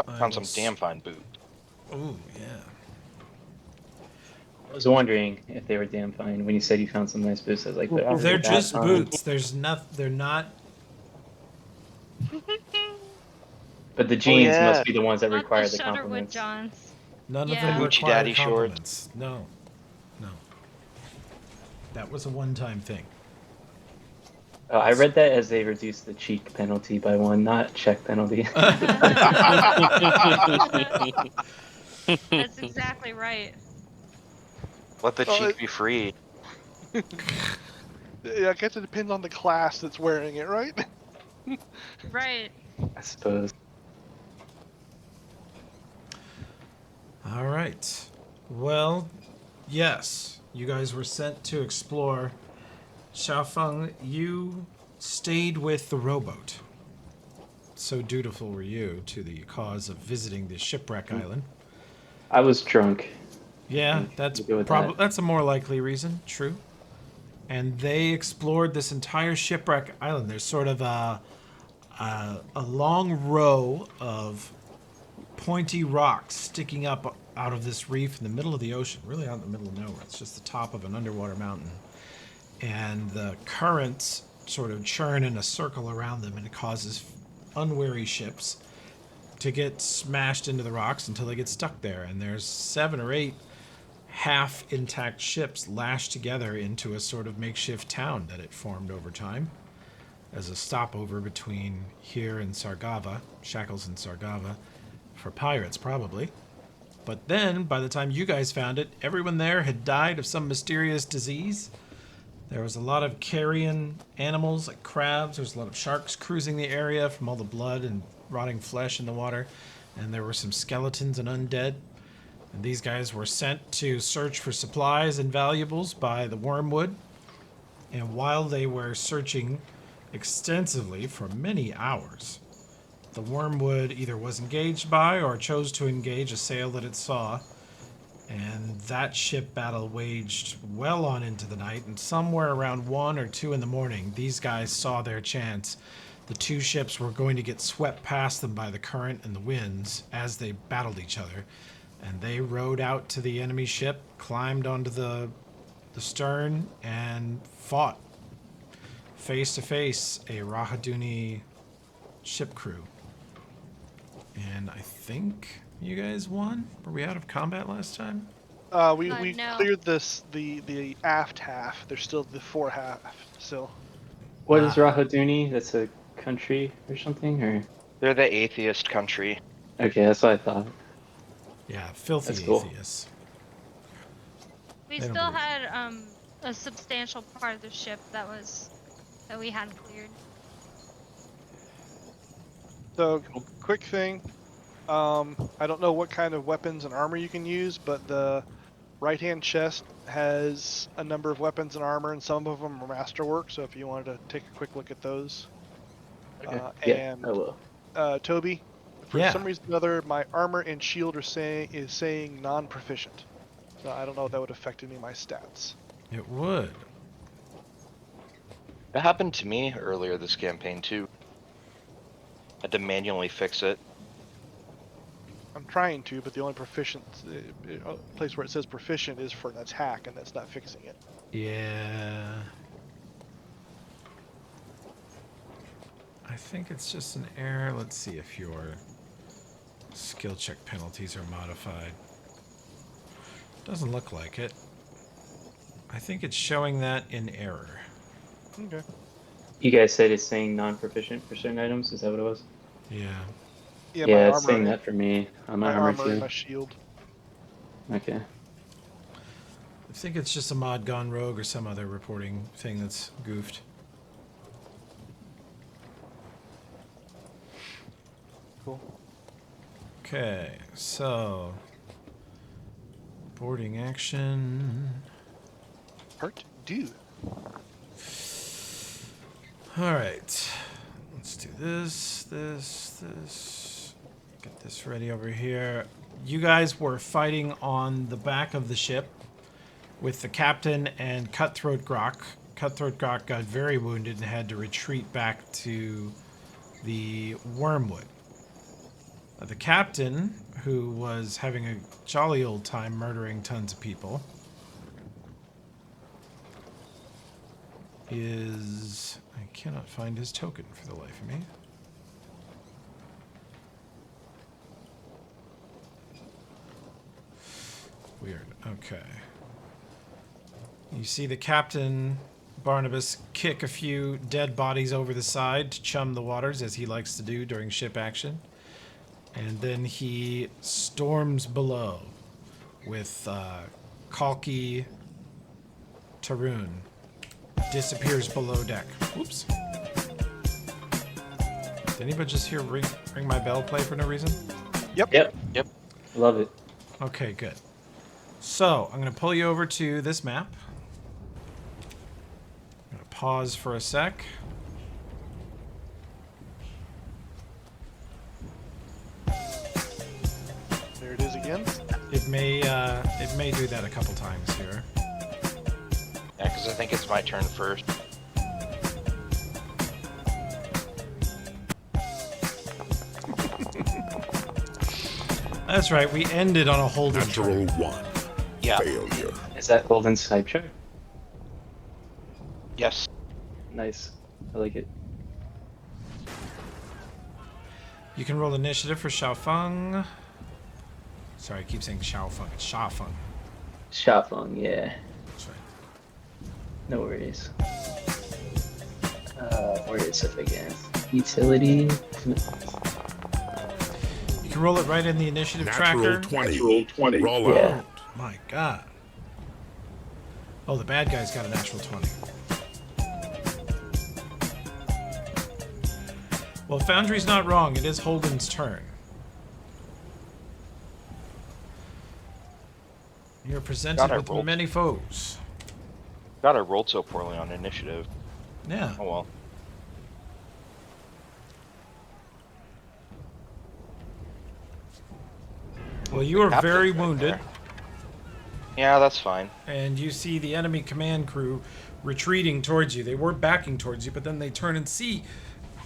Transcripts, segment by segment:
Found some damn fine boots. Oh, yeah. I was wondering if they were damn fine. When you said you found some nice boots, I was like, but are They're they that just fine? boots. They're not. But the Oh jeans yeah, must be the ones that Not the require the Shutterwood compliments. Johns. None of the them Yeah. Hoochie require Daddy shorts. compliments. No. No. That was a one-time thing. Oh, I read that as they reduced the cheek penalty by one, not check penalty. That's exactly right. Let the Oh, cheek be free. yeah, I guess it depends on the class that's wearing it, right? Right. I suppose. All right. Well, yes, you guys were sent to explore. Xiaofeng, you stayed with the rowboat. So dutiful were you to the cause of visiting the shipwreck island. I was drunk. Yeah, think that's we'll go with probably that. that's a more likely reason. True. And they explored this entire shipwreck island. There's sort of a long row of pointy rocks sticking up out of this reef in the middle of the ocean, really out in the middle of nowhere. It's just the top of an underwater mountain. And the currents sort of churn in a circle around them, and it causes unwary ships to get smashed into the rocks until they get stuck there. And there's 7 or 8 half intact ships lashed together into a sort of makeshift town that it formed over time as a stopover between here and Sargava, Shackles and Sargava, for pirates probably. But then, by the time you guys found it, everyone there had died of some mysterious disease. There was a lot of carrion animals like crabs. There was a lot of sharks cruising the area from all the blood and rotting flesh in the water. And there were some skeletons and undead. And these guys were sent to search for supplies and valuables by the Wormwood. And while they were searching extensively for many hours, the Wormwood either was engaged by or chose to engage a sail that it saw. And that ship battle waged well on into the night, and somewhere around 1 or 2 in the morning, these guys saw their chance. The two ships were going to get swept past them by the current and the winds as they battled each other. And they rowed out to the enemy ship, climbed onto the stern, and fought face to face a Rahaduni ship crew. And I think you guys won? Were we out of combat last time? We No. cleared the aft half. There's still the fore half still. What is Rahaduni? That's a country or something? Or They're the atheist country. okay, that's what I thought. Yeah, filthy That's cool. atheists. We They don't still believe. had a substantial part of the ship that we hadn't cleared. So, quick thing. I don't know what kind of weapons and armor you can use, but the right-hand chest has a number of weapons and armor, and some of them are masterwork. So if you wanted to take a quick look at those. Okay. Yeah, And I will. Toby, for Yeah. some reason or other, my armor and shield is saying non-proficient. So I don't know if that would affect any of my stats. It would. That happened to me earlier this campaign too. Had to manually fix it. I'm trying to, but the only place where it says proficient is for an attack, and that's not fixing it. Yeah. I think it's just an error. Let's see if your skill check penalties are modified. Doesn't look like it. I think it's showing that in error. Okay. You guys said it's saying non-proficient for certain items. Is that what it was? Yeah. Yeah, Yeah, my it's armor. saying that for me on my armor and too. my shield. Okay. I think it's just a mod gone rogue or some other reporting thing that's goofed. Cool. Okay, so boarding action. Part 2. All right, let's do this. Get this ready over here. You guys were fighting on the back of the ship with the captain and Cutthroat Grok. Cutthroat Grok got very wounded and had to retreat back to the Wormwood. The captain, who was having a jolly old time murdering tons of people, is... I cannot find his token for the life of me. Weird. Okay. You see the captain, Barnabas, kick a few dead bodies over the side to chum the waters, as he likes to do during ship action. And then he storms below with Kalki Tarun. Disappears below deck. Oops. Did anybody just hear ring my bell play for no reason? Yep. Love it. Okay, good. So, I'm going to pull you over to this map. I'm going to pause for a sec. There it is again. It may do that a couple times here. Yeah, because I think it's my turn first. That's right, we ended on a holding Natural turn. 1. Yeah. Failure. Is that Golden Sniper? Yes. Nice. I like it. You can roll initiative for Xiaofeng. Sorry, I keep saying Xiaofeng. It's Xiaofeng. Shotfung, yeah. That's right. No worries. Where is it again? Utility. You can roll it right in the initiative Natural tracker. 20. Natural 20. Roll Yeah. out. My god. Oh, the bad guy's got a natural 20. Well, Foundry's not wrong. It is Holden's turn. You're presented God, I with rolled. many foes. God, I rolled so poorly on initiative. Yeah. Oh well. Well, you are Captain's very right wounded, there. Yeah, that's fine. and you see the enemy command crew retreating towards you. They were backing towards you, but then they turn and see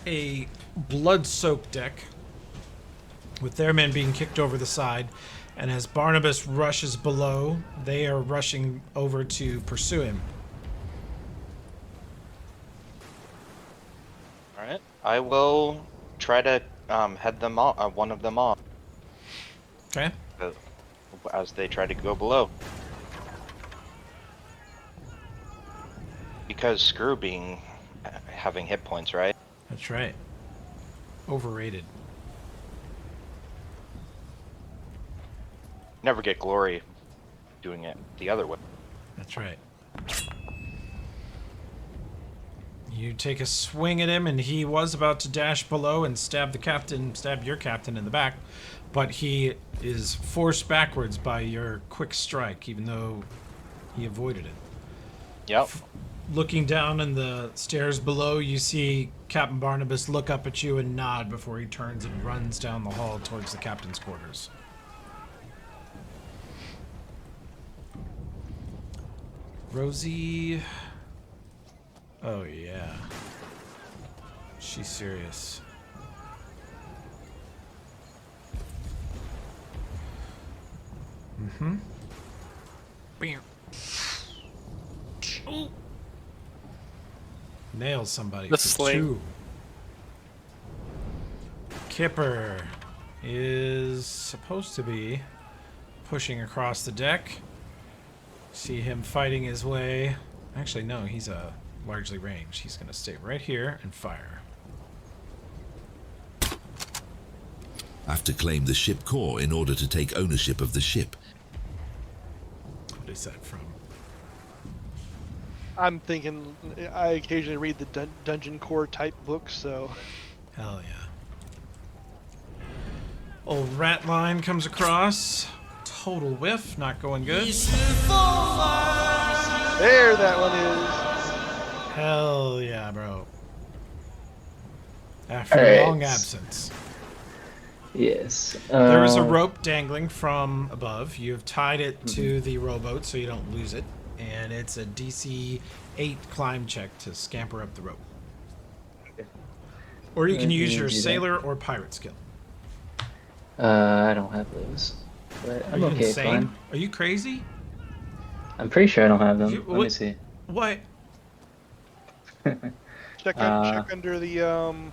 a blood-soaked deck with their men being kicked over the side. And as Barnabas rushes below, they are rushing over to pursue him. All right. I will try to head them off, one of them off, Okay? as they try to go below. Because screw being having hit points, right? That's right. Overrated. Never get glory doing it the other way. That's right. You take a swing at him, and he was about to dash below and stab your captain in the back, but he is forced backwards by your quick strike, even though he avoided it. Yep. Looking down in the stairs below, you see Captain Barnabas look up at you and nod before he turns and runs down the hall towards the captain's quarters. Rosie... Oh, yeah. She's serious. Mm-hmm. Bam. Ooh. Nails somebody. The for sling. 2. Kipper is supposed to be pushing across the deck. See him fighting his way. Actually, no, he's largely ranged. He's going to stay right here and fire. Have to claim the ship core in order to take ownership of the ship. What is that from? I'm thinking I occasionally read the Dungeon Core type books, so Hell yeah. Old rat line comes across. Total whiff, not going good. there that one is. Hell yeah, bro. After a Alright. long absence. Yes. There is a rope dangling from above. You've tied it to the rowboat so you don't lose it. And it's a DC 8 climb check to scamper up the rope. Okay. Or you can Let use me your do that. sailor or pirate skill. I don't have those, but Are I'm you okay insane? fine. Are you crazy? I'm pretty sure I don't have them. You, Let me see. What? Uh, Check under the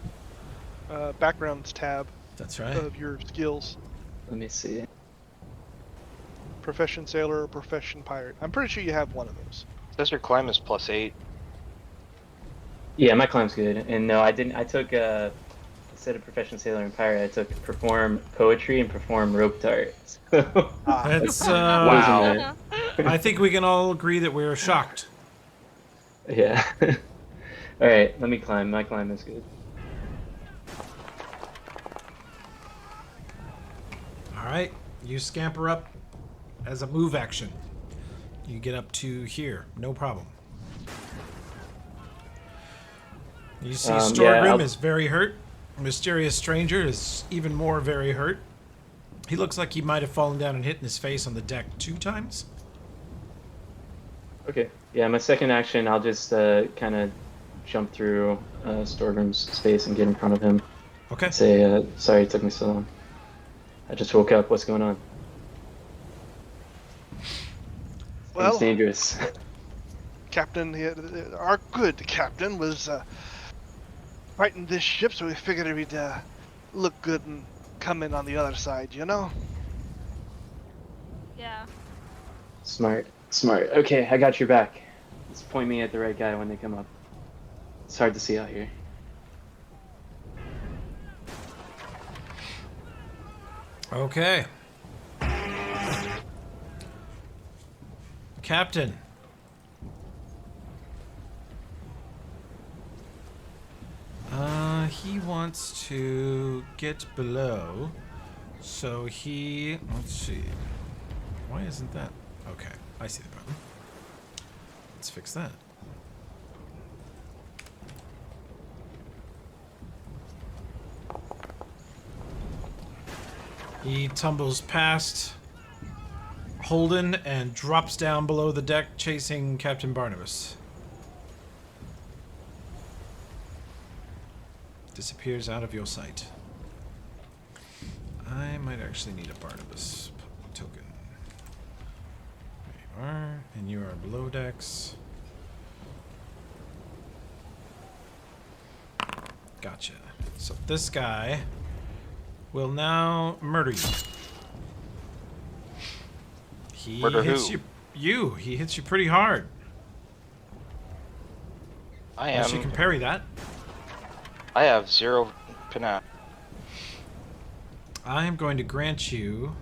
backgrounds tab That's right. of your skills. let me see. Profession sailor or profession pirate. I'm pretty sure you have one of those. Says your climb is +8. Yeah, my climb's good. And no, I didn't. I took instead of profession sailor and pirate, I took perform poetry and perform rope dart. So Ah, That's those are Wow. my. I think we can all agree that we're shocked. Yeah. All right, let me climb. My climb is good. All right, you scamper up as a move action. You get up to here, no problem. You see, Yeah, Storgrim is very hurt. Mysterious Stranger is even more very hurt. He looks like he might have fallen down and hit in his face on the deck 2 times. Okay. Yeah, my second action, I'll just kind of jump through Storgrim's space and get in front of him. Okay. Say, sorry it took me so long. I just woke up. What's going on? well, Seems dangerous. Captain, our good captain was fighting this ship, so we figured we'd look good and come in on the other side, you know? Yeah. Smart. Smart. Okay, I got your back. Just point me at the right guy when they come up. It's hard to see out here. Okay. Captain. He wants to get below. So let's see. Why isn't that? Okay, I see the problem. Let's fix that. He tumbles past Holden and drops down below the deck, chasing Captain Barnabas. Disappears out of your sight. I might actually need a Barnabas token. There you are, and you are below decks. Gotcha. So this guy will now murder you. He Murder hits who? you. He hits you pretty hard. Unless you can parry that. I have 0 panache. I am going to grant you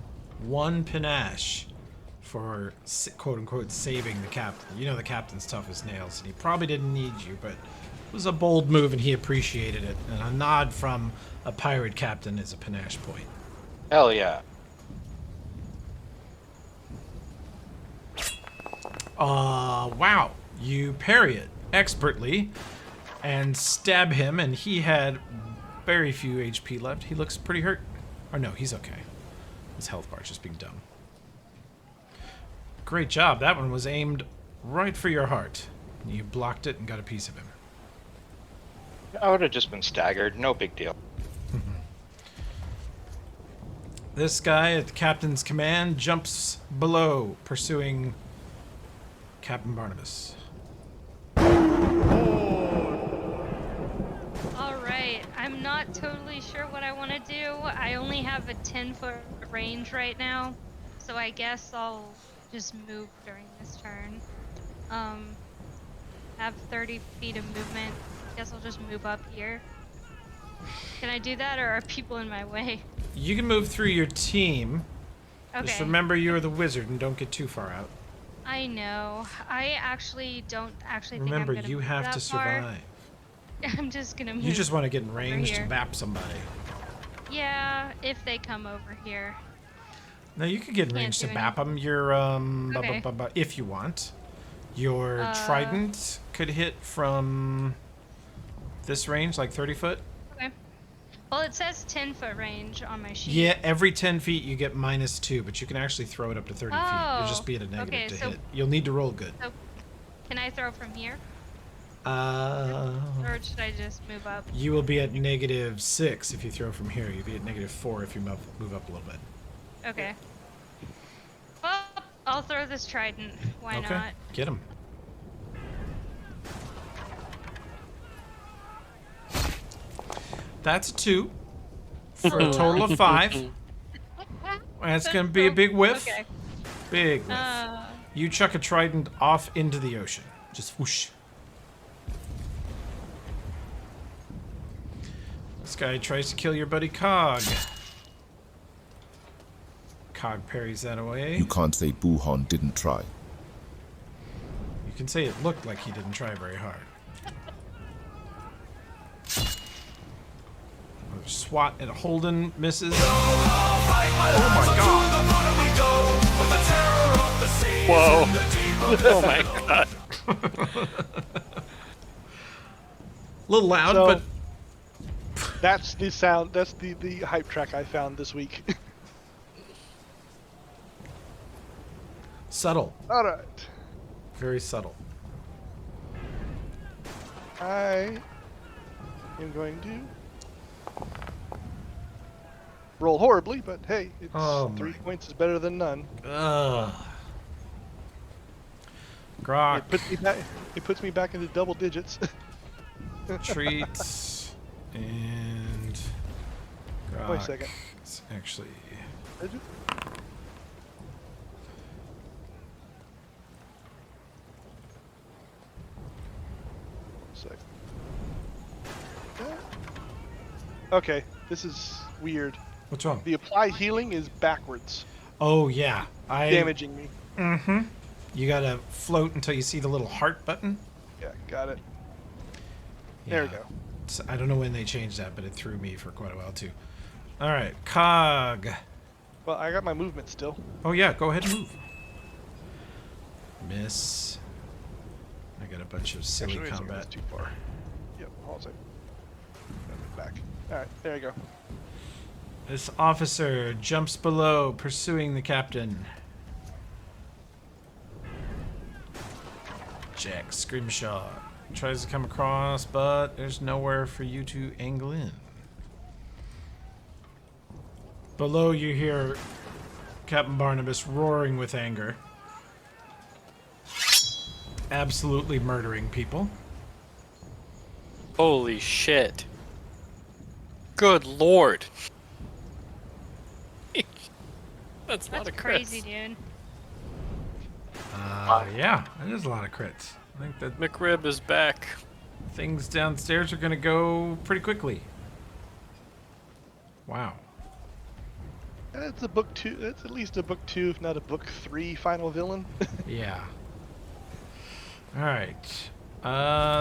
1 panache for quote unquote saving the captain. You know the captain's tough as nails, and he probably didn't need you, but it was a bold move and he appreciated it. And a nod from a pirate captain is a panache point. Hell yeah. Wow. You parry it expertly and stab him, and he had very few HP left. He looks pretty hurt. Or no, he's okay. His health bar's just being dumb. Great job. That one was aimed right for your heart. You blocked it and got a piece of him. I would have just been staggered. No big deal. This guy at the captain's command jumps below, pursuing Captain Barnabas. Alright, I'm not totally sure what I want to do. I only have a 10-foot range right now, so I guess I'll just move during this turn. Have 30 feet of movement. Guess I'll just move up here. Can I do that, or are people in my way? You can move through your team. Okay. Just remember you're the wizard and don't get too far out. I know. I actually don't actually think Remember, I'm gonna you move have that to far. survive. I'm just gonna move. You just want to get in range to here. bap somebody. Yeah, if they come over here. No, you could get in Can't range to do bap them. Your Okay. if you want. Your trident could hit from this range, like 30 foot. Okay. Well, it says 10-foot range on my sheet. Yeah, every 10 feet you get -2, but you can actually throw it up to 30 feet. You'll just be at a negative okay, to so- hit. You'll need to roll good. So, can I throw from here? Or should I just move up? You will be at -6 if you throw from here. You'll be at -4 if you move up a little bit. Okay. Well, I'll throw this trident. Why Okay, not? get him. That's a 2 for a total of 5. That's going to be a big whiff. Okay. Big whiff. You chuck a trident off into the ocean. Just whoosh. This guy tries to kill your buddy Cog. Cog parries that away. You can't say Buhon didn't try. You can say it looked like he didn't try very hard. Swat at Holden misses. Oh my god! Whoa! Oh my god! A little loud, So, but that's the sound. That's the hype track I found this week. subtle. All right. Very subtle. I am going to roll horribly, but hey, it's Oh 3 my- points is better than none. Ugh. Grok. It puts me back into double digits. Treats. And... Grok. Wait a second. It's actually... Did you? Second. Okay, this is weird. What's wrong? The apply healing is backwards, Oh, yeah. damaging me. Mm-hmm. You gotta float until you see the little heart button. Yeah, got it. There we Yeah. go. I don't know when they changed that, but it threw me for quite a while, too. Alright, Cog. Well, I got my movement still. Oh, yeah, go ahead and move. Miss. I got a bunch of silly Actually, wait a second, combat. that's too far. Yep, hold on a second. Move back. Alright, there you go. This officer jumps below, pursuing the captain. Jack Scrimshaw tries to come across, but there's nowhere for you to angle in. Below you hear Captain Barnabas roaring with anger. Absolutely murdering people. Holy shit! Good lord! That's a lot That's of crazy, crits. dude. Yeah, that is a lot of crits. I think that McRib is back. things downstairs are going to go pretty quickly. Wow. That's a book 2. That's at least a book 2, if not a book 3 final villain. Yeah. Alright.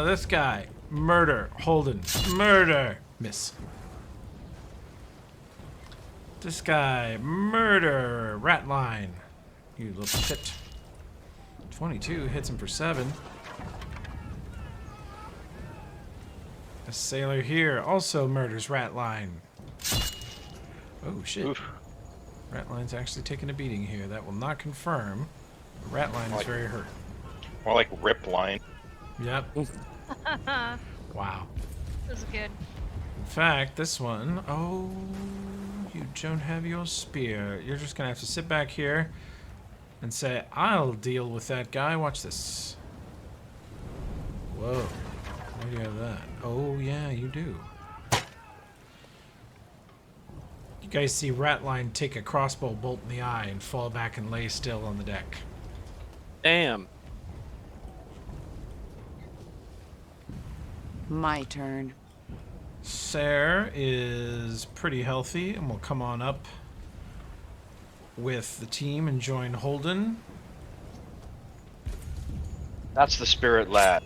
This guy. Murder. Holden. Murder. Miss. This guy. Murder. Ratline. You little shit. 22 hits him for 7. A sailor here also murders Ratline. Oh shit. Oof. Ratline's actually taking a beating here. That will not confirm. Ratline is Like- very hurt. More like rip line. Yep. Wow. This is good. In fact, this one, oh, you don't have your spear. You're just gonna have to sit back here and say, I'll deal with that guy. Watch this. Whoa. Where do you have that? Oh, yeah, you do. You guys see Ratline take a crossbow bolt in the eye and fall back and lay still on the deck. Damn. My turn. Sarah is pretty healthy and will come on up with the team and join Holden. That's the spirit lad.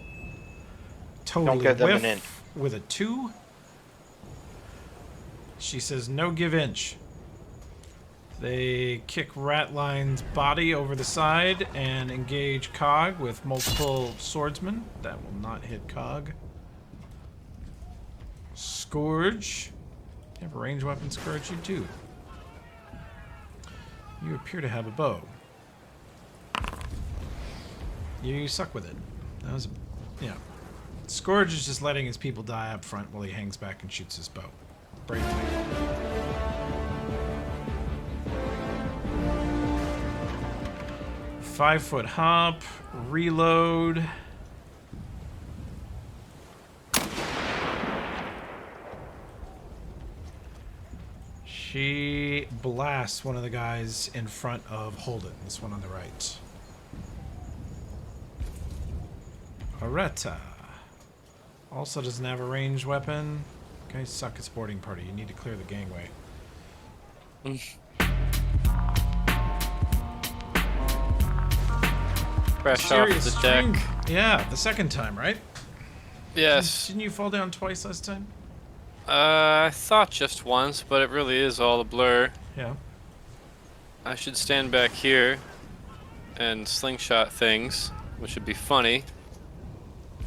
Totally give them an whiff inch. with a 2. She says no give inch. They kick Ratline's body over the side and engage Cog with multiple swordsmen. That will not hit Cog. Scourge. You have a ranged weapon, Scourge? You do. You appear to have a bow. You suck with it. That was, yeah. Scourge is just letting his people die up front while he hangs back and shoots his bow. Bravely. Five-foot hop, reload. She blasts one of the guys in front of Holden, this one on the right. Areta. Also doesn't have a ranged weapon. Okay, suck its boarding party. You need to clear the gangway. Fresh off Serious the deck. drink. Yeah, the second time, right? Yes. Didn't you fall down twice last time? I thought just once, but it really is all a blur. Yeah. I should stand back here and slingshot things, which would be funny.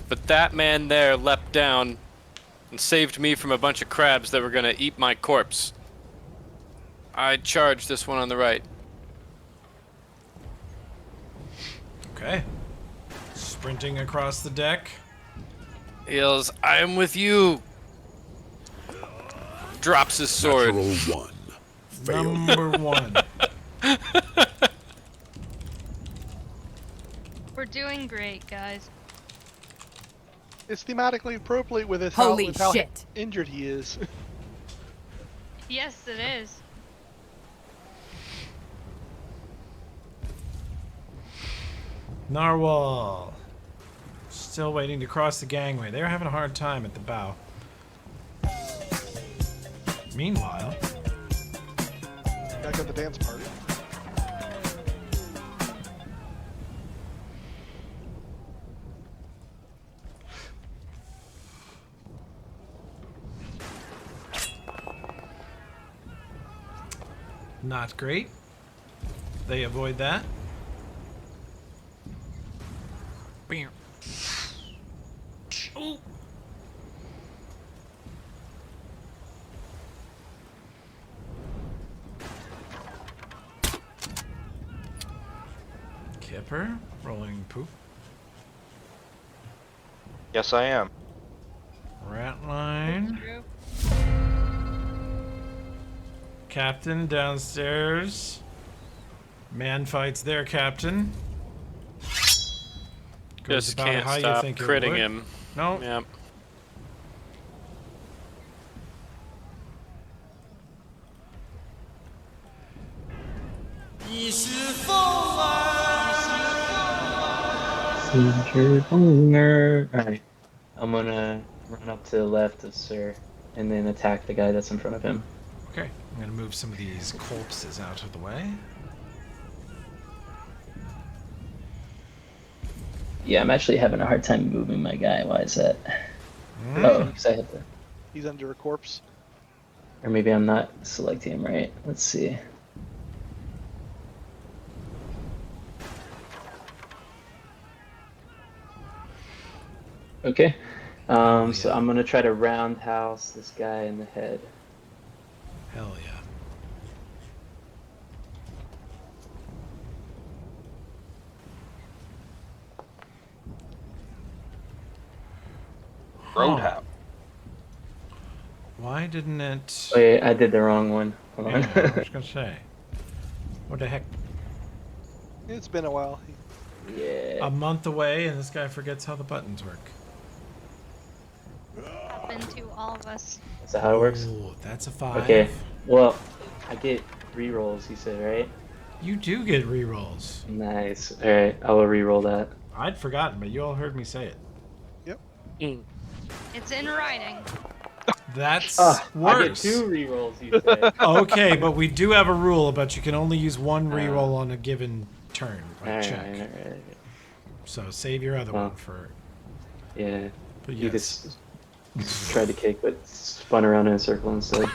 But that man there leapt down and saved me from a bunch of crabs that were gonna eat my corpse. I charged this one on the right. Okay. Sprinting across the deck. He yells, "I am with you!" Drops his sword. Natural 1. Failed. Number one. We're doing great, guys. It's thematically appropriate with his Holy with how shit. injured he is. Yes, it is. Narwhal. Still waiting to cross the gangway. They're having a hard time at the bow. Meanwhile, Back at the dance party. not great. They avoid that. Bam. Oh. Kipper, rolling poop. Yes, I am. Ratline. True. Captain downstairs. Man fights their captain. Goes Just about can't how you stop think it critting would. him. No. Yep. Alright. I'm gonna run up to the left of Sir and then attack the guy that's in front of him. Okay, I'm gonna move some of these corpses out of the way. Yeah, I'm actually having a hard time moving my guy. Why is that? Mm. Oh, because I have to. He's under a corpse. Or maybe I'm not selecting him right. Let's see. Okay. So I'm gonna try to roundhouse this guy in the head. Hell yeah. Roadhouse. Why didn't it? Oh yeah, I did the wrong one. Hold on. Yeah, I was gonna say. What the heck? It's been a while. Yeah. A month away, and this guy forgets how the buttons work. Happened to all of us. Is that how it works? Ooh, that's a 5. Okay. Well, I get rerolls. You said right? You do get rerolls. Nice. All right, I will reroll that. I'd forgotten, but you all heard me say it. Mm. It's in writing. That's I get worse. 2 rerolls. You said. Okay, but we do have a rule about you can only use one reroll on a given turn, like Alright, check. alright. So save your other Well, one for. Yeah. But You yes, just tried to kick, but spun around in a circle instead.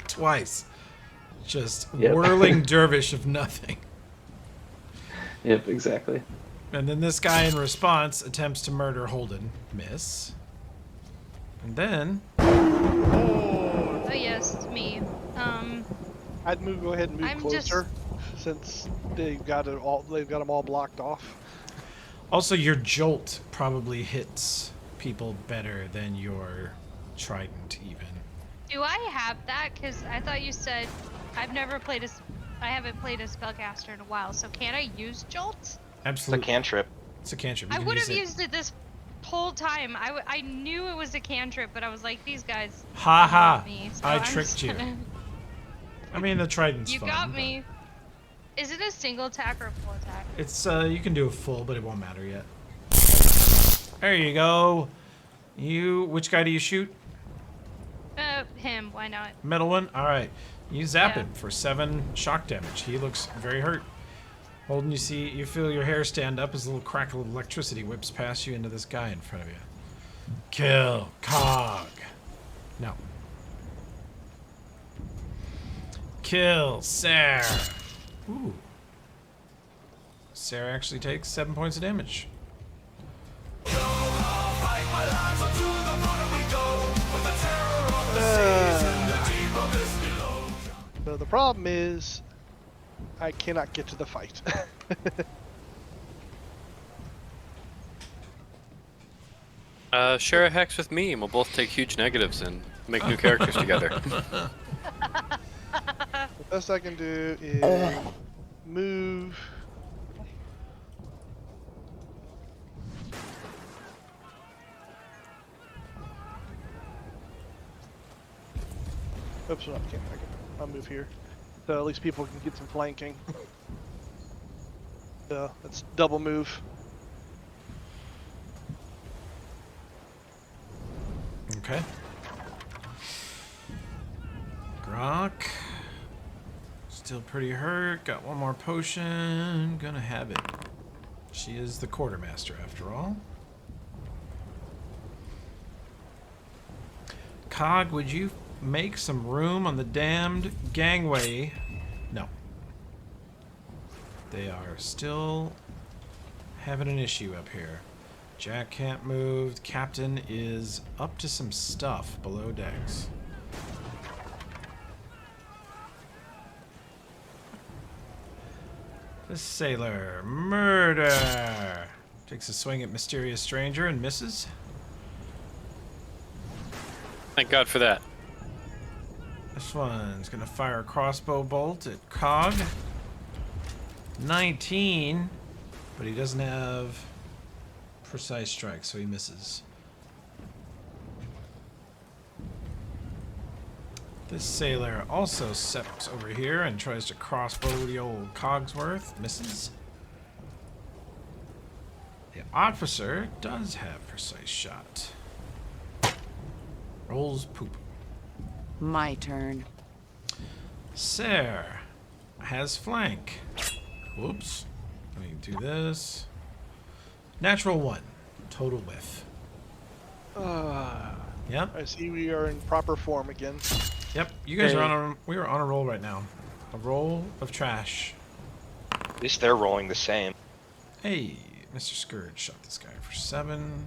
twice. Just Yep. whirling dervish of nothing. Yep, exactly. And then this guy, in response, attempts to murder Holden. Miss. And then. Oh yes, it's me. I'd go ahead and move I'm closer, since they've got it all. They've got them all blocked off. Also, your jolt probably hits people better than your trident, even. Do I have that? Because I thought you said I haven't played a spellcaster in a while. So can I use Jolt? It's a Absolutely. cantrip. It's a cantrip. You I can would use have it. used it this whole time. I knew it was a cantrip, but I was like, these guys. Ha ha! got me, so I I'm tricked just you. gonna- I mean, the trident's You fun. got but me. Is it a single attack or a full attack? It's you can do a full, but it won't matter yet. There you go. Which guy do you shoot? Him. Why not? Middle one. All right. You zap Yeah. him for 7 shock damage. He looks very hurt. Holden, you feel your hair stand up as a little crackle of electricity whips past you into this guy in front of you. Kill Cog. No. Kill Sarah. Ooh. Sarah actually takes 7 points of damage. So the problem is, I cannot get to the fight. Share a hex with me, and we'll both take huge negatives and make new characters together. The best I can do is move. Oops, no, I can't. I'll move here. So at least people can get some flanking. So that's double move. Okay. Gronk. Still pretty hurt. Got one more potion. Gonna have it. She is the quartermaster after all. Cog, would you make some room on the damned gangway? No. They are still having an issue up here. Jack can't move. Captain is up to some stuff below decks. The sailor. Murder! Takes a swing at mysterious stranger and misses. Thank God for that. This one's gonna fire a crossbow bolt at Cog. 19, but he doesn't have precise strike, so he misses. This sailor also steps over here and tries to crossbow the old Cogsworth. Misses. The officer does have precise shot. Rolls poop. My turn. Sarah has flank. Whoops. Let me do this. Natural 1. Total whiff. Yep. I see we are in proper form again. Yep. You guys Hey. we are on a roll right now. A roll of trash. At least they're rolling the same. Hey, Mr. Scourge shot this guy for 7.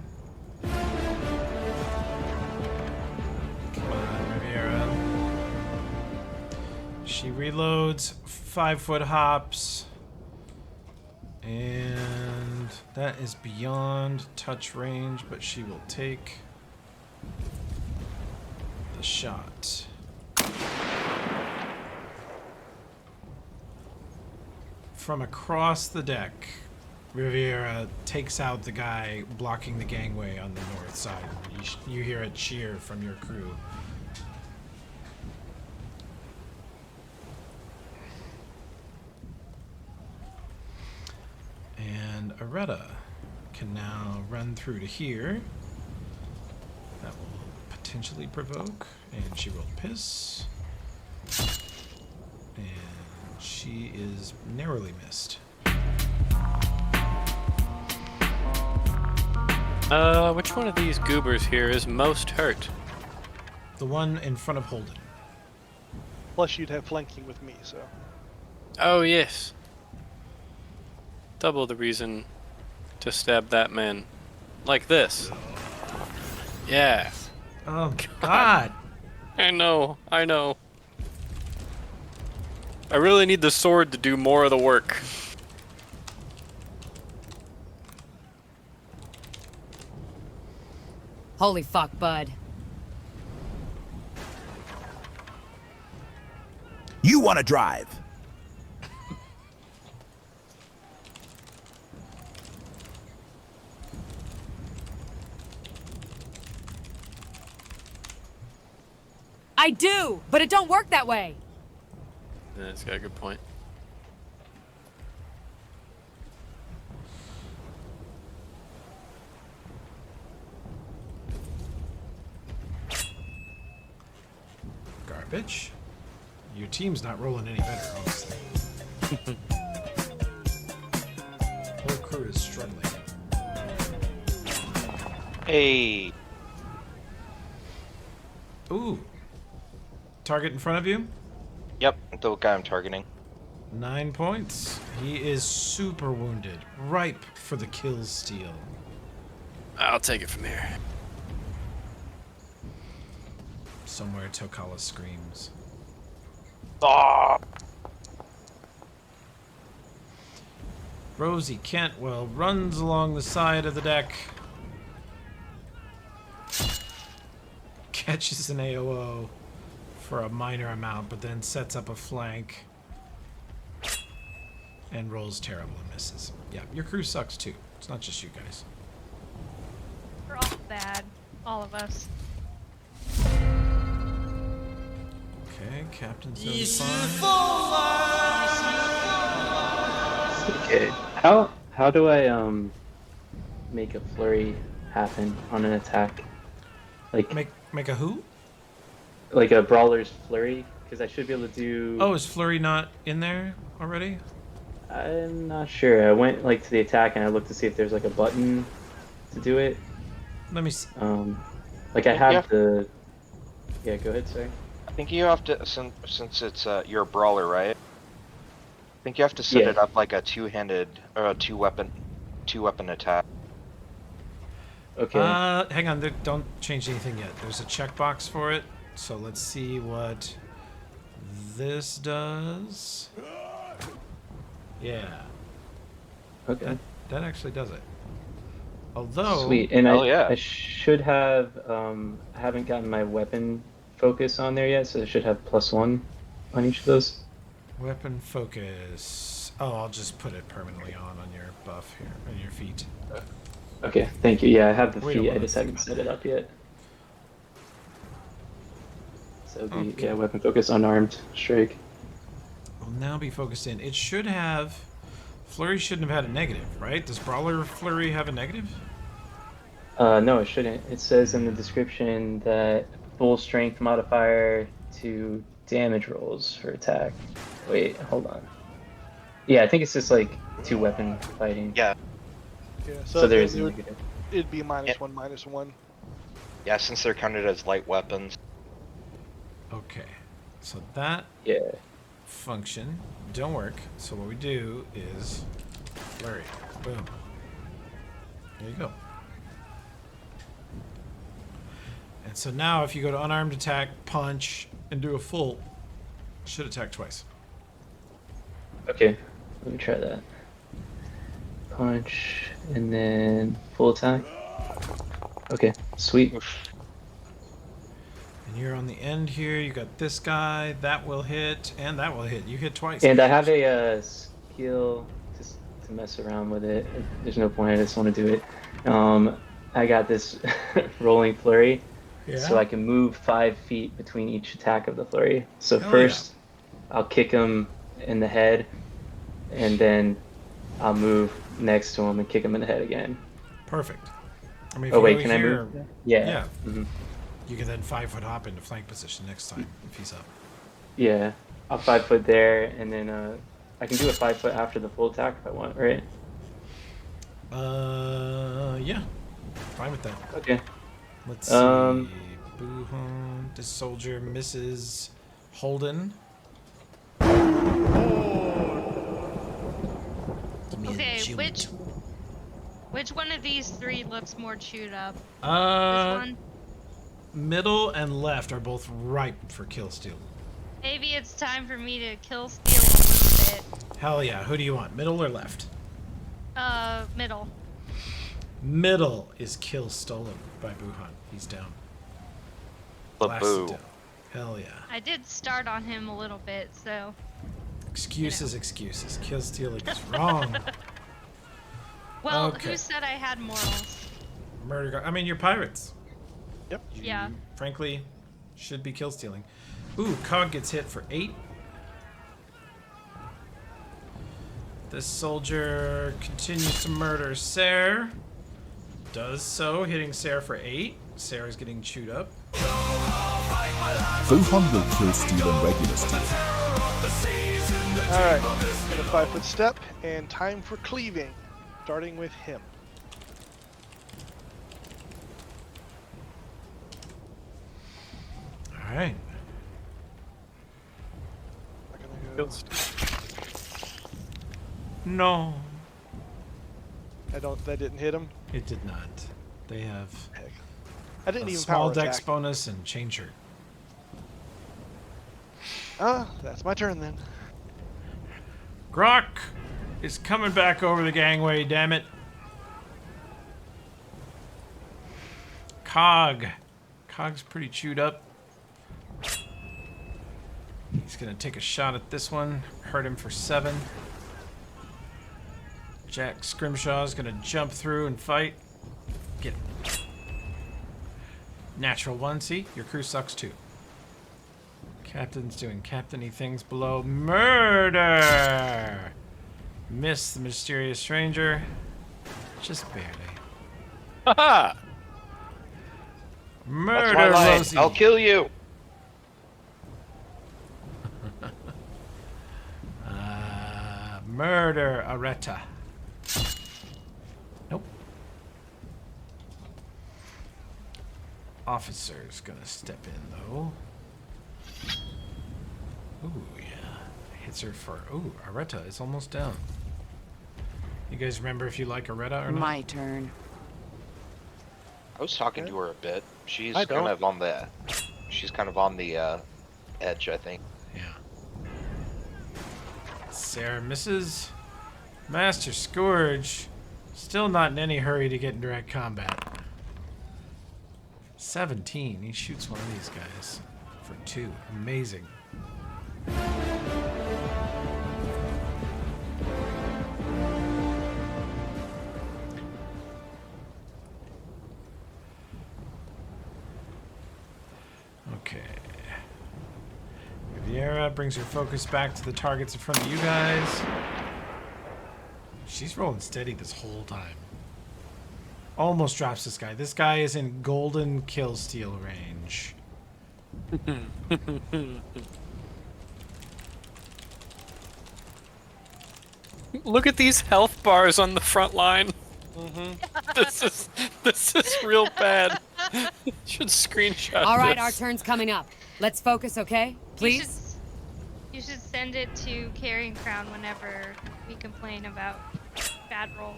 Come on, Riviera. She reloads 5-foot hops. And that is beyond touch range, but she will take the shot. From across the deck, Riviera takes out the guy blocking the gangway on the north side. You hear a cheer from your crew. And Aretta can now run through to here. That will potentially provoke. And she will piss. And she is narrowly missed. Which one of these goobers here is most hurt? The one in front of Holden. Plus, you'd have flanking with me, so. Oh, yes. Double the reason to stab that man. Like this. Yeah. Oh, God. I know. I really need the sword to do more of the work. Holy fuck, bud. You want to drive? I do, but it don't work that way. Yeah, it's got a good point. Garbage. Your team's not rolling any better, honestly. Whole crew is struggling. Hey. Ooh. Target in front of you? Yep, the guy I'm targeting. 9 points. He is super wounded. Ripe for the kill steal. I'll take it from here. Somewhere Tokala screams. Ah! Rosie Cantwell runs along the side of the deck. Catches an AOO for a minor amount, but then sets up a flank. And rolls terrible and misses. Yeah, your crew sucks too. It's not just you guys. We're all bad. All of us. Okay, Captain 75. Okay. How do I make a flurry happen on an attack? Like Make a who? like a brawler's flurry? Because I should be able to do. Oh, is Flurry not in there already? I'm not sure. I went like to the attack and I looked to see if there's like a button to do it. Let me see. Like I have Yeah. the. Yeah, go ahead, sorry. I think you have to, since it's you're a brawler, right? I think you have to set Yeah. it up like a two-handed or a two-weapon attack. Okay. Hang on. Don't change anything yet. There's a checkbox for it. So let's see what this does. Yeah, Okay. that actually does it. Although, Sweet. And Oh, yeah. I should have. I haven't gotten my weapon focus on there yet, so I should have +1 on each of those. weapon focus. Oh, I'll just put it permanently on your buff here, on your feet. Okay, thank you. Yeah, I have the We don't feet. I wanna just think haven't about set it up yet. So it'll be, Okay. yeah, weapon focus, unarmed strike. Will now be focused in. It should have. Flurry shouldn't have had a negative, right? Does Brawler Flurry have a negative? No, it shouldn't. It says in the description that full strength modifier to damage rolls for attack. Wait, hold on. Yeah, I think it's just like 2 weapon fighting. Yeah, Yeah, So there's it a would, negative. it'd be minus Yeah. one, -1. yeah, since they're counted as light weapons. Okay, so that Yeah. function don't work. So what we do is Flurry. Boom. There you go. And so now if you go to unarmed attack, punch, and do a full, should attack twice. Okay, let me try that. Punch, and then full attack. Okay, sweet. And you're on the end here. You got this guy. That will hit, and that will hit. You hit twice. And I have a skill just to mess around with it. There's no point. I just want to do it. I got this rolling flurry, so I can move 5 feet between each attack of the flurry. So Hell first, I'll kick him in the head, and then I'll move next to him and kick him in the head again. Perfect. I mean, if Oh you wait, go can I here, move? Yeah. Yeah. Mhm. You can then 5-foot hop into flank position next time if he's up. Yeah. I'll 5 foot there, and then I can do a 5 foot after the full attack if I want, right? Yeah. Fine with that. Okay. Let's see. Boo-hoo. This soldier misses Holden. Okay, which one of these 3 looks more chewed up? This one? Middle and left are both ripe for kill steal. Maybe it's time for me to kill steal a little bit. Hell yeah. Who do you want, middle or left? Middle. Middle is kill stolen by Buhan. He's down. Blasted Laboo. down. Hell yeah. I did start on him a little bit, so. Excuses, excuses. Kill stealing is wrong. Well, Okay. who said I had morals? Murder guard. I mean, you're pirates. Yep. Yeah. Frankly, should be kill stealing. Ooh, Cog gets hit for 8. This soldier continues to murder Sarah. Does so, hitting Sarah for 8. Sarah's getting chewed up. Wuhan will kill Steel and regular Steel. Alright, get a 5-foot step, and time for cleaving. Starting with him. Alright. Not gonna go. No. That didn't hit him. It did not. They have Heck. I didn't a even small power dex attack. bonus and chain shirt. That's my turn then. Grok is coming back over the gangway, damn it. Cog's pretty chewed up. He's gonna take a shot at this one. Hurt him for 7. Jack Scrimshaw's gonna jump through and fight. Get him. Natural 1, see? Your crew sucks too. Captain's doing captainy things below. Murder! Miss the mysterious stranger. Just barely. Haha! That's Murder, my line. Rosie. I'll kill you. Murder, Areta. Nope. Officer's gonna step in though. Ooh, yeah. Hits her for. Ooh, Areta is almost down. You guys remember if you like Areta or not? My turn. I was talking to her a bit. She's I kind don't. of on the. She's kind of on the edge, I think. Yeah. Sarah misses. Master Scourge, still not in any hurry to get in direct combat. 17. He shoots one of these guys for 2. Amazing. Okay. Riviera brings her focus back to the targets in front of you guys. She's rolling steady this whole time. Almost drops this guy. This guy is in golden kill steal range. Look at these health bars on the front line. Mm-hmm. This is real bad. Should screenshot All right, this. our turn's coming up. Let's focus, okay? Please? You should send it to Carrying Crown whenever we complain about bad rolls.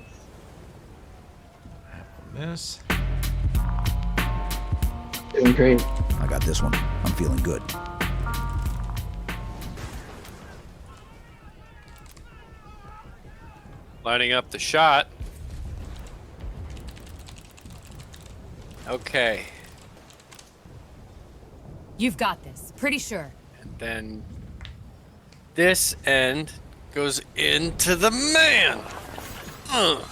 That will miss. Doing great. I got this one. I'm feeling good. Lining up the shot. Okay. You've got this. Pretty sure. And then this end goes into the man. Ugh.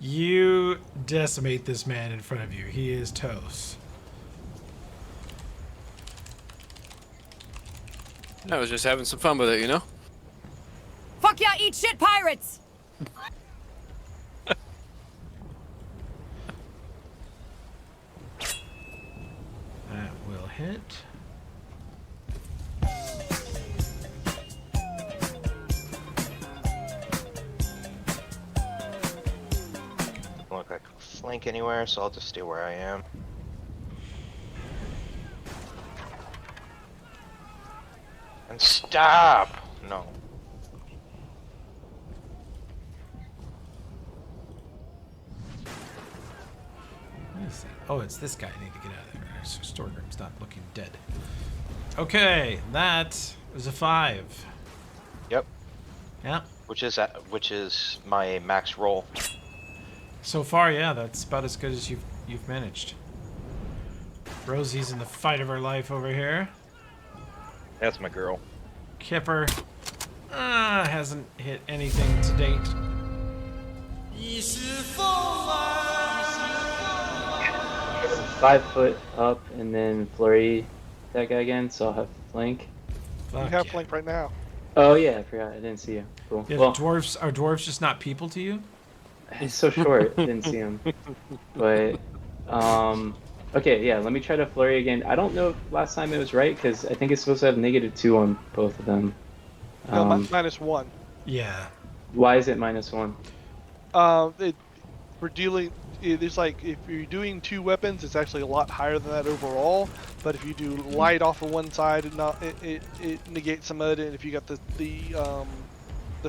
You decimate this man in front of you. He is toast. I was just having some fun with it, you know? Fuck yeah, eat shit, pirates! That will hit. Doesn't look like a flank anywhere, so I'll just stay where I am. And stop! No. What is that? Oh, it's this guy I need to get out of there. So Storgrim's not looking dead. Okay, that was a 5. Yep. Yeah, which is my max roll. So far, yeah, that's about as good as you've managed. Rosie's in the fight of her life over here. That's my girl. Kipper hasn't hit anything to date. 5 foot up and then flurry that guy again, so I'll have flank. You Fuck have yeah. flank right now. Oh yeah, I forgot. I didn't see you. Cool. Yeah, Well, are dwarves just not people to you? he's so short. Didn't see him. But okay, yeah. Let me try to flurry again. I don't know if last time it was right because I think it's supposed to have -2 on both of them. No, -1. Yeah. Why is it -1? We're dealing. There's like if you're doing 2 weapons, it's actually a lot higher than that overall. But if you do light off of one side, it negates some of it. And if you got the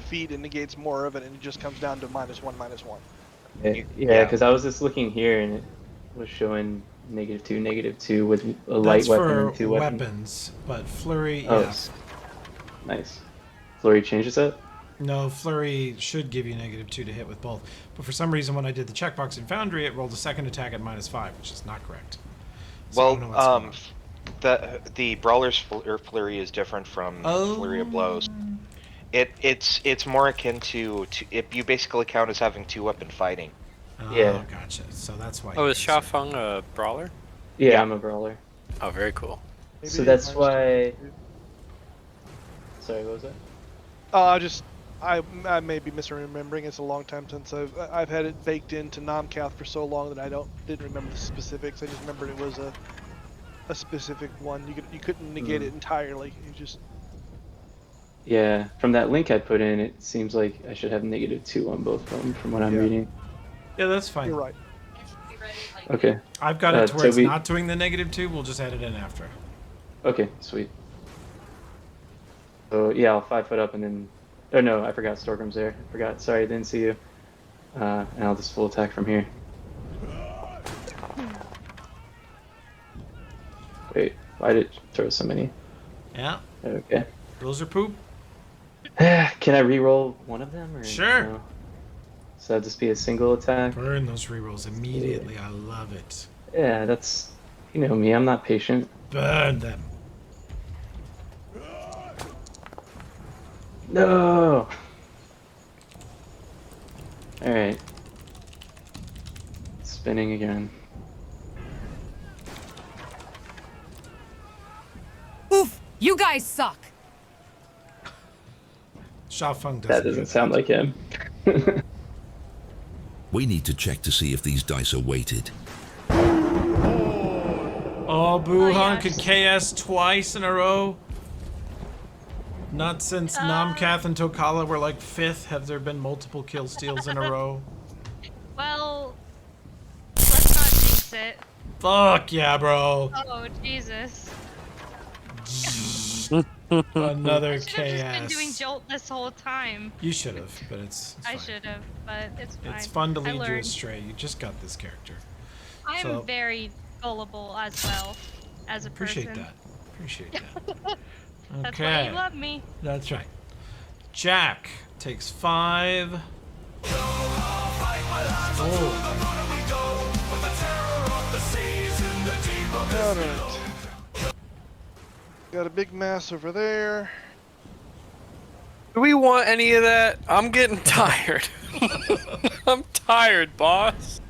feet, it negates more of it, and it just comes down to -1, -1. Yeah, because I was just looking here and it was showing -2, -2 with a light That's weapon for and 2 weapons. weapons, but flurry, Oh, yeah. nice. Flurry changes that? No, flurry should give you -2 to hit with both. But for some reason, when I did the checkbox in Foundry, it rolled a second attack at -5, which is not correct. So I Well, don't know what's going on. the brawler's flurry is different from flurry of blows. It's more akin to if you basically count as having 2-weapon fighting. Oh, Yeah. gotcha. So that's why. Oh, you is use Sha it. Feng a brawler? Yeah, Yeah. I'm a brawler. Oh, very cool. Maybe So it that's is why. -2. Sorry, what was that? I may be misremembering. It's a long time since I've had it baked into Nomcath for so long that I didn't remember the specifics. I just remembered it was a specific one. You couldn't negate it entirely. You just Yeah, from that link I put in, it seems like I should have -2 on both of them from what I'm Yeah. reading. Yeah, that's fine. you're right. Okay. I've got it to where Toby- it's not doing the -2. We'll just add it in after. Okay, sweet. So yeah, I'll 5 foot up and then. Oh no, I forgot Storgrim's there. I forgot. Sorry, I didn't see you. And I'll just full attack from here. Wait, why did it throw so many? Yeah. Okay. Rules are poop. Can I re-roll one of them? Or Sure. no? So that'd just be a single attack? Burn those rerolls immediately. I love it. Yeah, that's. You know me, I'm not patient. Burn them. No! Alright. Spinning again. Oof! You guys suck! Sha Feng doesn't That do doesn't sound like him. We need to check to see if these dice are weighted. Oh, Buhan yes. could KS twice in a row. Not since Namkath and Tokala were like 5th have there been multiple kill steals in a row. Well, let's not jinx it. Fuck yeah, bro. Oh, Jesus. Another I should have just been doing KS. Jolt this whole time. You should have, but it's I fine. should have, but it's fine. It's fun to I lead you learned. astray. You just got this character. I'm So- very gullible as well, as a Appreciate person. that. Appreciate that. That's why Okay. you love me. That's right. Jack takes 5. Oh, Alright. Got a big mass over there. Do we want any of that? I'm getting tired. I'm tired, boss.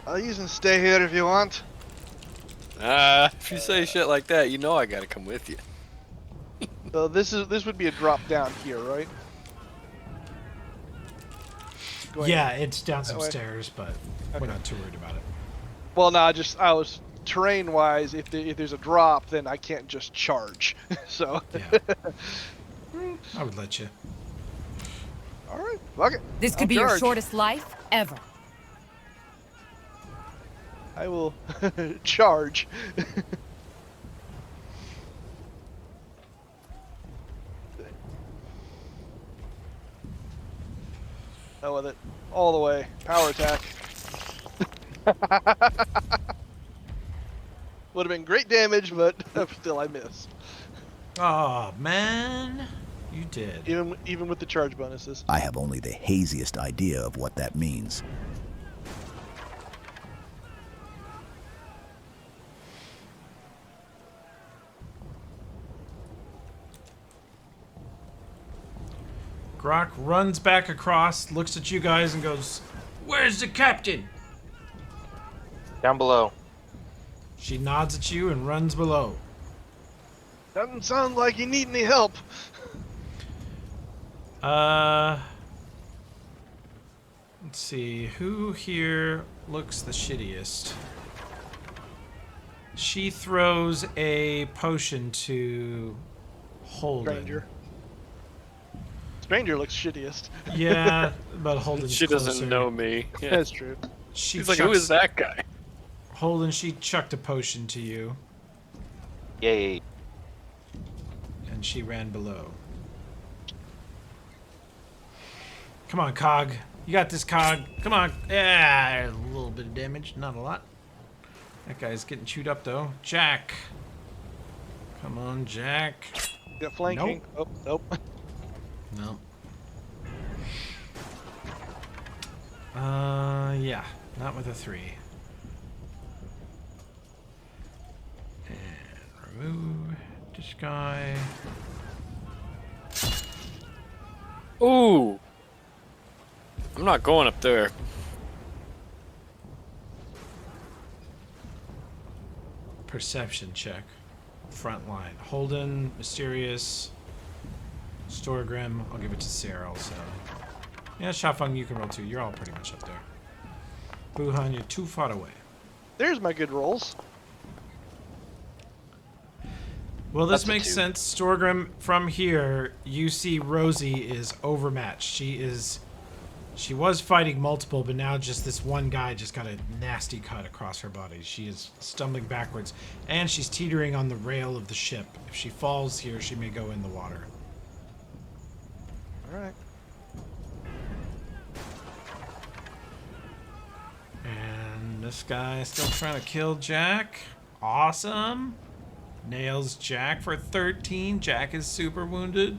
You can stay here if you want. If you say shit like that, you know I gotta come with you. So this would be a drop down here, right? Going- yeah, it's down some that way? stairs, but we're not too worried about it. Well, no, I was terrain wise. If there's a drop, then I can't just charge. So. Yeah. I would let you. All right, fuck it. This could I'll be your charge. shortest life ever. I will charge. Oh, with it all the way. Power attack. Would have been great damage, but still I miss. Oh man. You did. Even with the charge bonuses. I have only the haziest idea of what that means. Grok runs back across, looks at you guys, and goes, "Where's the captain?" Down below. She nods at you and runs below. Doesn't sound like you need any help. Let's see, who here looks the shittiest? She throws a potion to Holden. Stranger looks shittiest. Yeah, but Holden's She doesn't closer. know me. Yeah. That's true. She's like, who is that guy? Holden, she chucked a potion to you, Yay. and she ran below. Come on, Cog. You got this, Cog. Come on. Yeah, a little bit of damage, not a lot. That guy's getting chewed up, though. Jack. Come on, Jack. Got flanking. Nope. Oh, nope. No. Yeah, not with a 3. And remove this guy. Ooh. I'm not going up there. Perception check. Front line. Holden, Mysterious, Storgrim. I'll give it to Sarah also. Yeah, Shafang, you can roll too. You're all pretty much up there. Buhan, you're too far away. There's my good rolls. Well, this That's a makes 2. sense. Storgrim, from here, you see Rosie is overmatched. She was fighting multiple, but now just this one guy just got a nasty cut across her body. She is stumbling backwards, and she's teetering on the rail of the ship. If she falls here, she may go in the water. All right. And this guy is still trying to kill Jack. Awesome. Nails Jack for 13. Jack is super wounded.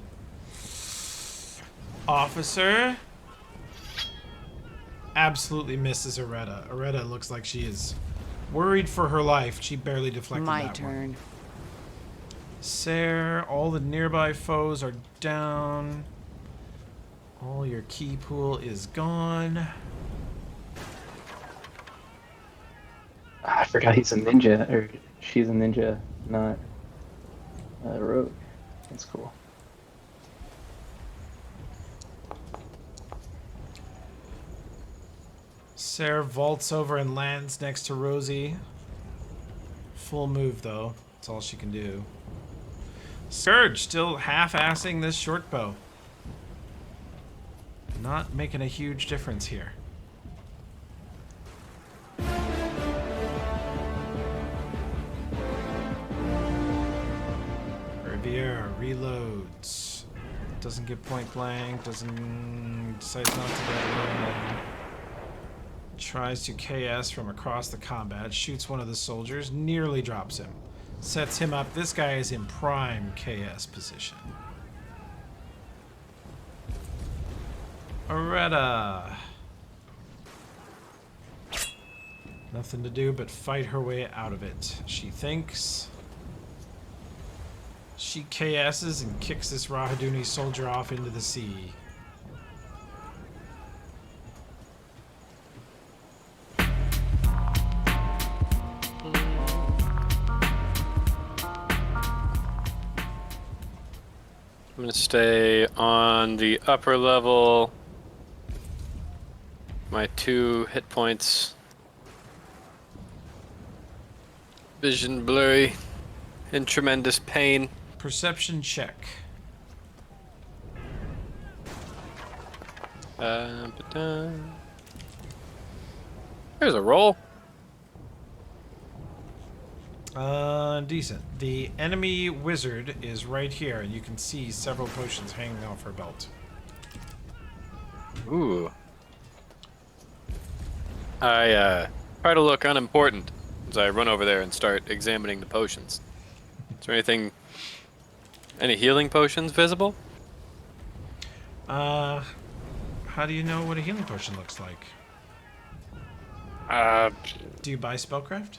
Officer absolutely misses Aretta. Aretta looks like she is worried for her life. She barely deflected My that one. turn. Sarah, all the nearby foes are down. All your key pool is gone. I forgot he's a ninja, or she's a ninja, not a rogue. That's cool. Sarah vaults over and lands next to Rosie. Full move, though. That's all she can do. Scourge still half-assing this short bow. Not making a huge difference here. Riviera reloads. Doesn't get point blank. Decides not to get in. Tries to KS from across the combat. Shoots one of the soldiers. Nearly drops him. Sets him up. This guy is in prime KS position. Aretta. Nothing to do but fight her way out of it. She thinks. She KS's and kicks this Rahaduni soldier off into the sea. I'm gonna stay on the upper level. My 2 hit points. Vision blurry. In tremendous pain. Perception check. There's a roll. Decent. The enemy wizard is right here, and you can see several potions hanging off her belt. Ooh. I try to look unimportant as I run over there and start examining the potions. Is there any healing potions visible? How do you know what a healing potion looks like? Do you buy spellcraft?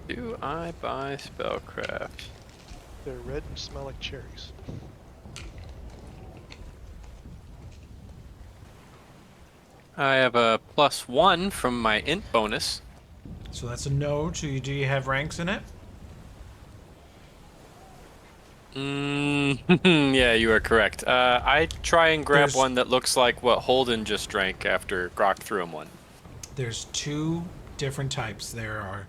Do I buy spellcraft? They're red and smell like cherries. I have a +1 from my int bonus. So that's a no. Do you have ranks in it? Yeah, you are correct. I try and grab There's- one that looks like what Holden just drank after Grok threw him one. There's 2 different types. There are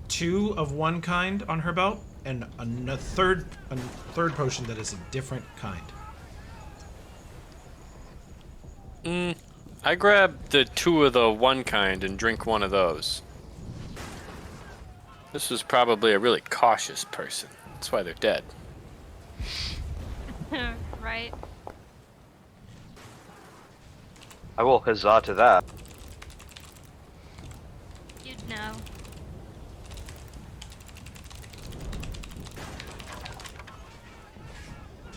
2 of one kind on her belt, and a third potion that is a different kind. I grab the 2 of the one kind and drink one of those. This was probably a really cautious person. That's why they're dead. Right. I will huzzah to that. You'd know.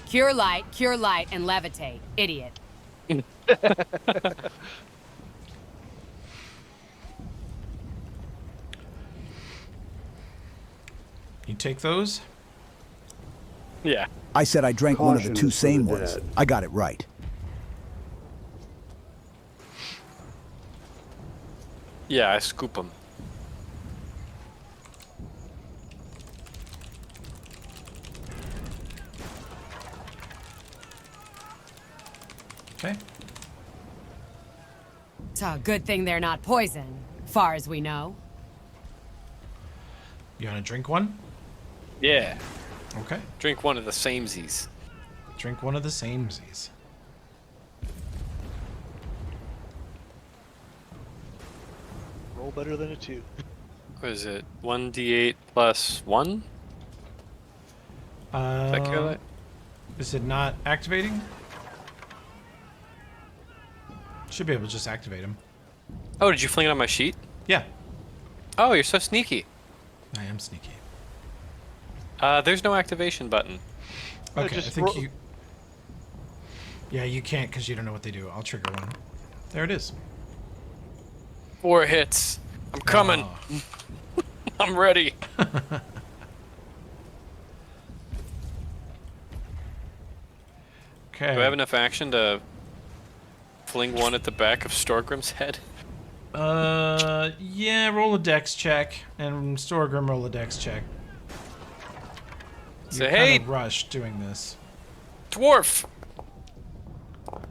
Cure light, and levitate. Idiot. You take those? Yeah. I said I drank one of the Caution 2 is for same the ones. dead. I got it right. Yeah, I scoop them. Okay. It's a good thing they're not poison, far as we know. You want to drink one? Yeah. Okay. Drink one of the samesies. Drink one of the samesies. Roll better than a 2. What is it? 1d8 plus 1? Is that cure light? Is it not activating? Should be able to just activate him. Oh, did you fling it on my sheet? Yeah, Oh, you're so sneaky. I am sneaky. There's no activation button. Okay, I just think roll- you... Yeah, you can't because you don't know what they do. I'll trigger one. There it is. 4 hits. I'm coming. Oh. I'm ready. Okay. Do I have enough action to fling one at the back of Storgrim's head? Yeah, roll a dex check, and Storgrim roll a dex check. Say, You're hey, kinda rushed doing this. dwarf!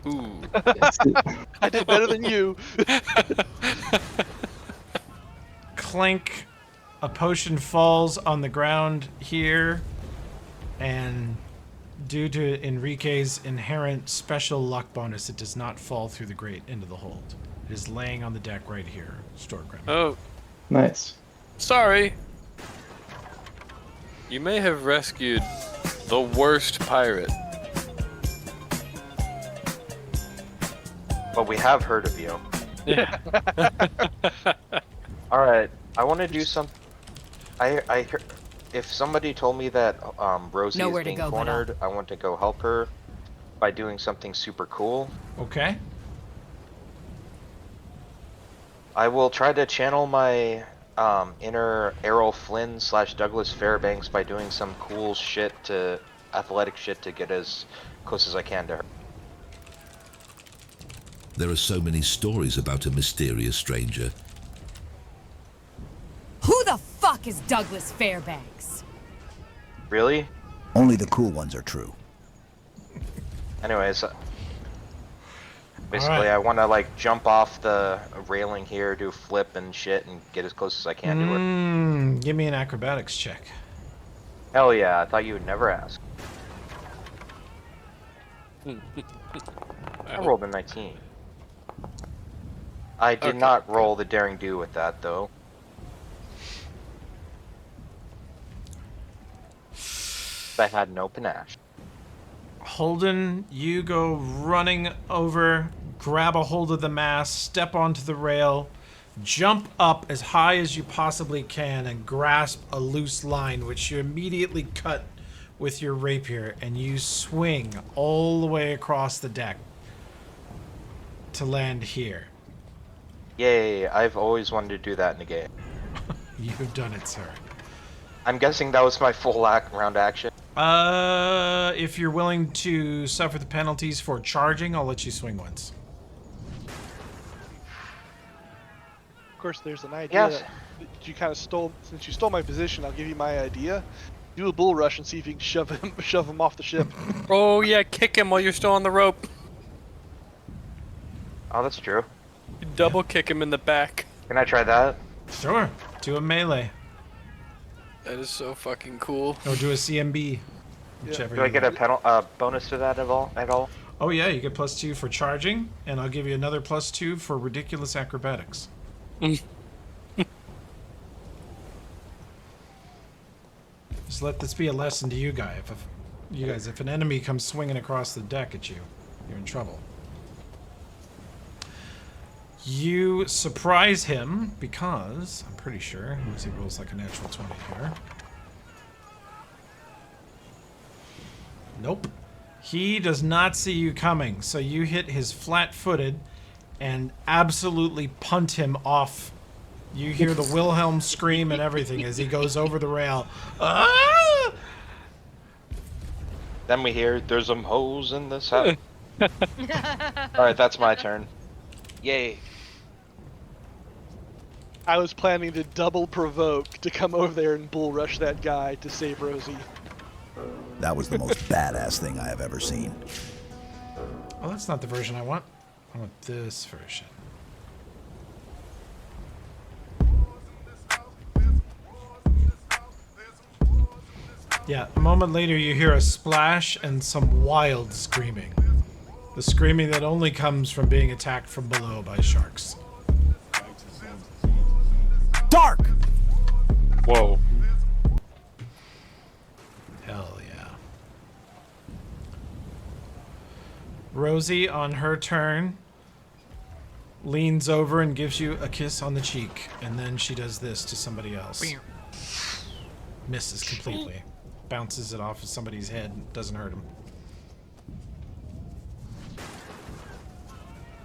Ooh. I did better than you. Clink. A potion falls on the ground here, and due to Enrique's inherent special luck bonus, it does not fall through the grate into the hold. It is laying on the deck right here, Storgrim. Oh, Nice. sorry. You may have rescued the worst pirate. But we have heard of you. Yeah. Alright, I want to do some... I hear... If somebody told me that Rosie Nowhere is to being go but cornered, I want to go help her by doing something super cool. Okay. I will try to channel my inner Errol Flynn / Douglas Fairbanks by doing some cool shit to... athletic shit to get as close as I can to her. There are so many stories about a mysterious stranger. Who the fuck is Douglas Fairbanks? Really? Only the cool ones are true. Anyways, basically Alright. I want to like jump off the railing here, do a flip and shit, and get as close as I can to her. Give me an acrobatics check. Hell yeah, I thought you would never ask. I rolled a 19. I did Okay. not roll the daring do with that though. I had no panache. Holden, you go running over, grab a hold of the mast, step onto the rail, jump up as high as you possibly can, and grasp a loose line, which you immediately cut with your rapier and you swing all the way across the deck to land here. Yay, I've always wanted to do that in a game. You've done it, sir. I'm guessing that was my full round action. If you're willing to suffer the penalties for charging, I'll let you swing once. Of course, there's an idea Yes. that you kind of stole. Since you stole my position, I'll give you my idea. Do a bull rush and see if you can shove him off the ship. Oh yeah, kick him while you're still on the rope. Oh, that's true. You double kick him in the back. Can I try that? Sure. Do a melee. That is so fucking cool. Or do a CMB. Whichever Do I you get like. a bonus to that at all? Oh yeah, you get +2 for charging, and I'll give you another +2 for ridiculous acrobatics. Just let this be a lesson to you guys. If an enemy comes swinging across the deck at you, you're in trouble. You surprise him because I'm pretty sure once he rolls like a natural 20 here. Nope. He does not see you coming, so you hit his flat-footed and absolutely punt him off. You hear the Wilhelm scream and everything as he goes over the rail. Ah! Then we hear, there's some hoes in this house. Alright, that's my turn. Yay. I was planning to double provoke to come over there and bull rush that guy to save Rosie. That was the most badass thing I have ever seen. Oh, that's not the version I want. I want this version. Yeah, a moment later you hear a splash and some wild screaming. The screaming that only comes from being attacked from below by sharks. Dark! Whoa. Hell yeah. Rosie, on her turn, leans over and gives you a kiss on the cheek, and then she does this to somebody else. Misses completely. Bounces it off of somebody's head, doesn't hurt him.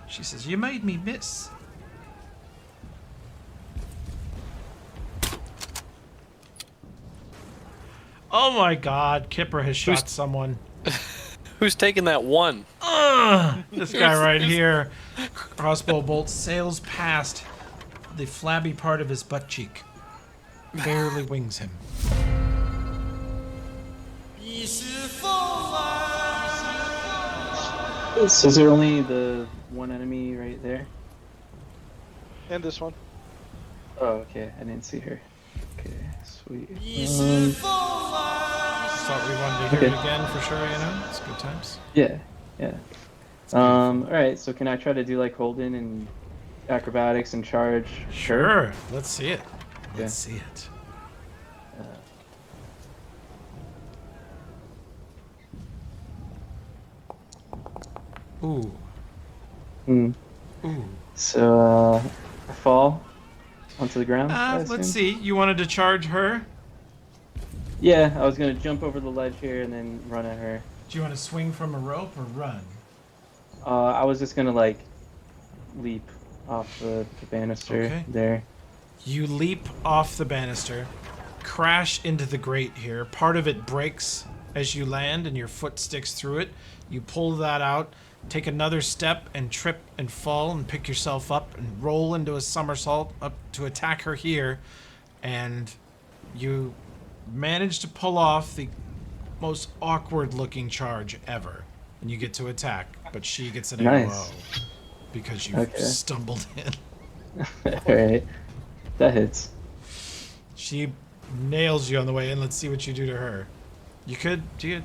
She says, "You made me miss." Oh my god, Kipper has shot someone. Who's taking that one? This guy right here. Crossbow bolt sails past the flabby part of his butt cheek. Barely wings him. So is there only the one enemy right there? And this one. Oh, okay. I didn't see her. Okay, sweet. Thought we wanted to hear it again for sure, you know? It's good times. Yeah, yeah. Alright, so can I try to do like Holden and acrobatics and charge? Sure. Let's see it. Yeah. Let's see it. Ooh. Hmm. Ooh. So, I fall onto the ground. I Let's assume? see. You wanted to charge her? Yeah, I was gonna jump over the ledge here and then run at her. Do you want to swing from a rope or run? I was just gonna like leap off the banister Okay. there. You leap off the banister, crash into the grate here. Part of it breaks as you land and your foot sticks through it. You pull that out, take another step and trip and fall and pick yourself up and roll into a somersault up to attack her here. And you manage to pull off the most awkward looking charge ever. And you get to attack, but she gets an Nice. arrow because you Okay. stumbled in. Alright. That hits. She nails you on the way in. Let's see what you do to her. You could you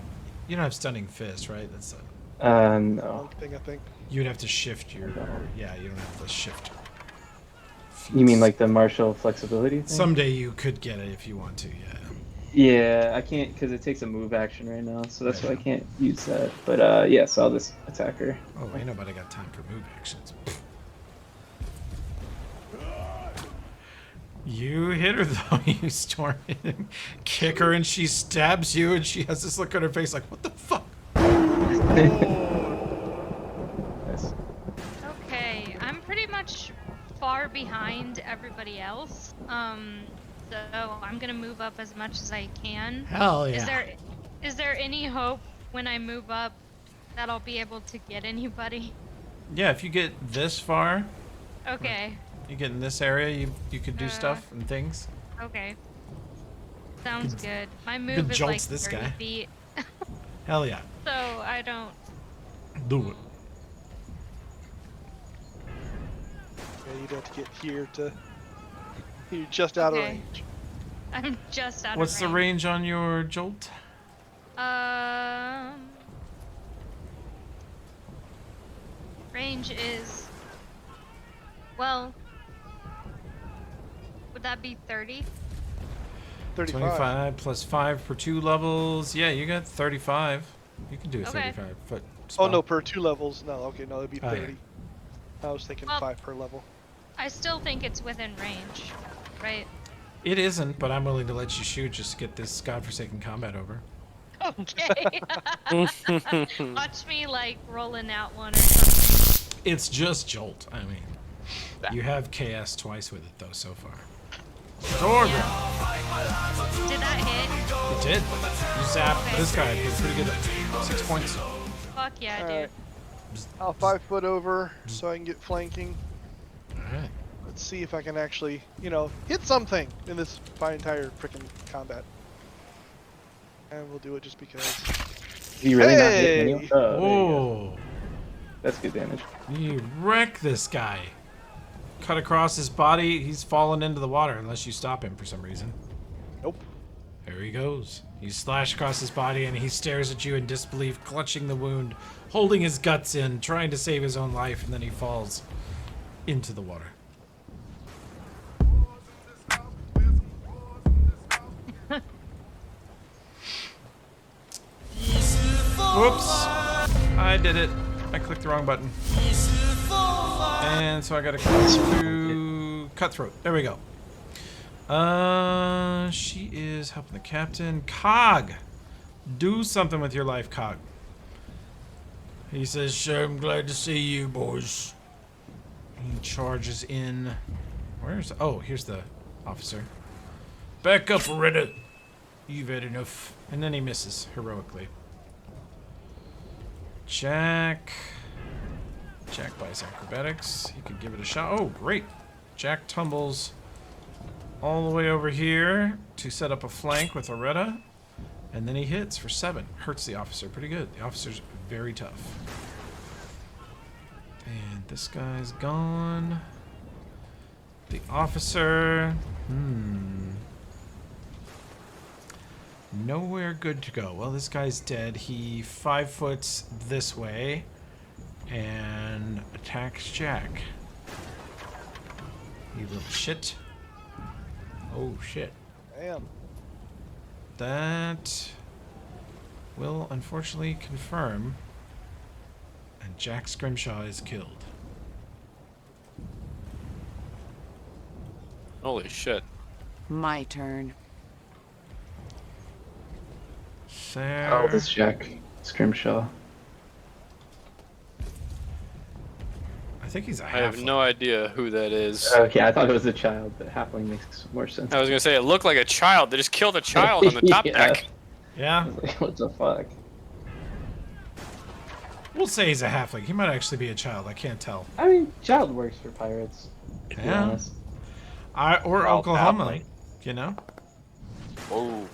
don't have stunning fist, right? That's No. One thing I think. you'd have to shift your yeah, you don't have to shift. You mean like the martial flexibility thing? Someday you could get it if you want to, yeah. Yeah, I can't because it takes a move action right now, so that's why I can't use that. But yeah, so I'll just attack her. Oh, ain't nobody got time for move actions. You hit her though. You storm in, kick her, and she stabs you, and she has this look on her face like, "What the fuck?" Nice. Okay, I'm pretty much far behind everybody else. So I'm gonna move up as much as I can. Hell yeah. Is there any hope when I move up that I'll be able to get anybody? Yeah, if you get this far, Okay. you get in this area, you could do Uh, stuff and things. Okay. Sounds good. My good move is like jolts this 30 guy. feet, Hell yeah. so I don't. Do it. Yeah, you'd have to get here to. You're just out of Okay. range. I'm just out What's of the range. range on your jolt? Range is. Well. Would that be 30? 35. 25 plus 5 per 2 levels. Yeah, you got 35. You can do a Okay. 35 foot Oh spell. no, per 2 levels. No, okay, no, that'd be Oh, yeah. 30. I was thinking Well- 5 per level. I still think it's within range, right? It isn't, but I'm willing to let you shoot just to get this godforsaken combat over. Okay. Watch me like rolling out one or something. It's just jolt. I mean, you have KS twice with it though so far. Stealburger. Did that hit? It did. You zapped this guy. Did pretty good. 6 points. Fuck yeah, dude. Alright. I'll 5 foot over so I can get flanking. All right. Let's see if I can actually, hit something in this my entire freaking combat. And we'll do it just because. Are you really not Hey! hitting anyone? Oh, there you go. Oh, That's good damage. you wreck this guy. Cut across his body. He's fallen into the water unless you stop him for some reason. Nope. There he goes. You slash across his body and he stares at you in disbelief, clutching the wound, holding his guts in, trying to save his own life, and then he falls into the water. Whoops. I did it. I clicked the wrong button. And so I gotta cut through cutthroat. There we go. She is helping the captain. Cog! Do something with your life, Cog. He says, "Sure, I'm glad to see you, boys." He charges in. Where's... Oh, here's the officer. "Back up, Reddit. You've had enough." And then he misses, heroically. Jack buys acrobatics. He could give it a shot. Oh, great. Jack tumbles all the way over here to set up a flank with Loretta. And then he hits for 7. Hurts the officer pretty good. The officer's very tough. And this guy's gone. The officer... Nowhere good to go. Well, this guy's dead. He 5 foots this way and attacks Jack. You little shit. Oh, shit. Damn. That will unfortunately confirm. And Jack Scrimshaw is killed. Holy shit. My turn. Sarah. This Jack Scrimshaw. I think he's a halfling. I have no idea who that is. Okay, I thought it was a child, but halfling makes more sense. I was gonna say it looked like a child. They just killed a child on the top Yeah. deck. Yeah, What the fuck? we'll say he's a halfling. He might actually be a child. I can't tell. I mean, child works for pirates. To be Yeah. honest. Or Well, Oklahoma, halfling. you know? Oh,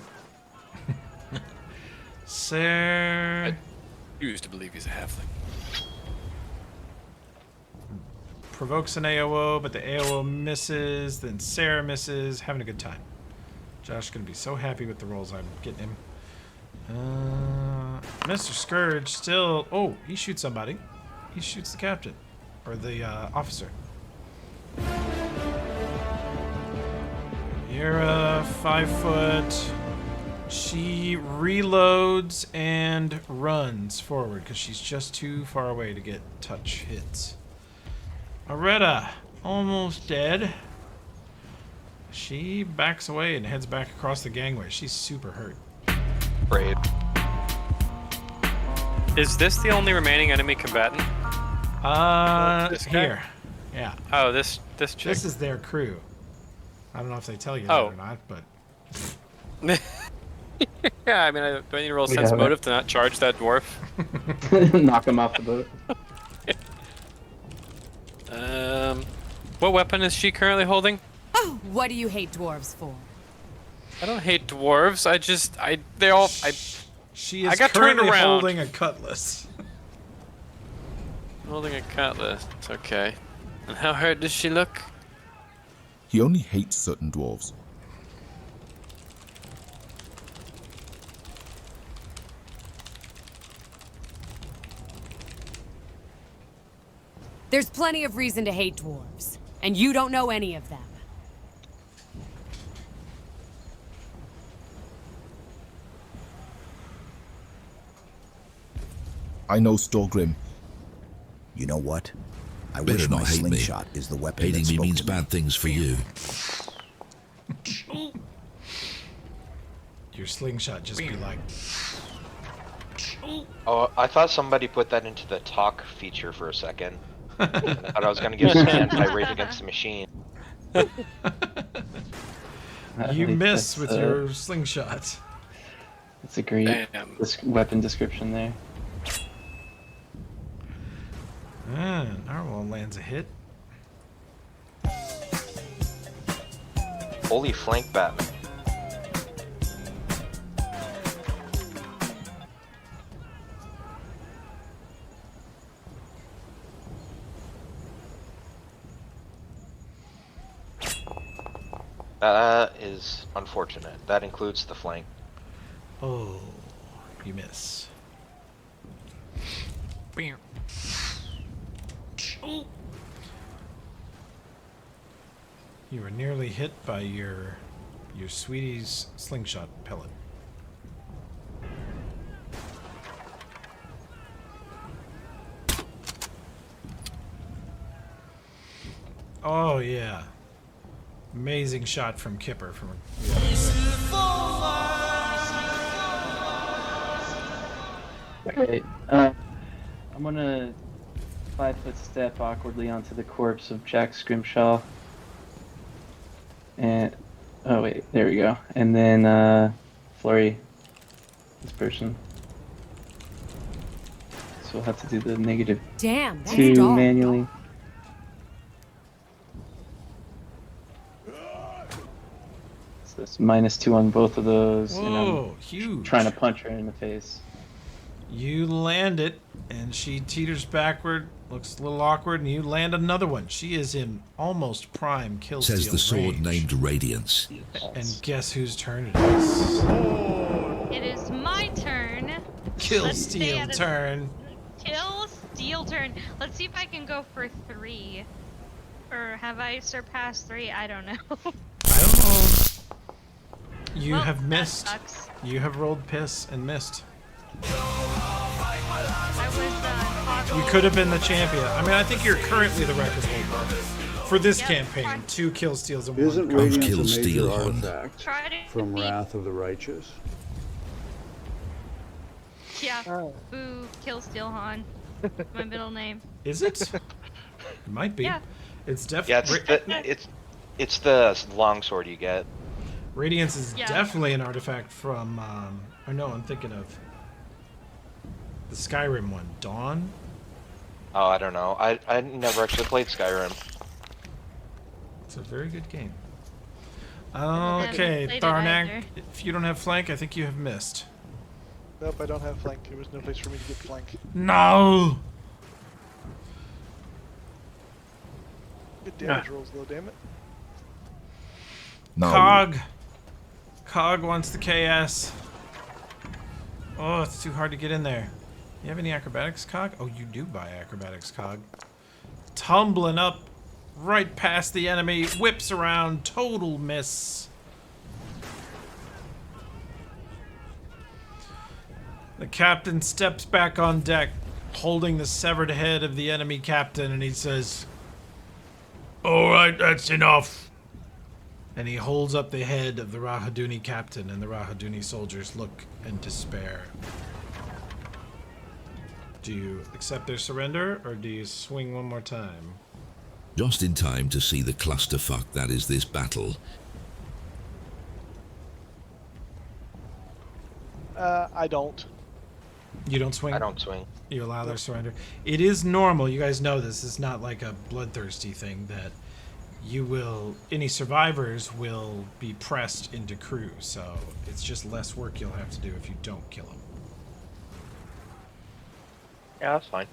Sarah. I used to believe he's a halfling. Provokes an AOO, but the AOO misses. Then Sarah misses. Having a good time. Josh's gonna be so happy with the rolls I'm getting him. Mr. Scourge still... Oh, he shoots somebody. He shoots the captain. Or the officer. You're 5 foot. She reloads and runs forward because she's just too far away to get touch hits. Aretta, almost dead. She backs away and heads back across the gangway. She's super hurt. Great. Is this the only remaining enemy combatant? This guy? Here. Yeah. Oh, this chick. This is their crew. I don't know if they tell you that Oh. or not, but Yeah, I mean, do I need to roll We sense have it. motive to not charge that dwarf? Knock him off the boat. What weapon is she currently holding? Oh, what do you hate dwarves for? I don't hate dwarves. she I is got turned currently around. holding a cutlass. Holding a cutlass. It's okay. And how hurt does she look? He only hates certain dwarves. There's plenty of reason to hate dwarves, and you don't know any of them. I know Storgrim. You know what? I Better wish my not hate me. slingshot is the weapon Hating that me spoke means to me. bad things for you. Your slingshot just be like, Oh, I thought somebody put that into the talk feature for a second. I thought I was gonna give some anti-rage against the machine. you miss with that's, your slingshot. That's a great Damn. weapon description there. Narwhal lands a hit. Holy flank Batman. That is unfortunate. That includes the flank. Oh, you miss. You were nearly hit by your sweetie's slingshot pellet. Oh yeah. Amazing shot from Kipper from the other side. Okay. I'm gonna 5-foot step awkwardly onto the corpse of Jack Scrimshaw. And oh wait, there we go. And then flurry this person. So we'll have to do the negative Damn, that's 2 dog. manually. So it's -2 on both of those. And Whoa, I'm huge. trying to punch her in the face. You land it, and she teeters backward, looks a little awkward, and you land another one. She is in almost prime kill Says steal the sword range. named Radiance. And guess whose turn it is? It is my turn. Kill Let's stay steal at a- turn. Kill steal turn. Let's see if I can go for 3. Or have I surpassed 3? I don't know. I don't know. You Well, have that missed. sucks. You have rolled piss and missed. I was You could have been the champion. I mean, I think you're currently the record holder for this Yep. campaign. 2 kill steals and Isn't 1 Radiance Kill a major steal on. artifact Try to from beat- Wrath of the Righteous? Yeah. Boo, kill steal Han. My middle name. Is it? It might be. Yeah. It's Yeah, definitely. it's the longsword you get. Radiance is Yeah. definitely an artifact from. Or no, I'm thinking of the Skyrim one. Dawn. Oh, I don't know. I never actually played Skyrim. It's a very good game. haven't Okay, played it Tharnak. either. If you don't have flank, I think you have missed. Nope, I don't have flank. There was no place for me to get flank. No. Good damage rolls though, damn it. No. Cog wants the KS. Oh, it's too hard to get in there. You have any acrobatics, Cog? Oh, you do buy acrobatics, Cog. Tumbling up right past the enemy, whips around, total miss. The captain steps back on deck, holding the severed head of the enemy captain, and he says, "All right, that's enough." And he holds up the head of the Rahaduni captain, and the Rahaduni soldiers look in despair. Do you accept their surrender, or do you swing one more time? Just in time to see the clusterfuck that is this battle. I don't. You don't swing? I don't swing. You allow their surrender. It is normal, you guys know this. It's not like a bloodthirsty thing that you will, any survivors will be pressed into crew, so it's just less work you'll have to do if you don't kill them. Yeah, that's fine.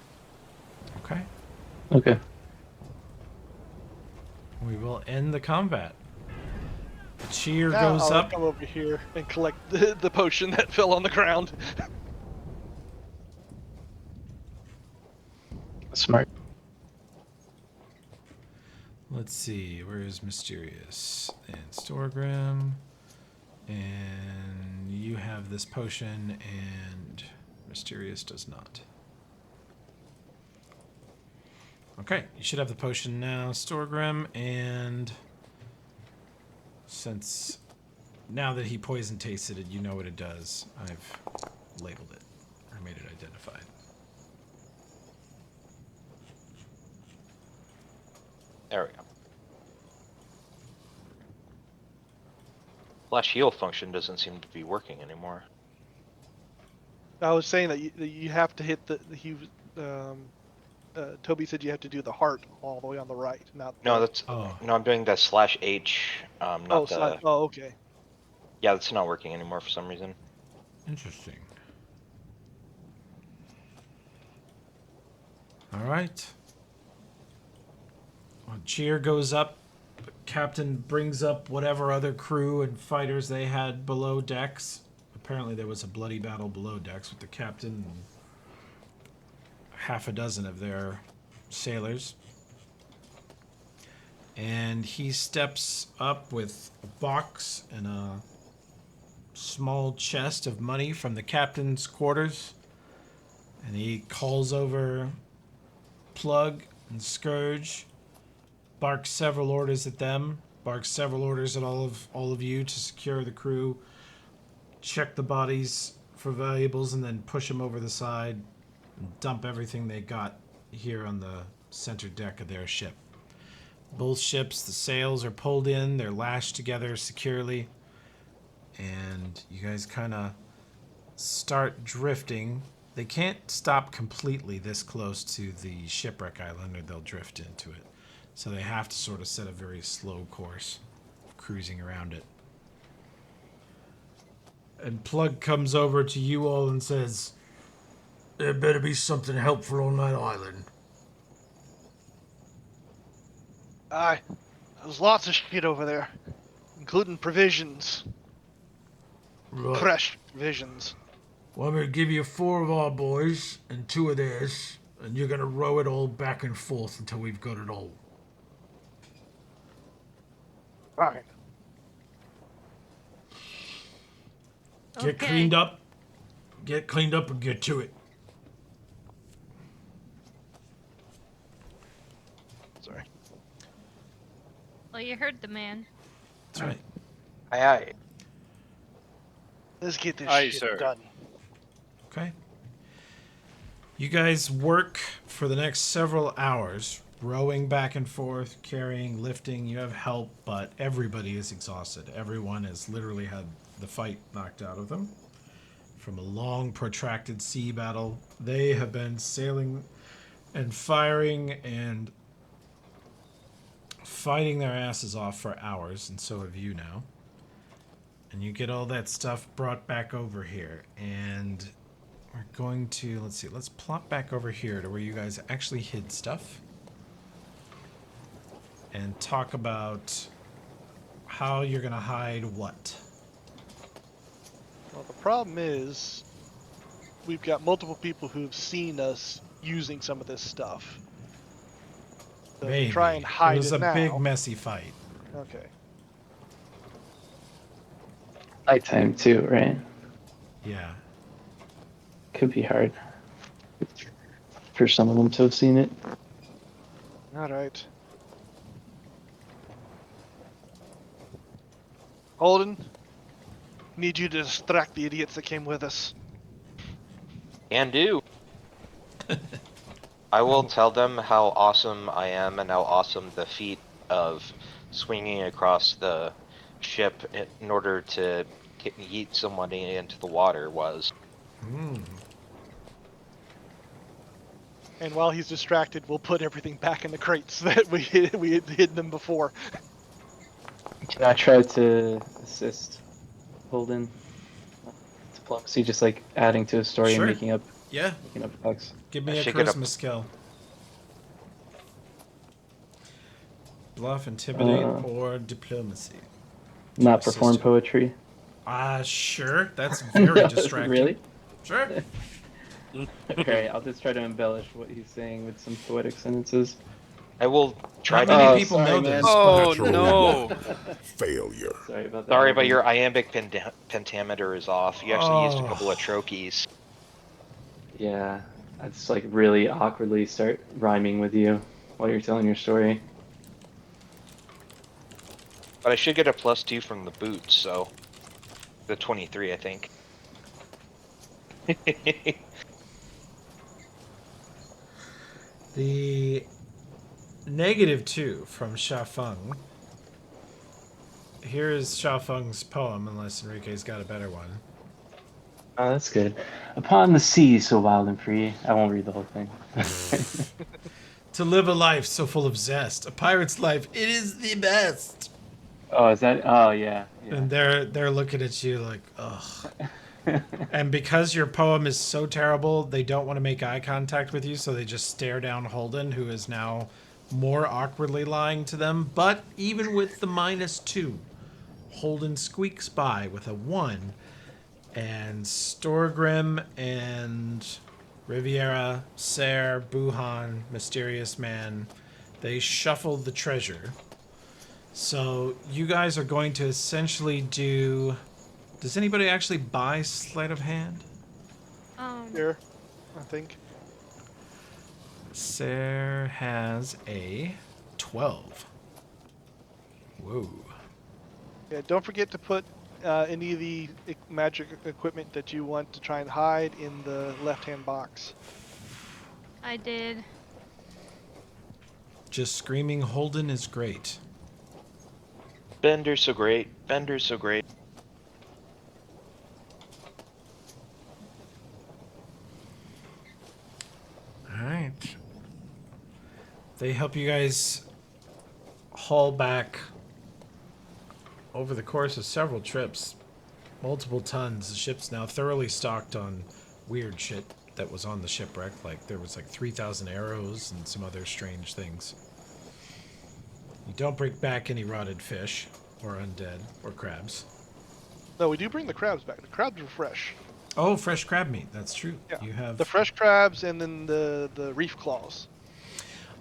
Okay. Okay. We will end the combat. The cheer Now goes I'll up. come over here and collect the potion that fell on the ground. Smart. Let's see, where is Mysterious? And Storegram. And you have this potion, and Mysterious does not. Okay, you should have the potion now, Storegram, and since now that he poison tasted it, you know what it does. I've labeled it, or made it identified. There we go. Flash heal function doesn't seem to be working anymore. I was saying that you have to hit Toby said you have to do the heart all the way on the right, not No, the... that's Oh. no. I'm doing the /H. Not the. Oh, okay. Yeah, that's not working anymore for some reason. Interesting. All right. Well, cheer goes up. The captain brings up whatever other crew and fighters they had below decks. Apparently there was a bloody battle below decks with the captain and half a dozen of their sailors. And he steps up with a box and a small chest of money from the captain's quarters. And he calls over Plug and Scourge, barks several orders at them, barks several orders at all of you to secure the crew, check the bodies for valuables, and then push them over the side and dump everything they got here on the center deck of their ship. Both ships, the sails are pulled in, they're lashed together securely, and you guys kind of start drifting. They can't stop completely this close to the shipwreck island or they'll drift into it. So they have to sort of set a very slow course, cruising around it. And Plug comes over to you all and says, "There better be something helpful on that island." Aye. There's lots of shit over there, including provisions. Right. Fresh provisions. Well, I'm going to give you 4 of our boys and 2 of theirs, and you're going to row it all back and forth until we've got it all. Fine. Get cleaned up. Get cleaned up and get to it. Sorry. Well, you heard the man. That's right. Aye, aye. Let's get this Aye, shit sir. done. Okay. You guys work for the next several hours, rowing back and forth, carrying, lifting. You have help, but everybody is exhausted. Everyone has literally had the fight knocked out of them from a long, protracted sea battle. They have been sailing and firing and fighting their asses off for hours, and so have you now. And you get all that stuff brought back over here, and we're going to, let's plop back over here to where you guys actually hid stuff and talk about how you're going to hide what. Well, the problem is we've got multiple people who've seen us using some of this stuff. So Maybe. to try and hide it was it a now. big, messy fight. Okay. Nighttime too, right? Yeah. Could be hard for some of them to have seen it. All right. Holden, need you to distract the idiots that came with us. Can do. I will tell them how awesome I am and how awesome the feat of swinging across the ship in order to yeet somebody into the water was. And while he's distracted, we'll put everything back in the crates that we had hidden them before. Can I try to assist Holden? Diplomacy, just like adding to a story and Sure. making up Yeah. facts. Give I me a should get a- charisma skill. Bluff, intimidate, or diplomacy. Not assist perform him. poetry. Sure. That's very distracting. Really? Sure. Okay, I'll just try to embellish what he's saying with some poetic sentences. I will try Not to. many Oh, people sorry, know man. this. Oh but- no! Failure. Sorry about that. Sorry, but Holden. your iambic pentameter is off. You actually used a couple of trochees. Yeah, I just like really awkwardly start rhyming with you while you're telling your story. But I should get a +2 from the boots, so the 23, I think. The -2 from Shafeng. Here is Shafeng's poem, unless Enrique's got a better one. Oh, that's good. Upon the sea so wild and free. I won't read the whole thing. To live a life so full of zest, a pirate's life, it is the best. Oh, is that? Oh, yeah. And they're looking at you like, ugh. And because your poem is so terrible, they don't want to make eye contact with you, so they just stare down Holden, who is now more awkwardly lying to them. But even with the -2, Holden squeaks by with a 1, and Storgrim and Riviera, Ser, Buhan, Mysterious Man, they shuffle the treasure. So you guys are going to essentially do... Does anybody actually buy Sleight of Hand? Here, I think. Ser has a 12. Whoa. Yeah, don't forget to put any of the magic equipment that you want to try and hide in the left-hand box. I did. Just screaming Holden is great. Bender's so great. Bender's so great. Alright. They help you guys haul back over the course of several trips. Multiple tons. The ship's now thoroughly stocked on weird shit that was on the shipwreck. Like, there was like 3,000 arrows and some other strange things. You don't bring back any rotted fish, or undead, or crabs. No, we do bring the crabs back. The crabs are fresh. Oh, fresh crab meat. That's true. Yeah. You have... The fresh crabs and then the reef claws.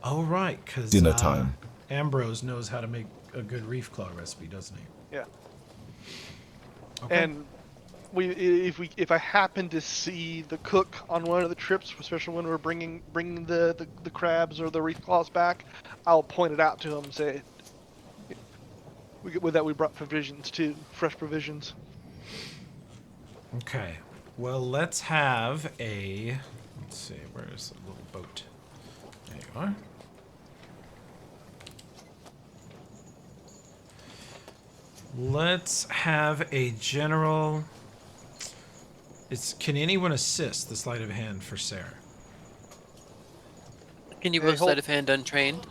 Oh, right, because Dinner time. Ambrose knows how to make a good reef claw recipe, doesn't he? Yeah. Okay. And if I happen to see the cook on one of the trips, especially when we're bringing the crabs or the reef claws back, I'll point it out to him and say, with that we brought provisions too, fresh provisions. Okay. Well, let's have a... Let's see, where's the little boat? There you are. Let's have a general... Can anyone assist the sleight of hand for Sarah? Can you Hey, roll hold- sleight of hand untrained?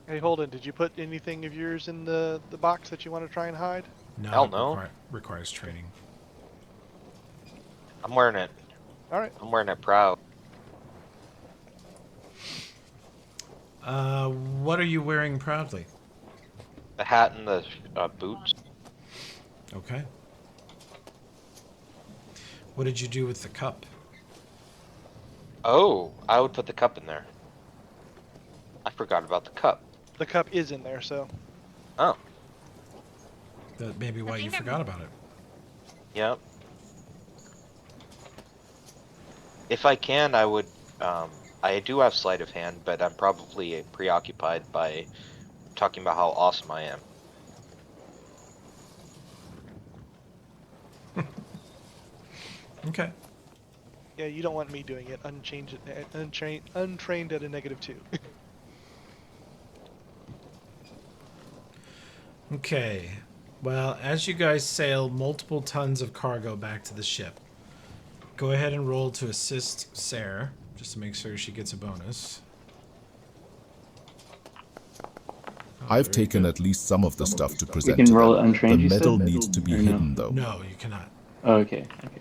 Hey Holden, did you put anything of yours in the box that you want to try and hide? No, Hell it no. requires training. I'm wearing it. All right. I'm wearing it proud. What are you wearing proudly? The hat and the boots. Okay. What did you do with the cup? Oh, I would put the cup in there. I forgot about the cup. The cup is in there, so. Oh, That may be why you think I'm- forgot about it. yep. If I can, I would. I do have sleight of hand, but I'm probably preoccupied by talking about how awesome I am. Okay. Yeah, you don't want me doing it untrained at a -2. Okay. Well, as you guys sail multiple tons of cargo back to the ship, go ahead and roll to assist Sarah, just to make sure she gets a bonus. I've Very taken good. at least some of the stuff to We present can to roll it them. untrained, The you metal said? needs to be Or no? hidden, though. No, you cannot. Oh, okay. Okay.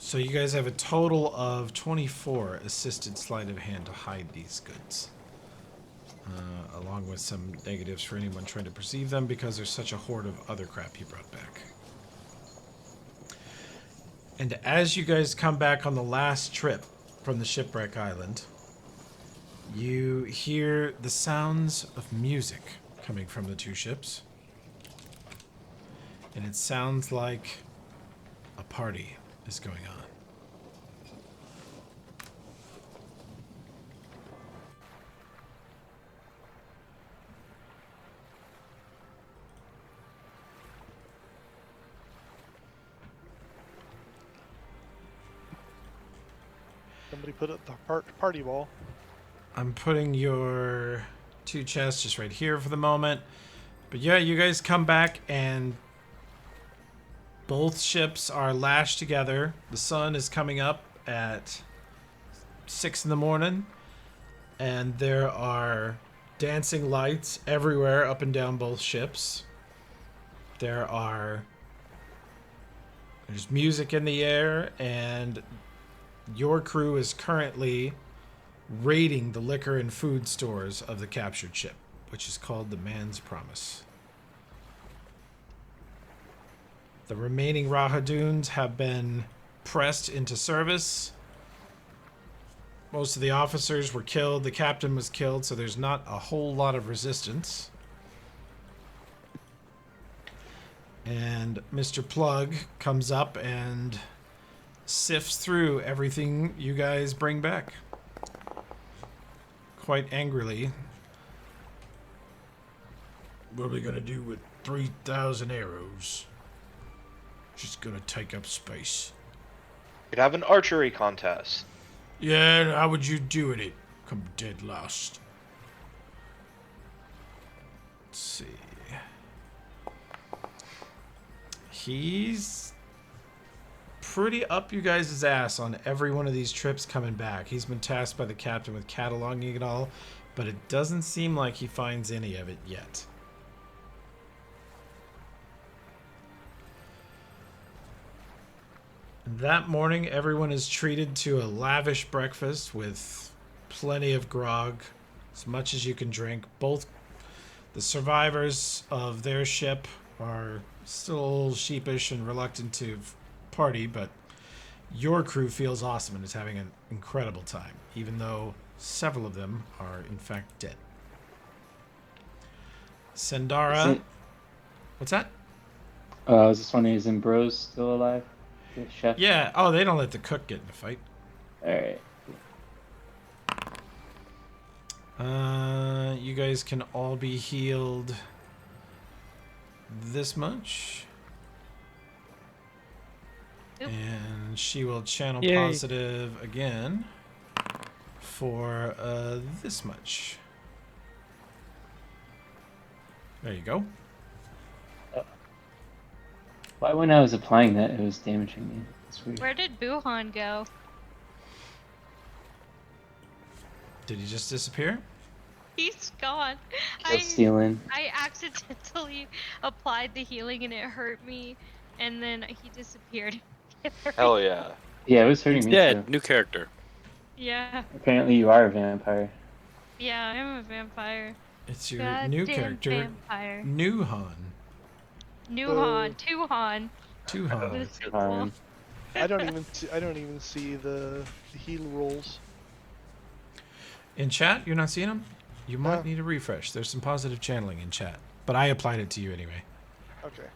So you guys have a total of 24 assisted sleight of hand to hide these goods. Along with some negatives for anyone trying to perceive them because there's such a horde of other crap you brought back. And as you guys come back on the last trip from the shipwreck island, you hear the sounds of music coming from the two ships. And it sounds like a party is going on. Somebody put up the party ball. I'm putting your two chests just right here for the moment. But yeah, you guys come back and both ships are lashed together. The sun is coming up at 6 in the morning. And there are dancing lights everywhere up and down both ships. There's music in the air, and your crew is currently raiding the liquor and food stores of the captured ship, which is called the Man's Promise. The remaining Rahaduns have been pressed into service. Most of the officers were killed. The captain was killed, so there's not a whole lot of resistance. And Mr. Plug comes up and sifts through everything you guys bring back. Quite angrily. What are we gonna do with 3,000 arrows? Just gonna take up space. Could have an archery contest. Yeah, how would you do it? Come dead last. Let's see. He's pretty up you guys' ass on every one of these trips coming back. He's been tasked by the captain with cataloging it all, but it doesn't seem like he finds any of it yet. That morning, everyone is treated to a lavish breakfast with plenty of grog, as much as you can drink. Both the survivors of their ship are still a little sheepish and reluctant to party, but your crew feels awesome and is having an incredible time, even though several of them are in fact dead. Sendara, what's that? I was just wondering, is Ambrose still alive? The chef? Yeah. Oh, they don't let the cook get in a fight. Alright. You guys can all be healed this much. Oop. And she will channel Yay. positive again for this much. There you go. Why when I was applying that, it was damaging me? That's weird. Where did Buhan go? Did he just disappear? He's gone. Still stealing. I accidentally applied the healing and it hurt me, and then he disappeared. Hell yeah. Yeah, it was hurting me Dead. too. New character. Yeah. Apparently you are a vampire. Yeah, I'm a vampire. It's your Goddamn new character, vampire. Nuhan. Nuhan, Tuhan. Tuhan. That's so cool. I don't even see the heal rolls. In chat, you're not seeing them? You might No. need a refresh. There's some positive channeling in chat, but I applied it to you anyway. Okay.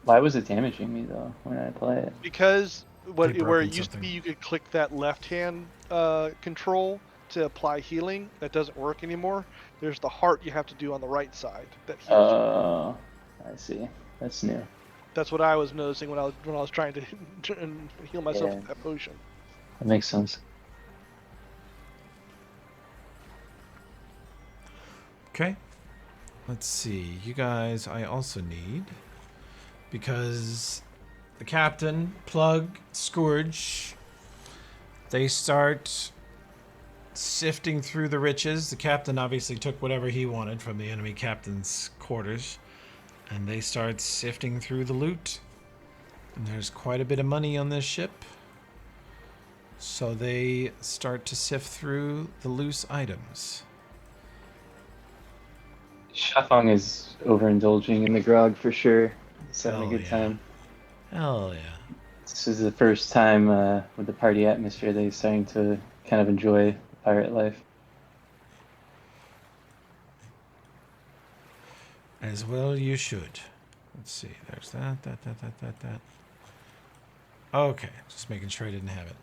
Why was it damaging me though when I apply it? Because They've where broken it used to something. be, you could click that left hand control to apply healing, that doesn't work anymore. There's the heart you have to do on the right side that heals you. Oh, I see. That's new. That's what I was noticing when I was trying to heal myself Yeah, with that potion. that makes sense. Okay. Let's see. You guys, I also need, because the captain, Plug, Scourge, they start sifting through the riches. The captain obviously took whatever he wanted from the enemy captain's quarters, and they start sifting through the loot. And there's quite a bit of money on this ship. So they start to sift through the loose items. Shafong is overindulging in the grog for sure. He's having a Hell good yeah. time. Hell yeah. This is the first time with the party atmosphere that he's starting to kind of enjoy the pirate life. As well you should. Let's see. There's that. Okay. Just making sure I didn't have it.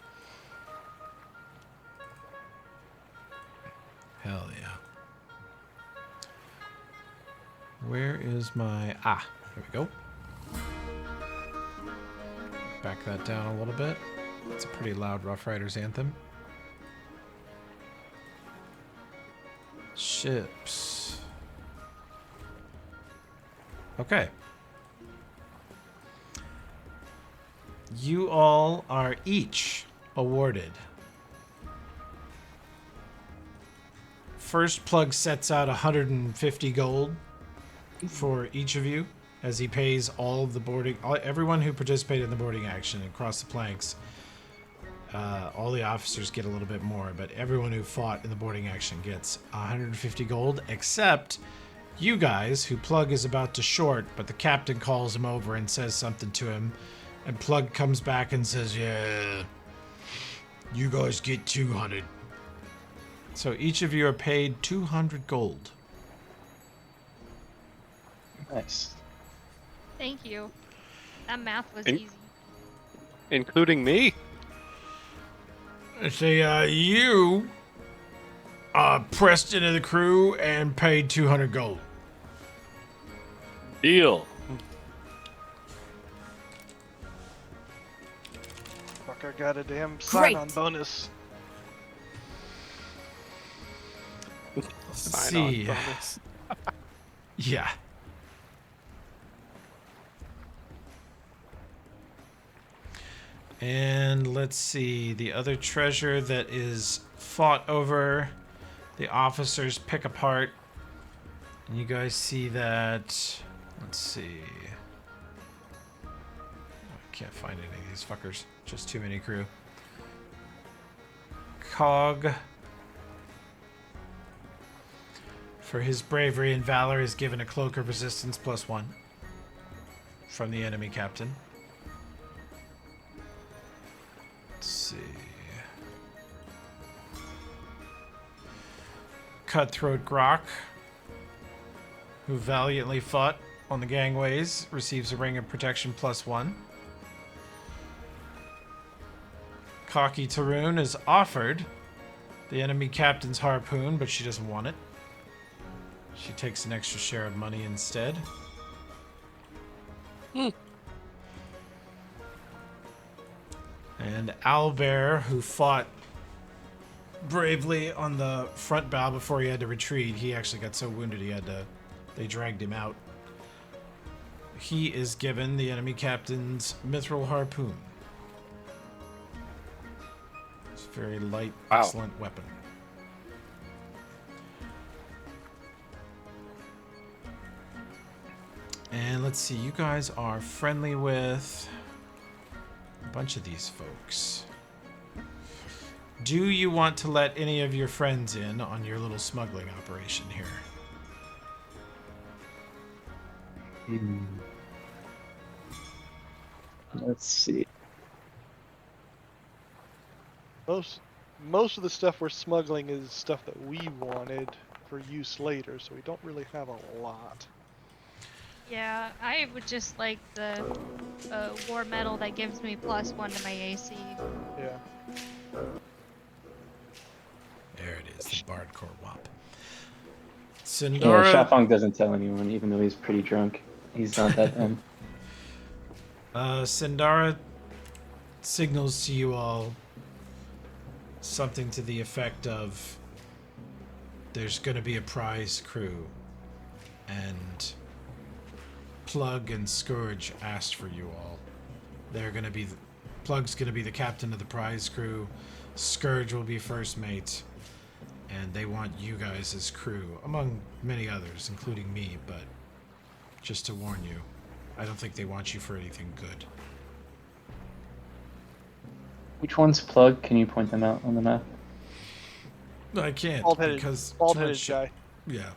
Hell yeah. Where is my... Ah, there we go. Back that down a little bit. It's a pretty loud Rough Riders anthem. Ships. Okay. You all are each awarded. First Plug sets out 150 gold for each of you as he pays all of the boarding, everyone who participated in the boarding action across the planks. All the officers get a little bit more, but everyone who fought in the boarding action gets 150 gold, except you guys, who Plug is about to short, but the captain calls him over and says something to him, and Plug comes back and says, yeah, you guys get 200. So each of you are paid 200 gold. Nice. Thank you. That math was easy. Including me? Say, you pressed into the crew and paid 200 gold. Deal. Fuck, I got a damn sign-on bonus. Let's see. Yeah. And let's see, the other treasure that is fought over, the officers pick apart. And you guys see that, let's see. I can't find any of these fuckers, just too many crew. Cog, for his bravery and valor, is given a cloak of resistance +1 from the enemy captain. Let's see. Cutthroat Grok, who valiantly fought on the gangways, receives a ring of protection +1. Cocky Taroon is offered the enemy captain's harpoon, but she doesn't want it. She takes an extra share of money instead. And Owlbear, who fought bravely on the front bow before he had to retreat, he actually got so wounded they dragged him out. He is given the enemy captain's mithril harpoon. It's a very light, excellent weapon. And let's see, you guys are friendly with a bunch of these folks. Do you want to let any of your friends in on your little smuggling operation here? Let's see. Most of the stuff we're smuggling is stuff that we wanted for use later, so we don't really have a lot. Yeah, I would just like the war medal that gives me +1 to my AC. Yeah. There it Bardcore Wop. Yeah, Sindara, Shafong doesn't tell anyone, even though he's pretty drunk. He's not that dumb. Sindara signals to you all something to the effect of there's going to be a prize crew, and Plug and Scourge asked for you all. They're going to be Plug's going to be the captain of the prize crew. Scourge will be first mate, and they want you guys as crew, among many others, including me. But just to warn you, I don't think they want you for anything good. Which one's Plug? Can you point them out on the map? No, I can't because bald-headed too much guy. Yeah.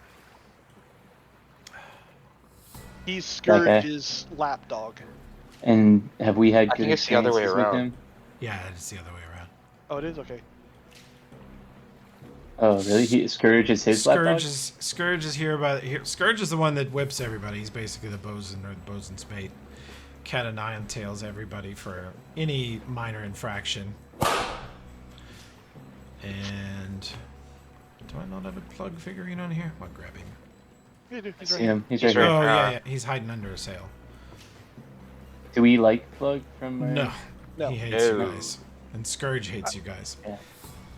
He's That guy. Scourge's lapdog. And have we had I good think it's the other way experiences with around. him? Yeah, it's the other way around. Oh, it is? Okay. Oh, really? Scourge is his lapdog? Scourge is here by here. Scourge is the one that whips everybody. He's basically the bosun or the bosun's mate. Cat and Nine tails everybody for any minor infraction. And do I not have a Plug figurine on here? I'll grab him. Yeah, dude, I he's see right here. him. He's right here. Oh yeah, he's hiding under a sail. Do we like Plug from our... No, No. he hates you No. guys, and Scourge hates you guys. Yeah.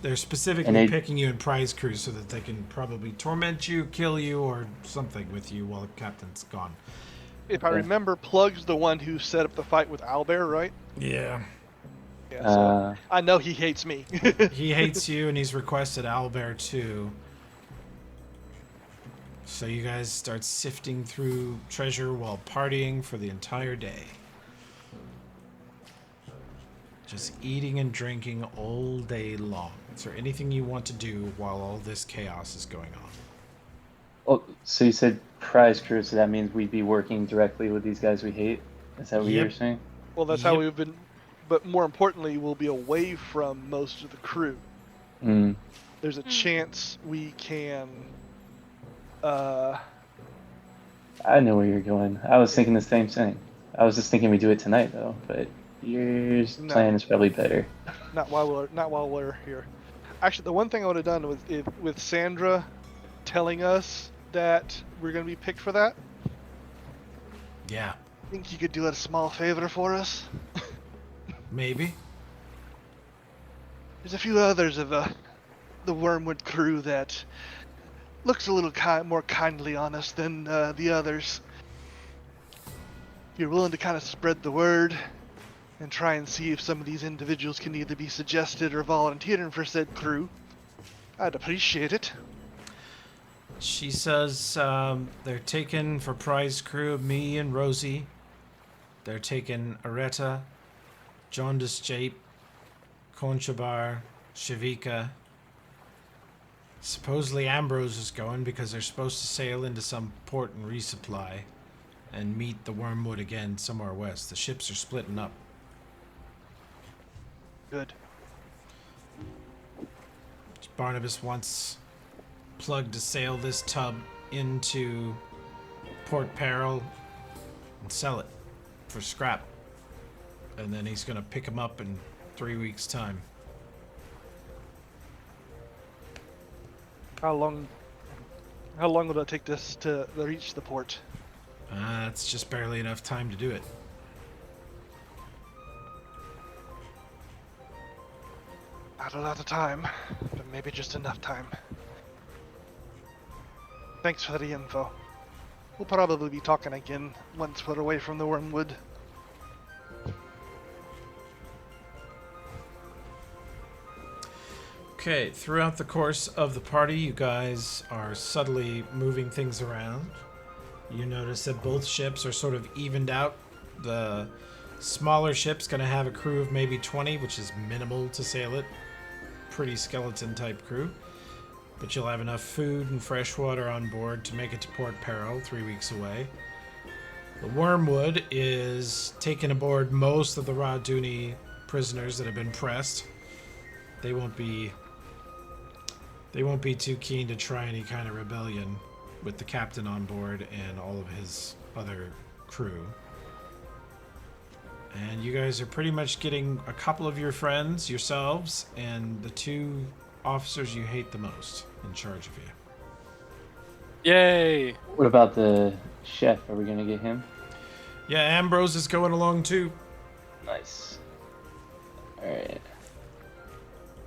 They're specifically And they- picking you in prize crews so that they can probably torment you, kill you, or something with you while the captain's gone. If I remember, Plug's the one who set up the fight with Owlbear, right? Yeah. Yeah, so I know he hates me. He hates you, and he's requested Owlbear too. So you guys start sifting through treasure while partying for the entire day. Just eating and drinking all day long. Is there anything you want to do while all this chaos is going on? Oh, so you said prize crew, so that means we'd be working directly with these guys we hate? Is that what you Yep. were saying? Well, that's how we've been. But more importantly, we'll be away from most of the crew. Mm. There's a chance we can. I know where you're going. I was thinking the same thing. I was just thinking we do it tonight, though. But your plan is probably better. Not while we're here. Actually, the one thing I would have done was with Sandra telling us that we're going to be picked for that. Yeah, Think you could do a small favor for us? maybe. There's a few others of the Wormwood crew that looks a little more kindly on us than the others. If you're willing to kind of spread the word and try and see if some of these individuals can either be suggested or volunteering for said crew, I'd appreciate it. She says they're taken for prize crew, me and Rosie. They're taking Areta, Jaundice Jape, Conchabar, Shavika. Supposedly Ambrose is going because they're supposed to sail into some port and resupply and meet the Wormwood again somewhere west. The ships are splitting up. Good. Barnabas wants Plug to sail this tub into Port Peril and sell it for scrap. And then he's going to pick him up in 3 weeks' time. How long will it take this to reach the port? It's just barely enough time to do it. Not a lot of time, but maybe just enough time. Thanks for the info. We'll probably be talking again once we're away from the Wormwood. Okay, throughout the course of the party, you guys are subtly moving things around. You notice that both ships are sort of evened out. The smaller ship's going to have a crew of maybe 20, which is minimal to sail it. Pretty skeleton type crew. But you'll have enough food and fresh water on board to make it to Port Peril 3 weeks away. The Wormwood is taking aboard most of the Raduni prisoners that have been pressed. They won't be too keen to try any kind of rebellion with the captain on board and all of his other crew. And you guys are pretty much getting a couple of your friends, yourselves, and the two officers you hate the most in charge of you. Yay! What about the chef? Are we gonna get him? Yeah, Ambrose is going along too. Nice. All right.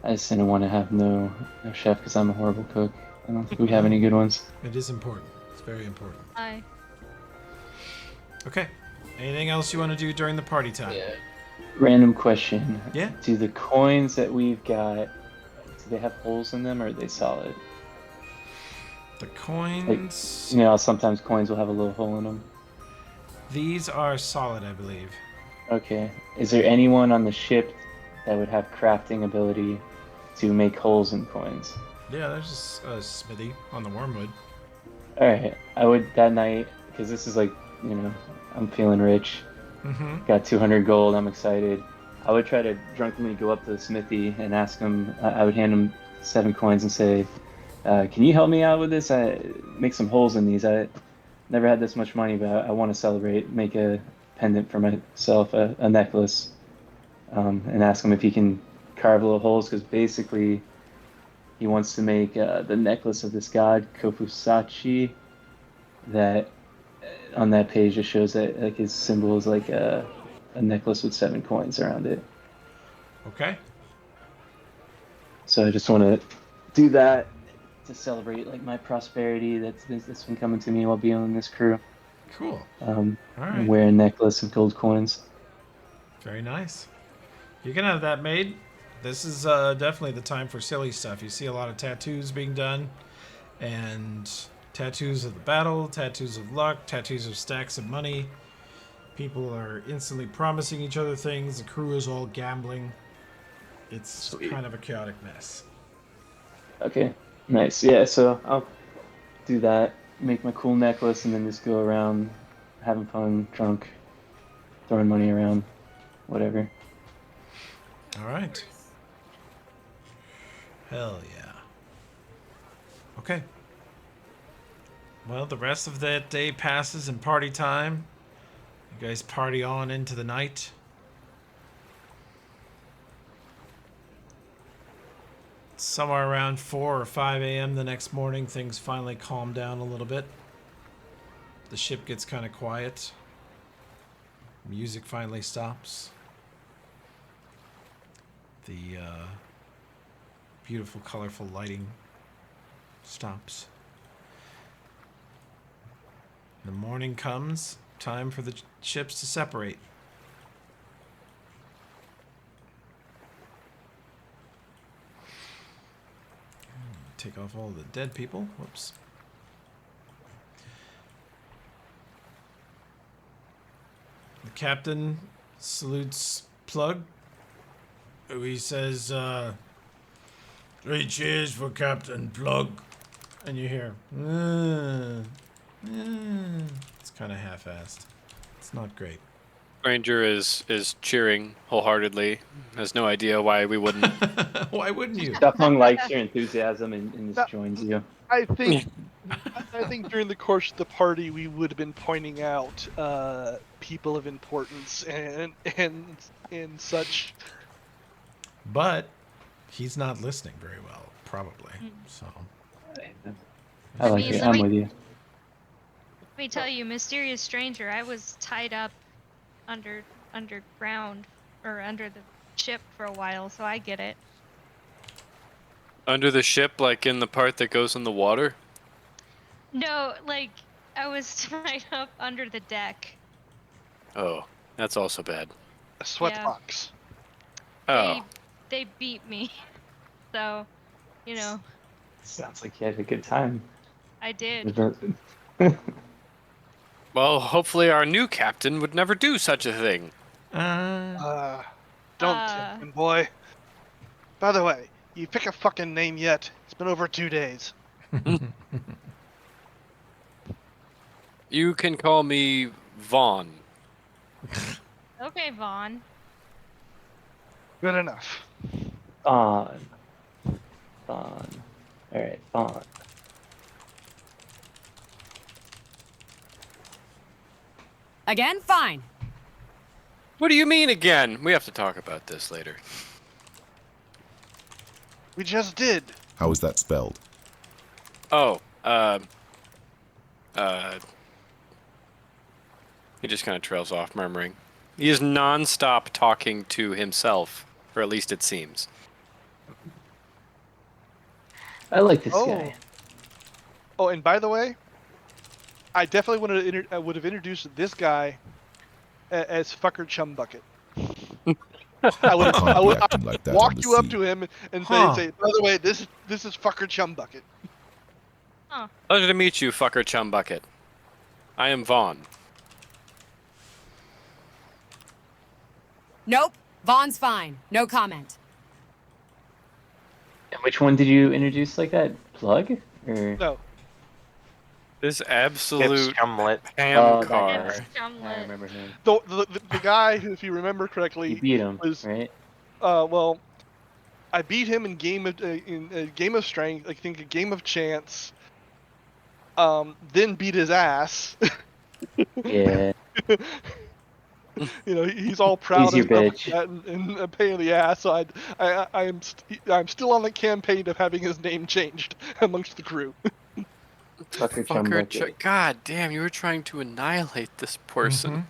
I just didn't want to have no chef because I'm a horrible cook. I don't think we have any good ones. It is important. It's very important. Hi. Okay. Anything else you want to do during the party time? Yeah. Random question. Yeah? Do the coins that we've got, do they have holes in them or are they solid? The coins... You know, sometimes coins will have a little hole in them. These are solid, I believe. Okay. Is there anyone on the ship that would have crafting ability to make holes in coins? Yeah, there's a smithy on the Wormwood. Alright. I would, that night, because this is like, you know, I'm feeling rich. Mm-hmm. Got 200 gold, I'm excited. I would try to drunkenly go up to the smithy and ask him, I would hand him 7 coins and say, can you help me out with this? I make some holes in these. I never had this much money, but I want to celebrate, make a pendant for myself, a necklace, and ask him if he can carve little holes, because basically he wants to make the necklace of this god, Kofusachi, that on that page it shows that like his symbol is like a necklace with 7 coins around it. Okay. So I just want to do that to celebrate like my prosperity that's been coming to me while being on this crew. Cool. All right. Wear a necklace of gold coins. Very nice. You can have that made. This is definitely the time for silly stuff. You see a lot of tattoos being done, and tattoos of the battle, tattoos of luck, tattoos of stacks of money. People are instantly promising each other things. The crew is all gambling. It's Sweet. kind of a chaotic mess. Okay, nice. Yeah, so I'll do that, make my cool necklace, and then just go around having fun, drunk, throwing money around, whatever. All right. Hell yeah. Okay. Well, the rest of that day passes in party time. You guys party on into the night. Somewhere around 4 or 5 a.m. the next morning, things finally calm down a little bit. The ship gets kind of quiet. Music finally stops. The beautiful, colorful lighting stops. The morning comes, time for the ships to separate. Take off all the dead people. Whoops. The captain salutes Plug. He says, 3 cheers for Captain Plug. And you hear, it's kind of half-assed. It's not great. Ranger is cheering wholeheartedly. Has no idea why we wouldn't. Why wouldn't you? Dufflung likes your enthusiasm and just joins you. I think during the course of the party we would have been pointing out people of importance and such. But he's not listening very well, probably. So I like it. I'm with you. Let me tell you, mysterious stranger, I was tied up underground or under the ship for a while, so I get it. Under the ship, like in the part that goes in the water? No, like I was tied up under the deck. Oh, that's also bad. A sweatbox. Oh. They beat me. So, you know. Sounds like you had a good time. I did. Well, hopefully our new captain would never do such a thing. Don't tempt him, boy. By the way, you pick a fucking name yet? It's been over 2 days. You can call me Vaughn. Okay, Vaughn. Good enough. Vaughn. Alright, Vaughn. Again? Fine. What do you mean again? We have to talk about this later. We just did. How is that spelled? Oh, he just kind of trails off, murmuring. He is non-stop talking to himself, or at least it seems. I like this Oh. guy. Oh, and by the way, I definitely would have introduced this guy as fucker chum bucket. I would Can't be acting like that on walk the you up sea. to him and Huh. say, by the way, this is fucker chum bucket. Pleasure to meet you, fucker chum bucket. I am Vaughn. Nope. Vaughn's fine. No comment. And which one did you introduce like that? Plug? Or... No. This absolute Chumlet. ham Oh, that car. guy. I Chumlet. remember him. The guy who, if you remember correctly, You beat him, was right? well, I beat him in a game of strength. I think a game of chance. Then beat his ass. Yeah. You know, he's all proud He's your and stuff like bitch. that and a pain in the ass. So I'm still on the campaign of having his name changed amongst the crew. Fucker chum bucket. God damn, you were trying to annihilate this person.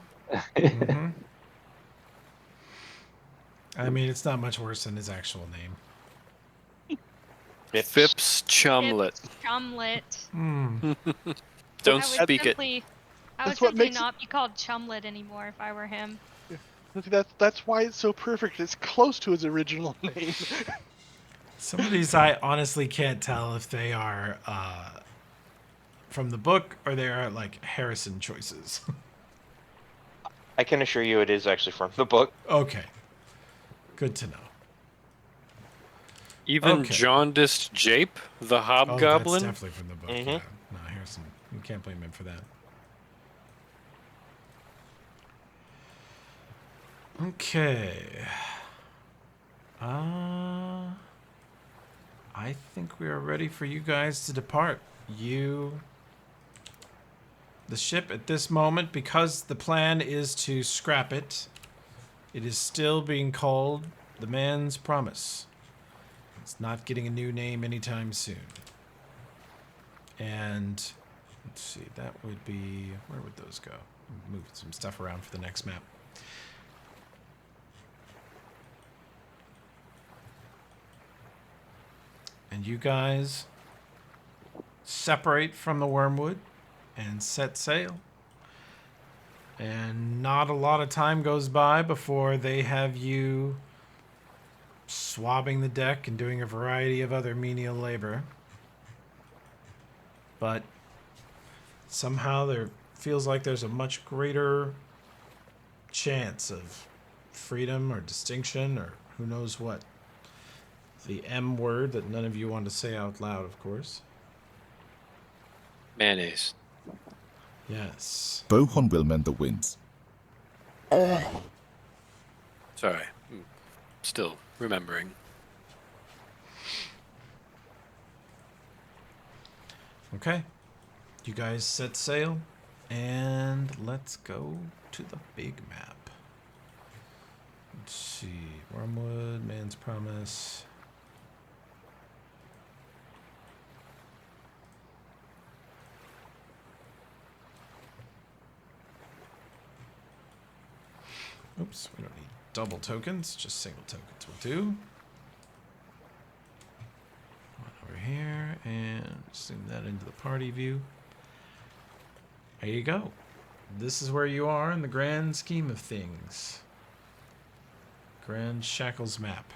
I mean, it's not much worse than his actual name. Phipps Chumlet. It's Chumlet. Don't I would speak it. I would That's what simply makes it- not be called Chumlet anymore if I were him. That's why it's so perfect. It's close to his original name. Some of these I honestly can't tell if they are from the book or they are like Harrison choices. I can assure you it is actually from the book. Okay. Good to know. Even Okay. jaundiced Jape, the Oh, hobgoblin. that's definitely from the book. Yeah. No, Harrison. You can't blame him for that. Okay. I think we are ready for you guys to depart. The ship at this moment, because the plan is to scrap it, it is still being called the Man's Promise. It's not getting a new name anytime soon. And let's see, that would be, where would those go? Move some stuff around for the next map. And you guys separate from the Wormwood and set sail. And not a lot of time goes by before they have you swabbing the deck and doing a variety of other menial labor. But somehow there feels like there's a much greater chance of freedom or distinction or who knows what. The M word that none of you want to say out loud, of course. Mayonnaise. Yes. Bohon will mend the winds. Sorry. Still remembering. Okay. You guys set sail, and let's go to the big map. Let's see. Wormwood, Man's Promise. Oops, we don't need double tokens, just single tokens will do. One over here, and zoom that into the party view. There you go. This is where you are in the grand scheme of things. Grand Shackles map.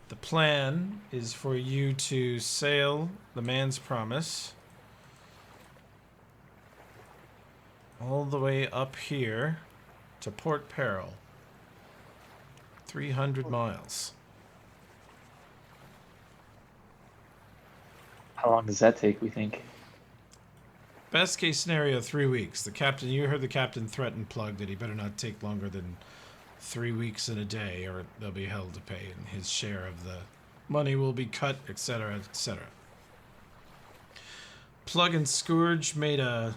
The plan is for you to sail the Man's Promise all the way up here to Port Peril. 300 miles. How long does that take, we think? Best case scenario, 3 weeks. The captain, you heard the captain threaten Plug that he better not take longer than 3 weeks and a day or they'll be held to pay and his share of the money will be cut, etc., etc. Plug and Scourge made a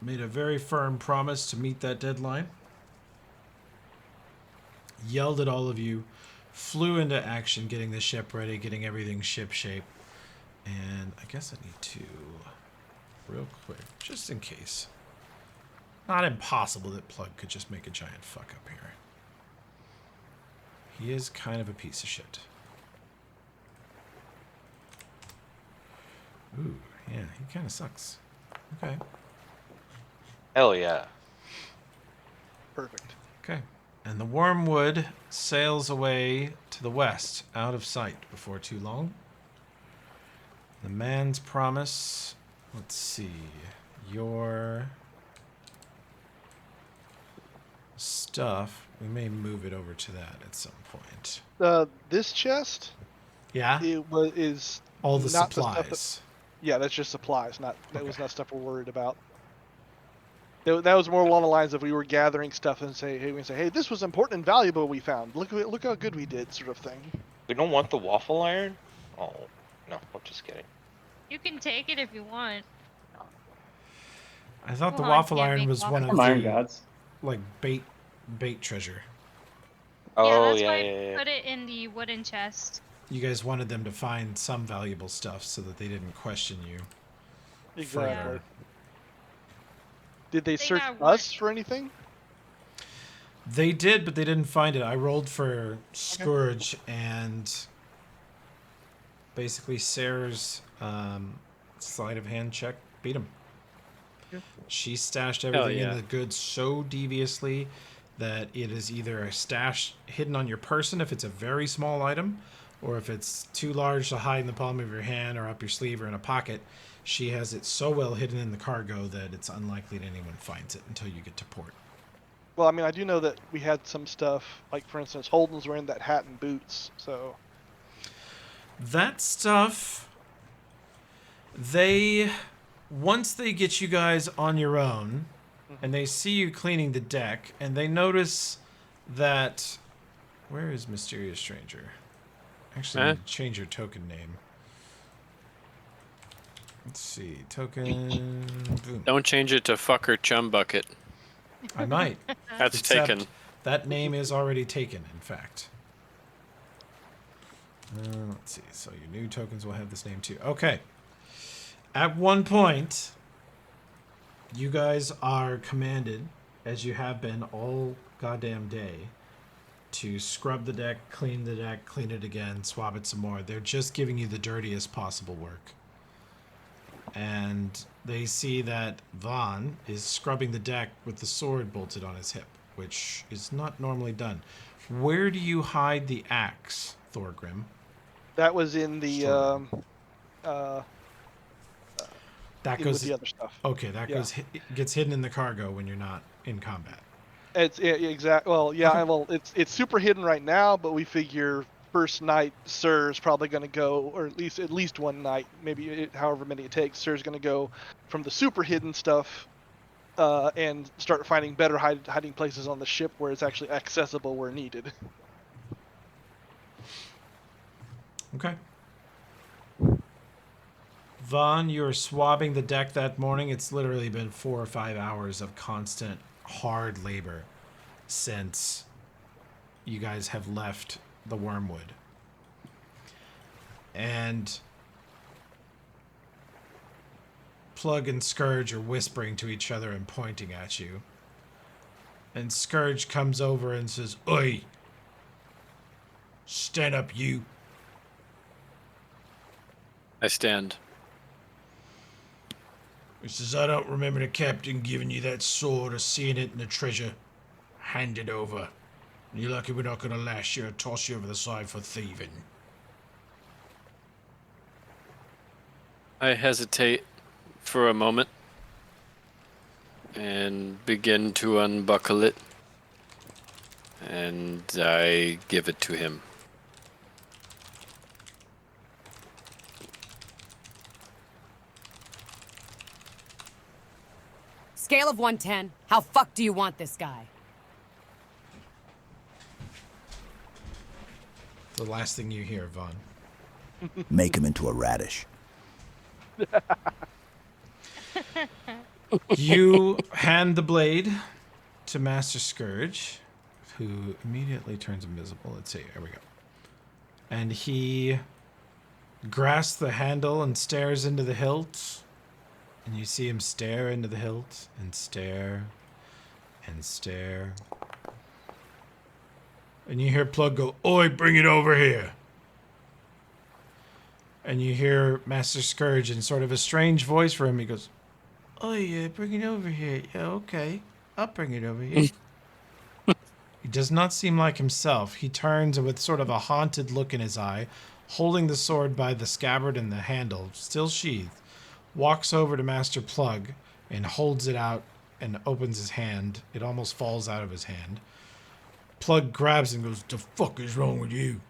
very firm promise to meet that deadline. Yelled at all of you flew into action, getting the ship ready, getting everything ship shape. And I guess I need to, real quick, just in case. Not impossible that Plug could just make a giant fuck up here. He is kind of a piece of shit. Ooh, yeah, he kind of sucks. Okay. Hell yeah. Perfect. Okay. And the Wormwood sails away to the west, out of sight before too long. The man's promise. Let's see. Your stuff. We may move it over to that at some point. This chest Yeah? is All the not the stuff supplies. yeah, that's just supplies. That Okay. was not stuff we're worried about. That was more along the lines of we were gathering stuff and hey, this was important and valuable we found. Look how good we did, sort of thing. We don't want the waffle iron? Oh, no, I'm just kidding. You can take it if you want. I thought the Wuhan waffle can't iron make was one of From Iron the Gods. like bait treasure. Yeah, Oh, that's yeah, why yeah, I yeah. put it in the wooden chest. You guys wanted them to find some valuable stuff so that they didn't question you. Exactly. Further. Did they Thing search I want- us for anything? They did, but they didn't find it. I rolled for Scourge and basically Sarah's sleight of hand check beat him. She stashed everything in yeah. the goods so deviously that it is either a stash hidden on your person if it's a very small item, or if it's too large to hide in the palm of your hand or up your sleeve or in a pocket. She has it so well hidden in the cargo that it's unlikely that anyone finds it until you get to port. Well, I mean, I do know that we had some stuff, like for instance, Holden's wearing that hat and boots, so That stuff, once they get you guys on your own, and they see you cleaning the deck, and they notice that, where is Mysterious Stranger? Actually, I need to change your token name. Let's see, token, boom. Don't change it to fucker chum bucket. I might. That's Except taken. That name is already taken, in fact. Let's see. So your new tokens will have this name too. Okay. At one point, you guys are commanded, as you have been all goddamn day, to scrub the deck, clean it again, swab it some more. They're just giving you the dirtiest possible work. And they see that Vaughn is scrubbing the deck with the sword bolted on his hip, which is not normally done. Where do you hide the axe, Thorgrim? that was in the That in goes with the other stuff. Okay, that Yeah. gets hidden in the cargo when you're not in combat. It's exact. Well, yeah. Okay. Well, it's super hidden right now, but we figure first night Sir is probably going to go, or at least one night, maybe however many it takes. Sir's going to go from the super hidden stuff and start finding better hiding places on the ship where it's actually accessible where needed. Okay. Vaughn, you're swabbing the deck that morning. It's literally been 4 or 5 hours of constant hard labor since you guys have left the Wormwood. And Plug and Scourge are whispering to each other and pointing at you. And Scourge comes over and says, "Oi! Stand up, you." I stand. He says, "I don't remember the captain giving you that sword or seeing it in the treasure. Hand it over. You're lucky we're not going to lash you or toss you over the side for thieving." I hesitate for a moment and begin to unbuckle it, and I give it to him. Scale of 110. How fucked do you want this guy? The last thing you hear, Vaughn. Make him into a radish. You hand the blade to Master Scourge, who immediately turns invisible. Let's see. Here we go. And he grasps the handle and stares into the hilt. And you see him stare into the hilt and stare and stare. And you hear Plug go, "Oi, bring it over here." And you hear Master Scourge in sort of a strange voice for him. He goes, "Oh, yeah, bring it over here. Yeah, okay. I'll bring it over here." He does not seem like himself. He turns with sort of a haunted look in his eye, holding the sword by the scabbard and the handle, still sheathed, walks over to Master Plug and holds it out and opens his hand. It almost falls out of his hand. Plug grabs and goes, "The fuck is wrong with you?"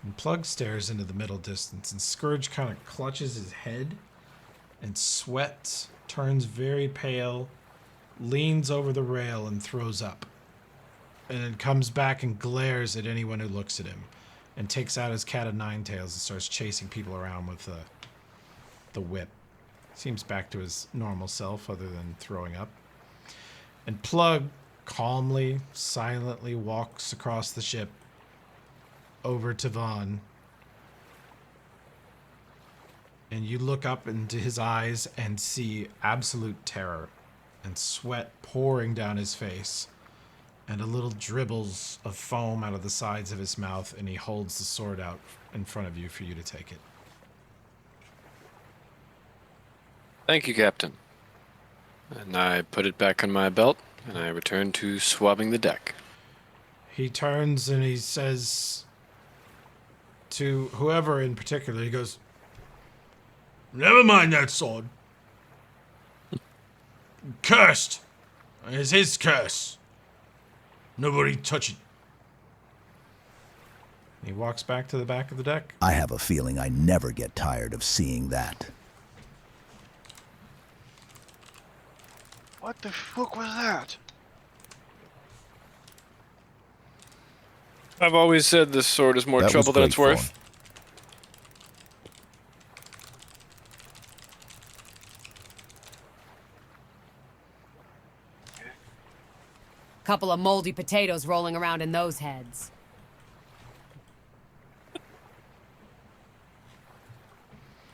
And Plug stares into the middle distance, and Scourge kind of clutches his head and sweats, turns very pale, leans over the rail and throws up. And then comes back and glares at anyone who looks at him and takes out his cat of nine tails and starts chasing people around with the whip. Seems back to his normal self other than throwing up. And Plug calmly, silently walks across the ship over to Vaughn. And you look up into his eyes and see absolute terror and sweat pouring down his face and a little dribbles of foam out of the sides of his mouth, and he holds the sword out in front of you for you to take it. Thank you, Captain. And I put it back on my belt, and I return to swabbing the deck. He turns and he says to whoever in particular, he goes, "Never mind that sword. Cursed. It's his curse. Nobody touch it." He walks back to the back of the deck. I have a feeling I never get tired of seeing that. What the fuck was that? I've always said this sword is more That was trouble than great it's worth. fun. Couple of moldy potatoes rolling around in those heads.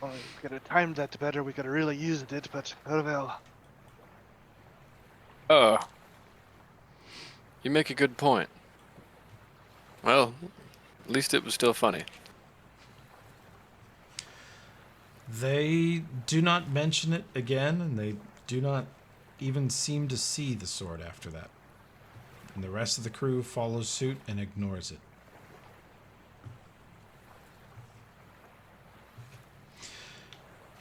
Well, we could have timed that better. We could have really used it, but oh well. You make a good point. Well, at least it was still funny. They do not mention it again, and they do not even seem to see the sword after that. And the rest of the crew follows suit and ignores it.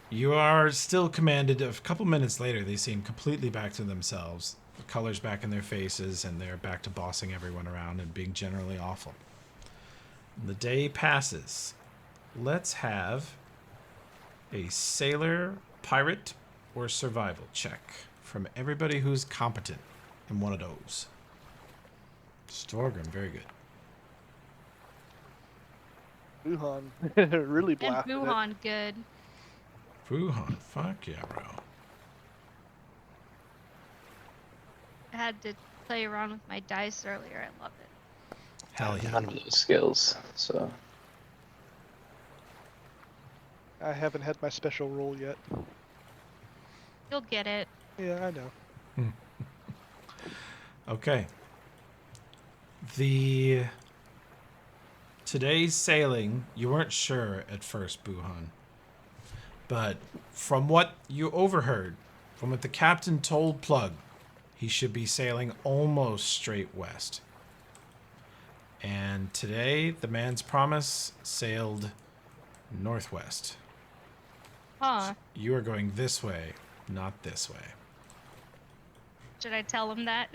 You are still commanded. A couple minutes later, they seem completely back to themselves. The color's back in their faces, and they're back to bossing everyone around and being generally awful. And the day passes. Let's have a sailor, pirate, or survival check from everybody who's competent in one of those. Storgrim, very good. Wuhan really And blasted it. Buhan, good. Wuhan, fuck yeah, bro. I had to play around with my dice earlier. I love it. Hell yeah. None of those skills, so. I haven't had my special roll yet. You'll get it. Yeah, I know. Okay. Today's sailing, you weren't sure at first, Buhan. But from what you overheard, from what the captain told Plug, he should be sailing almost straight west. And today, the man's promise sailed northwest. Huh. You are going this way, not this way. Should I tell him that?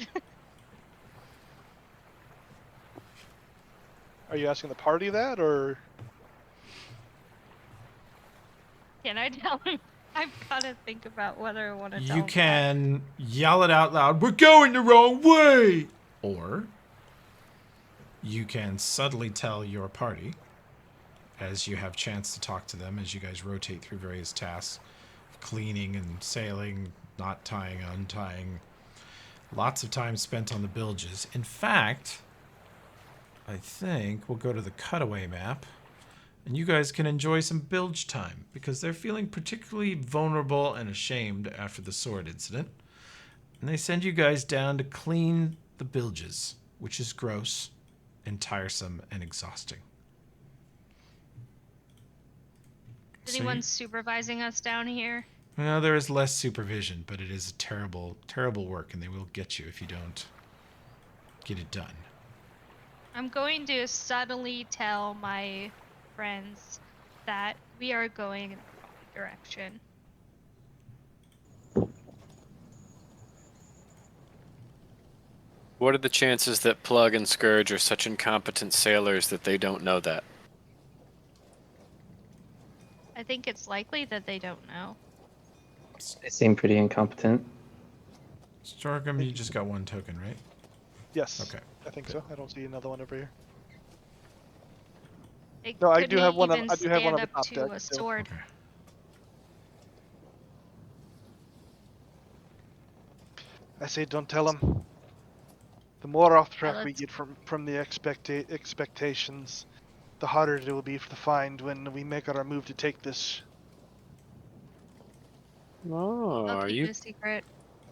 Are you asking the party that, or? Can I tell him? I've got to think about whether I want to tell You him can yell it out loud, "We're going the wrong way!" Or you can subtly tell your party, as you have chance to talk to them, as you guys rotate through various tasks, cleaning and sailing, knot tying, untying, Lots of time spent on the bilges. In fact, I think we'll go to the cutaway map, and you guys can enjoy some bilge time, because they're feeling particularly vulnerable and ashamed after the sword incident. And they send you guys down to clean the bilges, which is gross and tiresome and exhausting. Is anyone supervising us down here? Well, there is less supervision, but it is a terrible, terrible work, and they will get you if you don't get it done. I'm going to subtly tell my friends that we are going in the wrong direction. What are the chances that Plug and Scourge are such incompetent sailors that they don't know that? I think it's likely that they don't know. They seem pretty incompetent. Stargum, you just got one token, right? Yes. Okay. I think so. I don't see another one over here. It No, I could do have one. even I do have one on the stand top up to deck. a still. sword. Okay. I say, don't tell them. The more off track we let's- get from the expectations, the harder it will be to find when we make our move to take this. Oh, I'll are keep you? it a secret.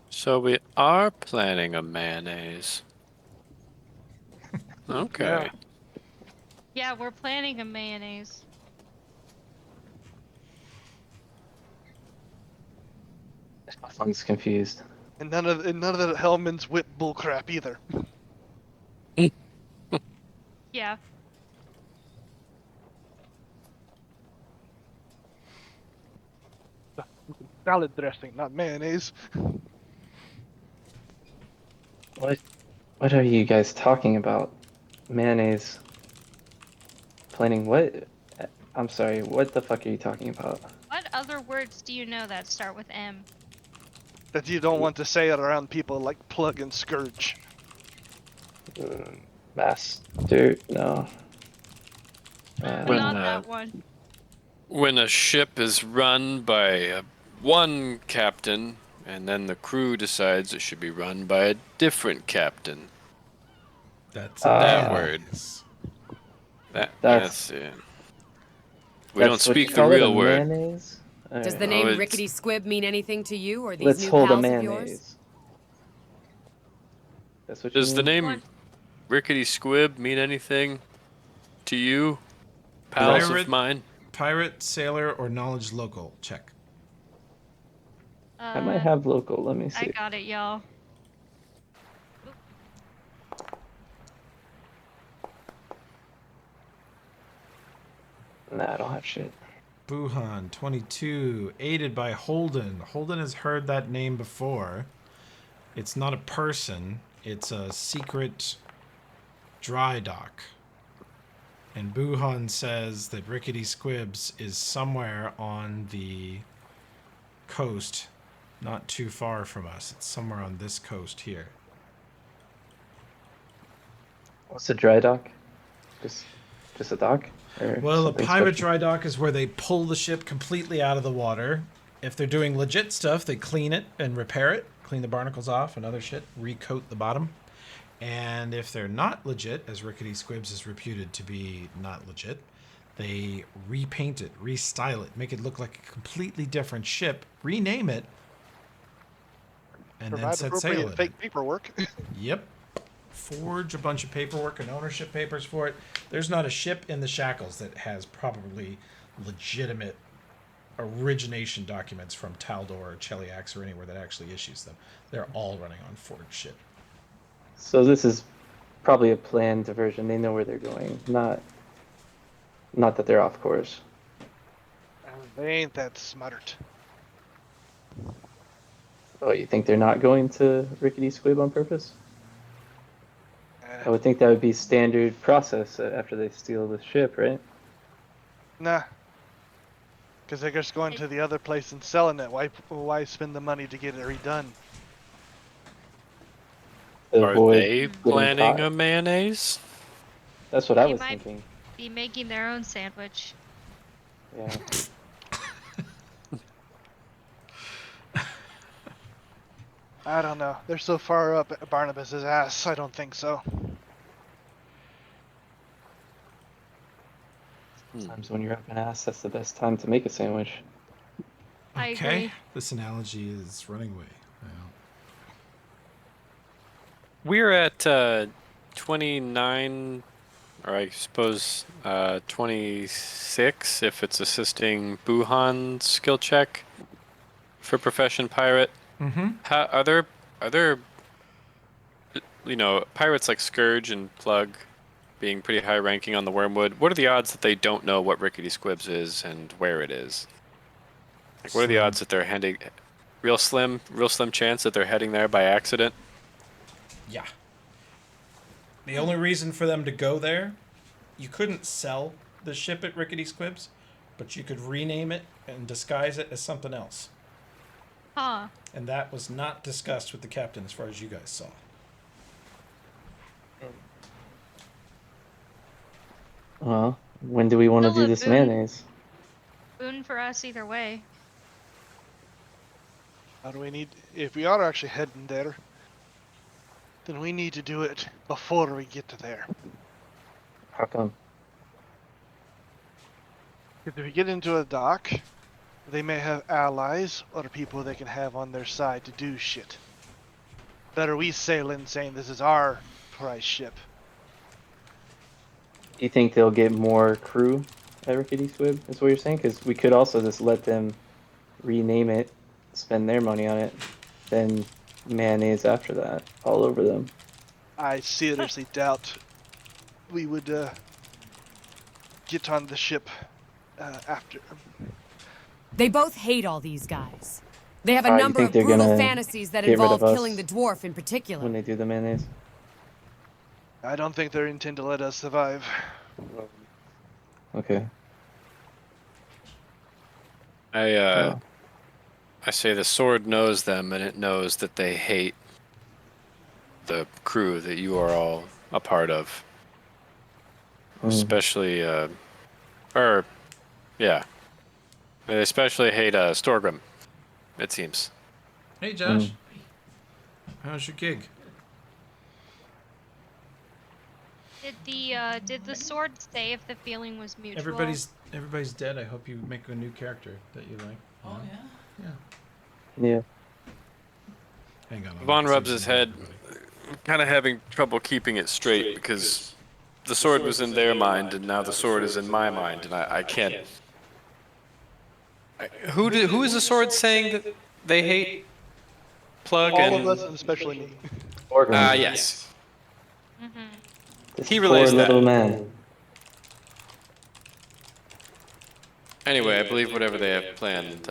So we are planning a mayonnaise. Okay. Yeah, we're planning a mayonnaise. I'm confused. And none of the Hellman's whip bullcrap either. Yeah. Salad dressing, not mayonnaise. What are you guys talking about? Mayonnaise. Planning what? I'm sorry, what the fuck are you talking about? What other words do you know that start with M? That you don't want to say it around people like Plug and Scourge. Master, no. When, Not that one. When a ship is run by one captain, and then the crew decides it should be run by a different captain. That's that word. That's it. We don't speak the real word. Mayonnaise? Does the name Rickety Squib mean anything to you or these Let's new hold a pals of yours? mayonnaise. That's what you Does mean? the name Rickety Squib mean anything to you, pals of mine? Pirate, sailor, or knowledge local? Check. I might have local. Let me see. I got it, y'all. Nah, I don't have shit. Buhan, 22, aided by Holden. Holden has heard that name before. It's not a person. It's a secret dry dock. And Buhan says that Rickety Squibs is somewhere on the coast, not too far from us. It's somewhere on this coast here. What's a dry dock? Just a dock? Or Well, a something pirate special? dry dock is where they pull the ship completely out of the water. If they're doing legit stuff, they clean it and repair it, clean the barnacles off and other shit, recoat the bottom. And if they're not legit, as Rickety Squibs is reputed to be not legit, they repaint it, restyle it, make it look like a completely different ship, rename it, and then Provide set sail in appropriate fake paperwork. Yep. Forge a bunch of paperwork and ownership papers for it. There's not a ship in the Shackles that has probably legitimate origination documents from Taldor or Cheliax or anywhere that actually issues them. They're all running on forged shit. So this is probably a planned diversion. They know where they're going. Not that they're off course. They ain't that smart. Oh, you think they're not going to Rickety Squib on purpose? I would think that would be standard process after they steal the ship, right? Nah. Because they're just going to the other place and selling it. Why spend the money to get it redone? Are they getting planning caught. a mayonnaise? That's what I They was might thinking. be making their own sandwich. Yeah. I don't know. They're so far up Barnabas's ass. I don't think so. Sometimes when you're up an ass, that's the best time to make a sandwich. I Okay, agree. this analogy is running away. We're at 29, or I suppose 26 if it's assisting Buhan's skill check for profession pirate. Mm-hmm. How are there pirates like Scourge and Plug being pretty high ranking on the Wormwood? What are the odds that they don't know what Rickety Squibs is and where it is? Like, what are the odds that they're heading? Real slim chance that they're heading there by accident. Yeah. The only reason for them to go there, you couldn't sell the ship at Rickety Squibs, but you could rename it and disguise it as something else. Huh. And that was not discussed with the captain as far as you guys saw. Well, when do we want to Still do a this boon. mayonnaise? Boon for us either way. How do we need? If we are actually heading there, then we need to do it before we get to there. How come? If we get into a dock, they may have allies or people they can have on their side to do shit. Better we sail in saying this is our prize ship. Do you think they'll get more crew at Rickety Squib? Is what you're saying? Because we could also just let them rename it, spend their money on it, then mayonnaise after that, all over them. I seriously doubt we would get on the ship after. They both hate all these guys. They have a You number think of they're brutal gonna fantasies that get rid involve of us killing the dwarf in particular. when they do the mayonnaise? I don't think they intend to let us survive. Okay. I say the sword knows them, and it knows that they hate the crew that you are all a part of. Especially, yeah. They especially hate Storgrim, it seems. Hey, Josh. How's your gig? Did the sword say if the feeling was mutual? Everybody's dead. I hope you make a new character that you like. Oh, yeah? Yeah. Hang on. Vaughn rubs his head, kind of having trouble keeping it straight because the sword was in their mind and now the sword is in my mind, and I can't. Who is the sword saying that they hate? Plug All and of us, and especially me. yes. This He poor relays that. little man. Anyway, I believe whatever they have planned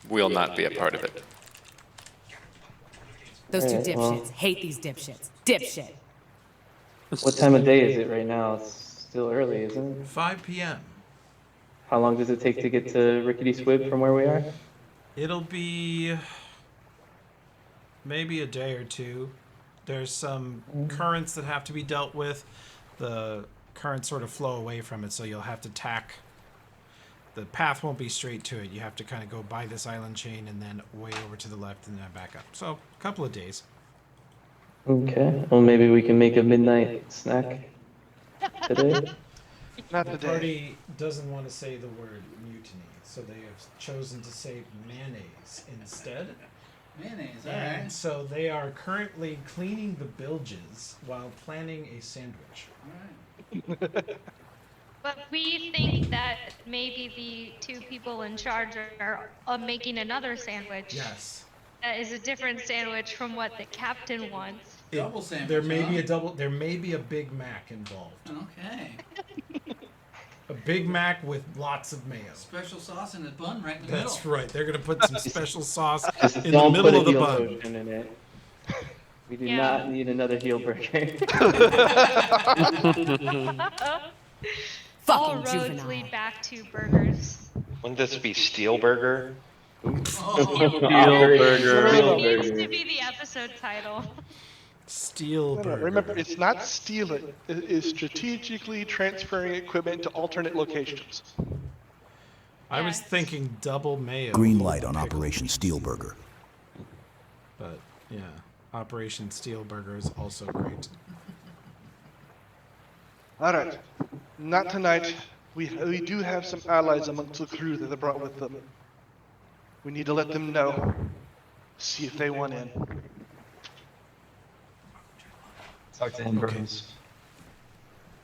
will not be a part of it. Those two Alright, dipshits well. hate these dipshits. Dipshit. What time of day is it right now? It's still early, isn't it? 5 p.m. How long does it take to get to Rickety Squib from where we are? It'll be maybe a day or two. There's some currents that have to be dealt with. The currents sort of flow away from it, so you'll have to tack. The path won't be straight to it. You have to kind of go by this island chain and then way over to the left and then back up. So, a couple of days. Okay. Well, maybe we can make a midnight snack today. Not The today. party doesn't want to say the word mutiny, so they have chosen to say mayonnaise instead. Mayonnaise, And alright. so they are currently cleaning the bilges while planning a sandwich. Alright. But we think that maybe the two people in charge are making another sandwich. Yes. That is a different sandwich from what the captain wants. Double sandwich, There may be huh? there may be a Big Mac involved. Okay. A Big Mac with lots of mayo. Special sauce in the bun right in the That's middle. right. They're gonna put some special sauce Just in the don't middle put of a the heel bun. lotion in it. We do Yeah. not need another heel burger. All Fucking roads juvenile. lead back to burgers. Wouldn't this be Stealburger? Steelburger. It needs to be the episode title. Steel No, burger. remember, it's not stealing. It is strategically transferring equipment to alternate locations. I was Yes. thinking double mayo. Green light on Operation Steelburger. But yeah, Operation Stealburger is also great. All right. Not tonight. We do have some allies amongst the crew that they brought with them. We need to let them know. See if they want in. Talk to him, Okay. bros.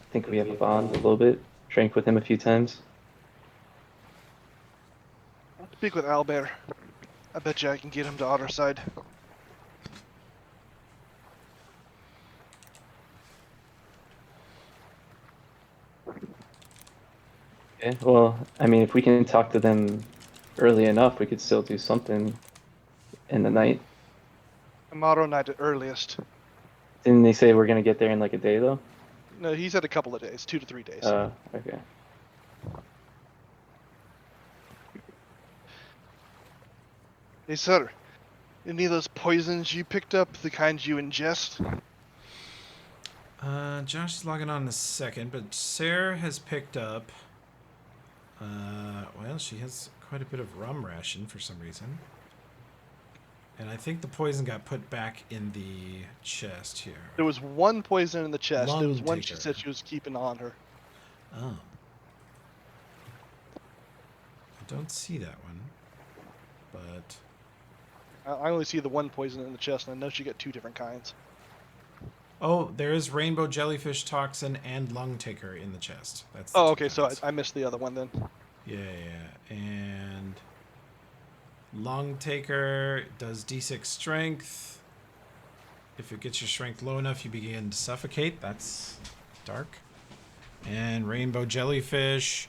I think we have a bond a little bit. Drank with him a few times. I'll speak with Albert. I bet you I can get him to our side. Okay, well, I mean, if we can talk to them early enough, we could still do something in the night. Tomorrow night at earliest. Didn't they say we're gonna get there in like a day, though? No, he said a couple of days, 2 to 3 days. Okay. Hey, sir. Any of those poisons you picked up, the kinds you ingest? Josh is logging on in a second, but Sarah has picked up. Well, she has quite a bit of rum ration for some reason. And I think the poison got put back in the chest here. There was one poison in the chest. Lung There was one she taker. said she was keeping on her. Oh. I don't see that one. But I only see the one poison in the chest, and I know she got 2 different kinds. oh, there is rainbow jellyfish toxin and lung taker in the chest. That's Oh, the okay, two so kinds. I missed the other one then. Yeah. And lung taker does D6 strength. If it gets your strength low enough, you begin to suffocate. That's dark. And rainbow jellyfish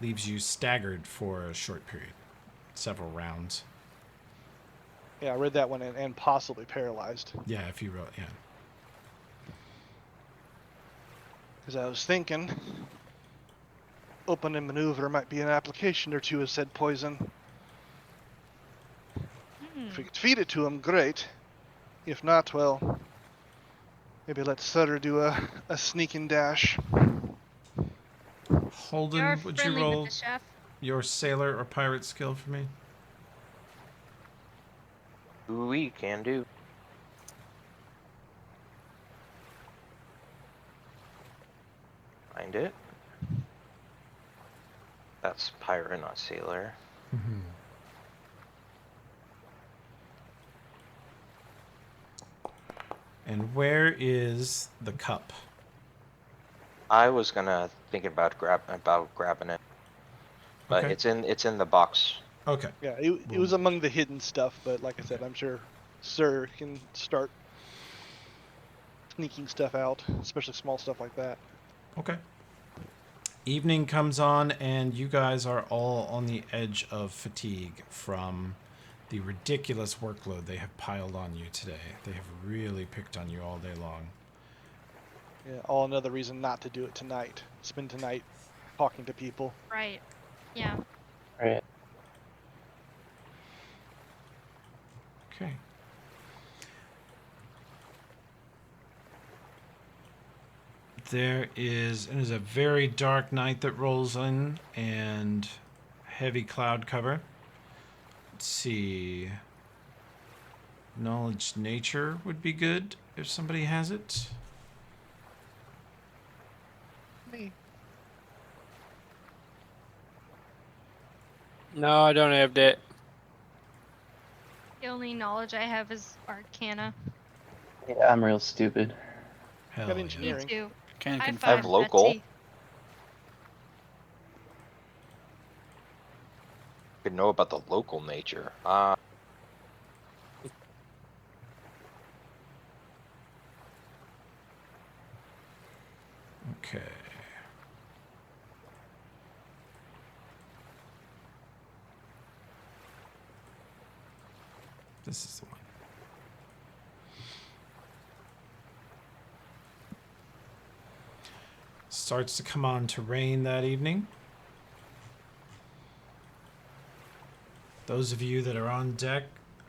leaves you staggered for a short period, several rounds. Yeah, I read that one and possibly paralyzed. Yeah, if you wrote, yeah. Because I was thinking, open and maneuver might be an application or two of said poison. If we could feed it to him, great. If not, well, maybe let Sutter do a sneak and dash. Holden, You're would you friendly roll with the chef. your sailor or pirate skill for me? We can do. Find it. That's pirate, not sailor. And where is the cup? I was gonna think about grabbing it, but Okay. it's in the box. Okay. Yeah, it was among the hidden stuff, but like I said, I'm sure Sir can start sneaking stuff out, especially small stuff like that. Okay. Evening comes on, and you guys are all on the edge of fatigue from the ridiculous workload they have piled on you today. They have really picked on you all day long. Yeah, all another reason not to do it tonight. Spend tonight talking to people. Right. Yeah. Alright. Okay. It is a very dark night that rolls in, and heavy cloud cover. Let's see. Knowledge nature would be good if somebody has it. Me. No, I don't have that. The only knowledge I have is Arcana. Yeah, I'm real stupid. Hell Got yeah. Me engineering. too. Can't High confirm. I have five, local. Betsy. Could know about the local nature. Okay. This is the one. Starts to come on to rain that evening. Those of you that are on deck,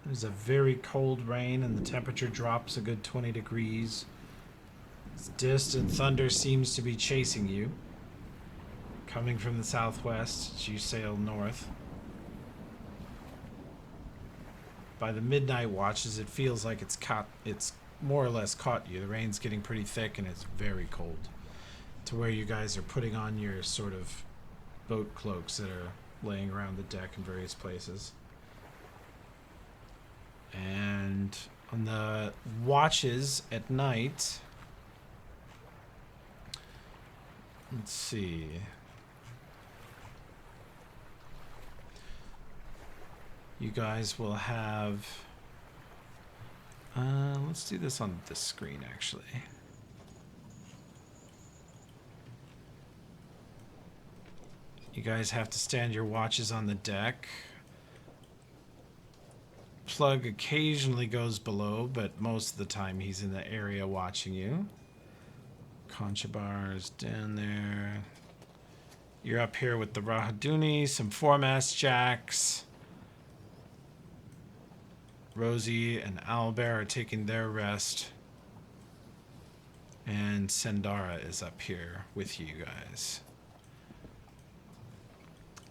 there's a very cold rain and the temperature drops a good 20 degrees. This distant thunder seems to be chasing you, coming from the southwest as you sail north. by the midnight watches, it feels like it's more or less caught you. The rain's getting pretty thick and it's very cold, to where you guys are putting on your sort of boat cloaks that are laying around the deck in various places. And on the watches at night, let's see. You guys will have... let's do this on this screen, actually. You guys have to stand your watches on the deck. Plug occasionally goes below, but most of the time he's in the area watching you. Concha is down there. You're up here with the Rahaduni, some foremast jacks. Rosie and Owlbear are taking their rest. And Sendara is up here with you guys.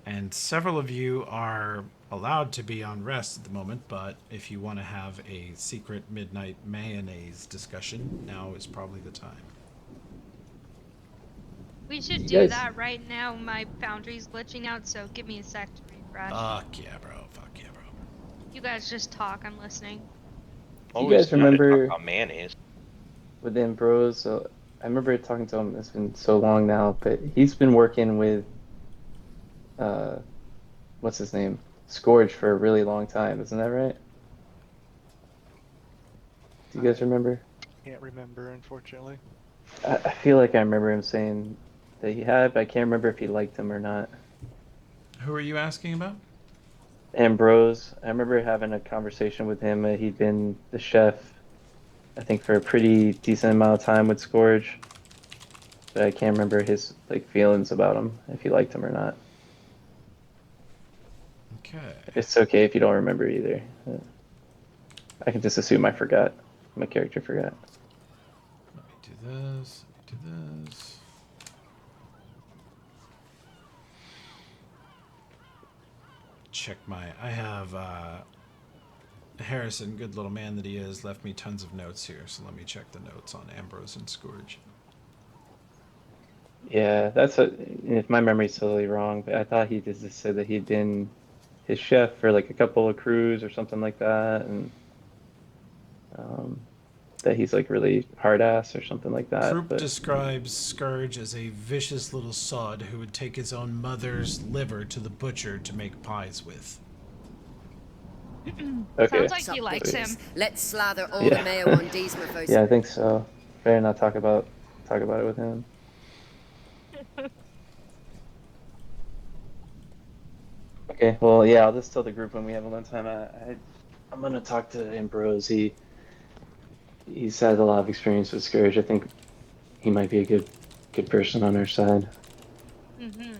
And several of you are allowed to be on rest at the moment, but if you want to have a secret midnight mayonnaise discussion, now is probably the time. We should You do guys- that right now. My foundry's glitching out, so give me a sec to refresh. Fuck yeah, bro. Fuck yeah, bro. You guys just talk. I'm listening. Always guys down to talk remember- about mayonnaise. With Ambrose, so I remember talking to him. It's been so long now, but he's been working with, what's his name, Scourge for a really long time. Isn't that right? Do you guys remember? Can't remember, unfortunately. I feel like I remember him saying that he had, but I can't remember if he liked him or not. Who are you asking about? Ambrose, I remember having a conversation with him. He'd been the chef, I think, for a pretty decent amount of time with Scourge, but I can't remember his feelings about him, if he liked him or not. Okay. It's okay if you don't remember either. I can just assume I forgot. My character forgot. Let me do this. Let me do this. Check my... I have... Harrison, good little man that he is, left me tons of notes here, so let me check the notes on Ambrose and Scourge. Yeah, if my memory's totally wrong, but I thought he just said that he'd been his chef for like a couple of crews or something like that, and that he's like really hard ass or something like that. Krupp But describes Scourge as a vicious little sod who would take his own mother's liver to the butcher to make pies with. okay. Sounds like he likes him. Let's slather all Yeah. the mayo on Diesma first. Yeah, I think so. Better not talk about it with him. Okay, well, yeah, I'll just tell the group when we have a long time. I'm gonna talk to Ambrose. He's had a lot of experience with Scourge. I think he might be a good person on our side. Mm-hmm.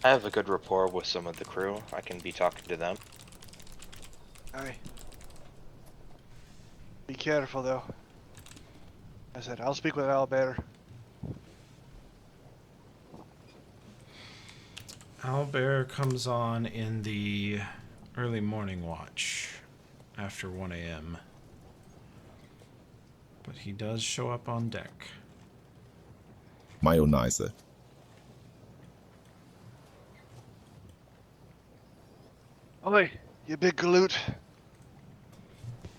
I have a good rapport with some of the crew. I can be talking to them. Aye. Be careful, though. I said, I'll speak with Albert. Owlbear comes on in the early morning watch after 1 a.m. But he does show up on deck. Mayonnaise. Oi, you big galoot.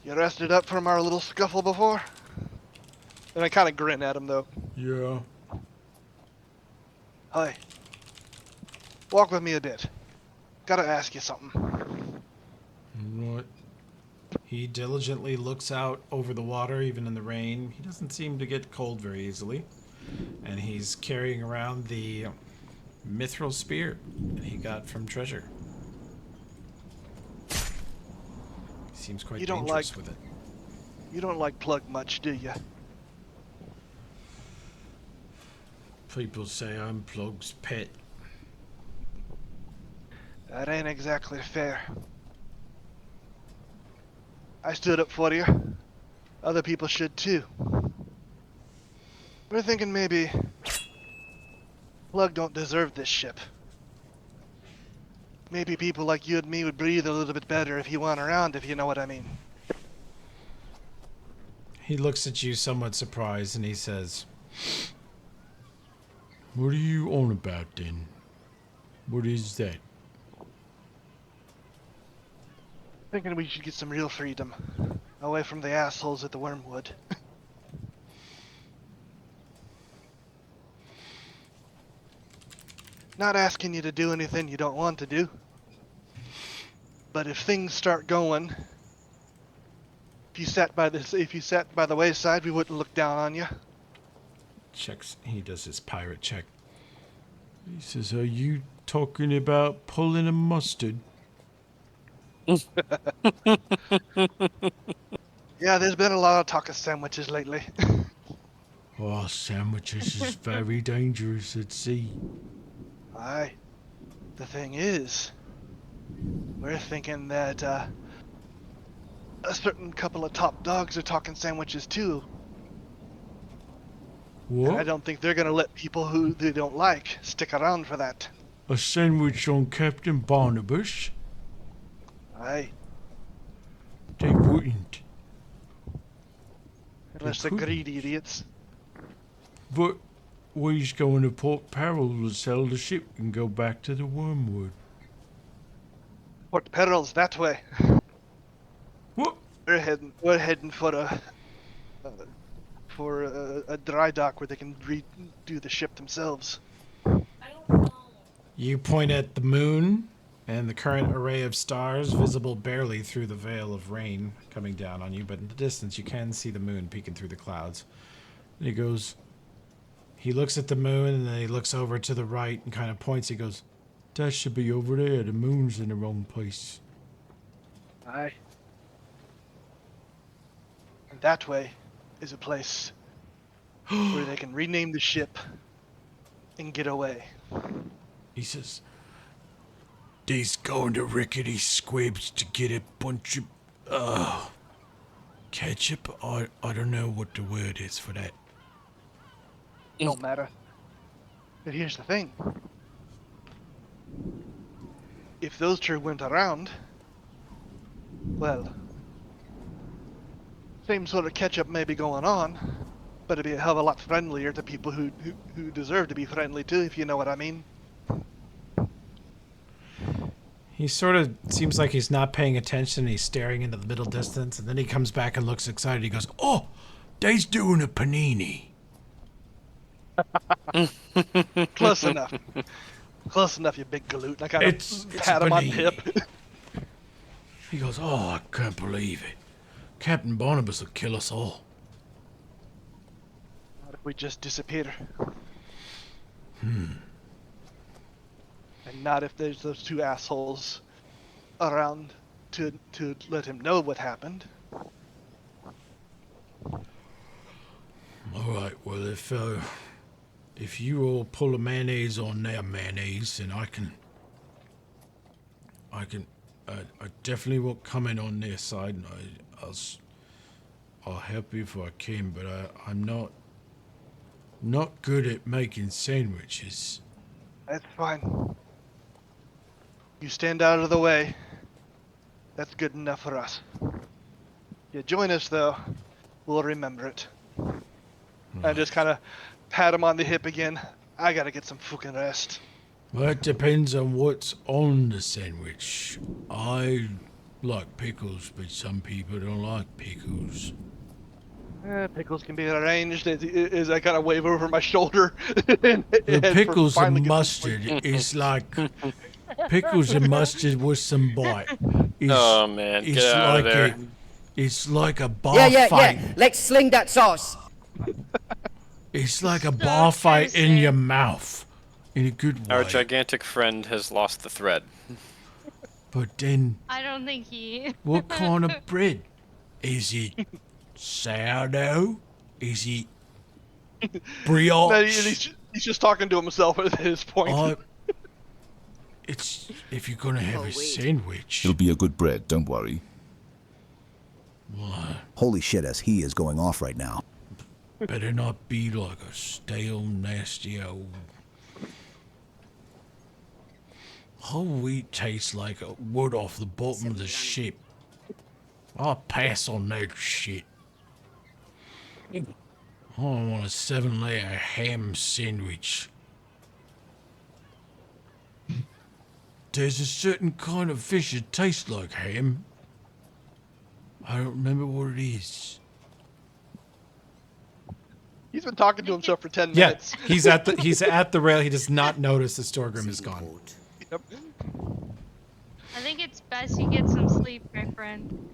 You rested up from our little scuffle before? And I kind of grin at him, though. Yeah. Hi. Walk with me a bit. Gotta ask you something. What? He diligently looks out over the water, even in the rain. He doesn't seem to get cold very easily. And he's carrying around the mithril spear that he got from Treasure. He seems quite You don't dangerous like- with it. You don't like Plug much, do you? People say I'm Plug's pet. That ain't exactly fair. I stood up for you. Other people should too. We're thinking maybe Plug don't deserve this ship. maybe people like you and me would breathe a little bit better if you weren't around, if you know what I mean. He looks at you somewhat surprised and he says, "What are you on about then? What is that?" Thinking we should get some real freedom. Away from the assholes at the Wormwood. Not asking you to do anything you don't want to do. But if things start going, if you sat by the wayside, we wouldn't look down on you. Checks. He does his pirate check. He says, "Are you talking about pulling a mustard?" Yeah, there's been a lot of talk of sandwiches lately. Oh, sandwiches is very dangerous at sea. Aye. The thing is, we're thinking that a certain couple of top dogs are talking sandwiches too. What? And I don't think they're gonna let people who they don't like stick around for that. A sandwich on Captain Barnabas? Aye. They wouldn't. Unless they're greedy idiots. But we's going to Port Peril to sell the ship and go back to the Wormwood. Port Peril's that way. What? We're heading for a dry dock where they can redo the ship themselves. You point at the moon and the current array of stars visible barely through the veil of rain coming down on you, but in the distance you can see the moon peeking through the clouds. And he goes, he looks at the moon and then he looks over to the right and kind of points. He goes, "That should be over there. The moon's in the wrong place." Aye. And that way is a place where they can rename the ship and get away. He says, "They's going to rickety squibs to get a bunch of ketchup. I don't know what the word is for that." Don't matter. But here's the thing. If those two went around, well, same sort of catch-up may be going on, but it'd be a hell of a lot friendlier to people who deserve to be friendly too, if you know what I mean. He sort of seems like he's not paying attention. He's staring into the middle distance, and then he comes back and looks excited. He goes, "Oh, they's doing a panini." Close enough. Close enough, you big galoot. I kind It's of pat him on the hip. He goes, "Oh, I can't believe it. Captain Barnabas will kill us all." Not if we just disappear. And not if there's those two assholes around to let him know what happened. All right, well, if you all pull a mayonnaise on their mayonnaise, then I definitely won't come in on their side, and I'll help you if I can, but I'm not good at making sandwiches. That's fine. You stand out of the way. That's good enough for us. You join us, though, we'll remember it. I just kind of pat him on the hip again. I gotta get some fucking rest. Well, it depends on what's on the sandwich. I like pickles, but some people don't like pickles. Pickles can be arranged as I kind of wave over my shoulder. The pickles and mustard is like pickles and mustard with some bite. Oh man, get out of there. It's like a bar Yeah. fight. Let's sling that sauce. It's like a bar fight in your mouth, in a good way. Our gigantic friend has lost the thread. But then, I don't think he. what kind of bread? Is it sourdough? Is it brioche? No, he's just talking to himself at his point. It's if you're gonna have a sandwich. It'll be a good bread, don't worry. What? Holy shit, as he is going off right now. Better not be like a stale, nasty old Whole wheat tastes like wood off the bottom of the ship. I'll pass on that shit. I want a 7-layer ham sandwich. There's a certain kind of fish that tastes like ham. I don't remember what it is. He's been talking to himself for 10 Yeah, minutes. he's at the rail. He does not notice that Storgrim is gone. Yep. I think it's best you get some sleep, my friend.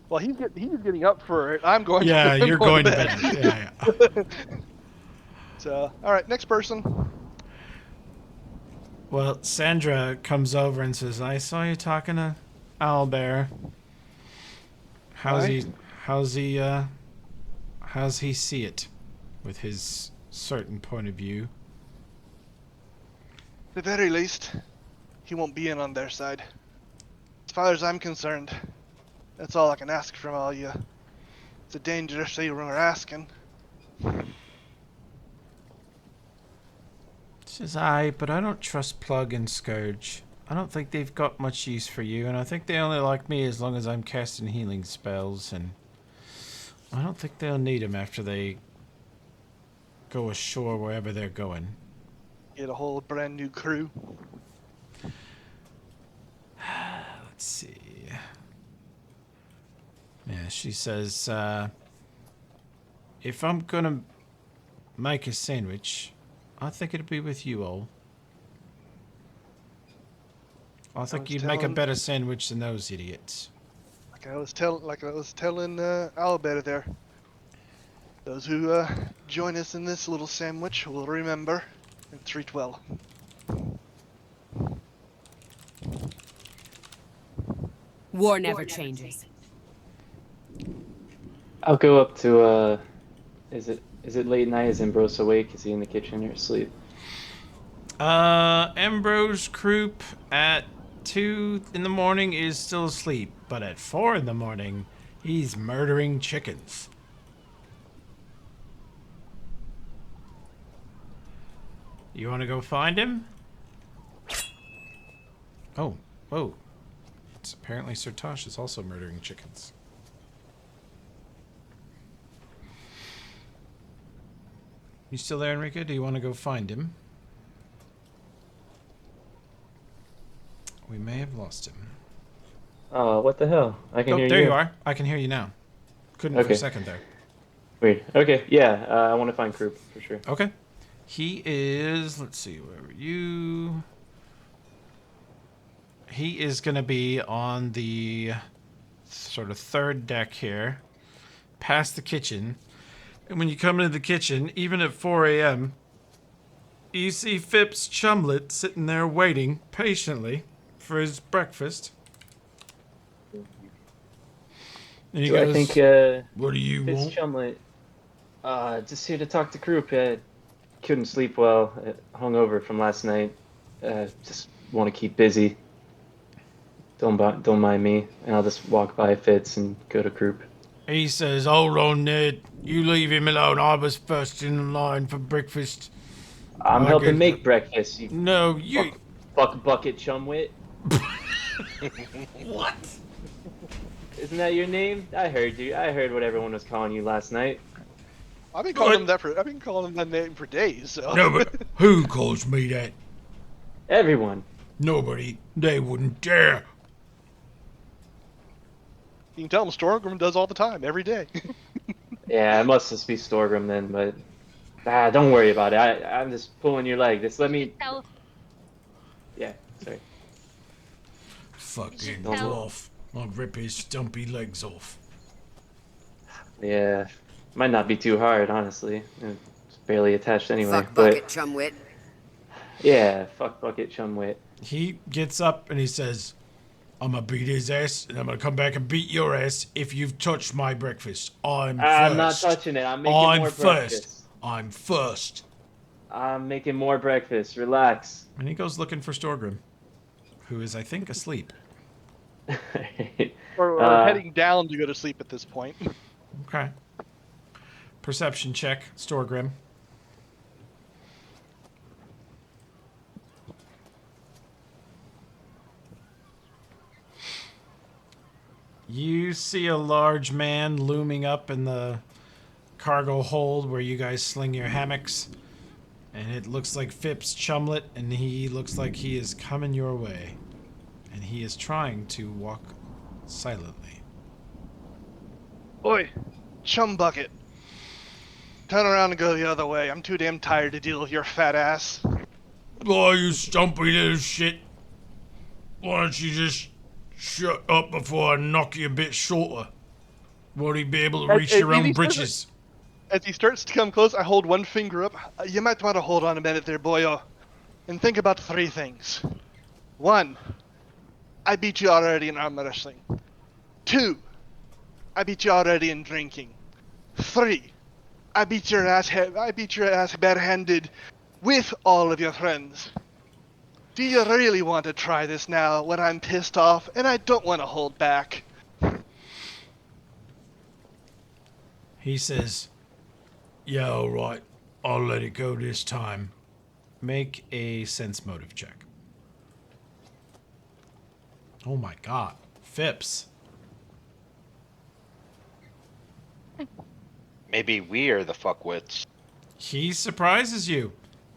Well, he's getting up for it. I'm going. Yeah, I'm you're going to bed. Yeah. So, all right, next person. Well, Sandra comes over and says, "I saw you talking to Owlbear. How's Why? he see it with his certain point of view?" At the very least, he won't be in on their side. As far as I'm concerned, that's all I can ask from all you. It's a dangerous thing we're asking. Says I, but I don't trust Plug and Scourge. I don't think they've got much use for you, and I think they only like me as long as I'm casting healing spells, and I don't think they'll need them after they go ashore wherever they're going. Get a whole brand new crew. Let's see. Yeah, she says, if I'm gonna make a sandwich, I think it'd be with you all. I think you'd make a better sandwich than those idiots. Like I was telling Albert there. Those who join us in this little sandwich will remember. And 312. War never changes. I'll go up to is it late night? Is Ambrose awake? Is he in the kitchen or asleep? Ambrose Croup at 2 in the morning is still asleep, but at 4 in the morning, he's murdering chickens. You want to go find him? Oh, whoa. It's apparently Sir Tosh is also murdering chickens. You still there, Enrique? Do you want to go find him? We may have lost him. Oh, what the hell? I can hear you. There you are. I can hear you now. Couldn't for a second there. Weird. Okay, yeah, I want to find Croup for sure. Okay. He is, let's see, where were you? He is going to be on the sort of third deck here, past the kitchen. And when you come into the kitchen, even at 4 a.m., you see Phipps Chumlet sitting there waiting patiently for his breakfast. And he So goes, I think, what do you Fitz want? Chumlet, just here to talk to Croup. Couldn't sleep well, hungover from last night. Just want to keep busy. Don't mind me, and I'll just walk by Fitz and go to Croup. He says, hold on, Ned. You leave him alone. I was first in line for breakfast. I'm helping make breakfast. No, you... Fuck bucket Chumwit. What? Isn't that your name? I heard you. I heard what everyone was calling you last night. I've been calling him that name for days. So. No, but who calls me that? Everyone. Nobody. They wouldn't dare. You can tell him Stormgrim does all the time, every day. Yeah, it must just be Storgrim then, but don't worry about it. I'm just pulling your leg. Just let me. Yeah, sorry. Fucking off. I'll rip his stumpy legs off. Yeah, might not be too hard, honestly. It's barely attached anyway. Fuck bucket Chumwit. Yeah, fuck bucket Chumwit. He gets up and he says, I'm gonna beat his ass, and I'm gonna come back and beat your ass if you've touched my breakfast. I'm not touching it. I'm making more breakfast. I'm first. I'm making more breakfast. Relax. And he goes looking for Storgrim, who is, I think, asleep. or heading down to go to sleep at this point. Okay. Perception check, Storgrim. You see a large man looming up in the cargo hold where you guys sling your hammocks. And it looks like Phipps Chumlet, and he looks like he is coming your way. And he is trying to walk silently. Oi, chum bucket. Turn around and go the other way. I'm too damn tired to deal with your fat ass. Oh, you stumpy little shit. Why don't you just shut up before I knock you a bit shorter? Won't he be able to reach your own britches? As he starts to come close, I hold one finger up. You might want to hold on a minute there, boyo. And think about 3 things. 1, I beat you already in arm wrestling. 2, I beat you already in drinking. 3, I beat your ass barehanded with all of your friends. Do you really want to try this now when I'm pissed off and I don't want to hold back? He says, yeah, alright. I'll let it go this time. Make a sense motive check. Oh my god. Phipps. Maybe we are the fuckwits. He surprises you.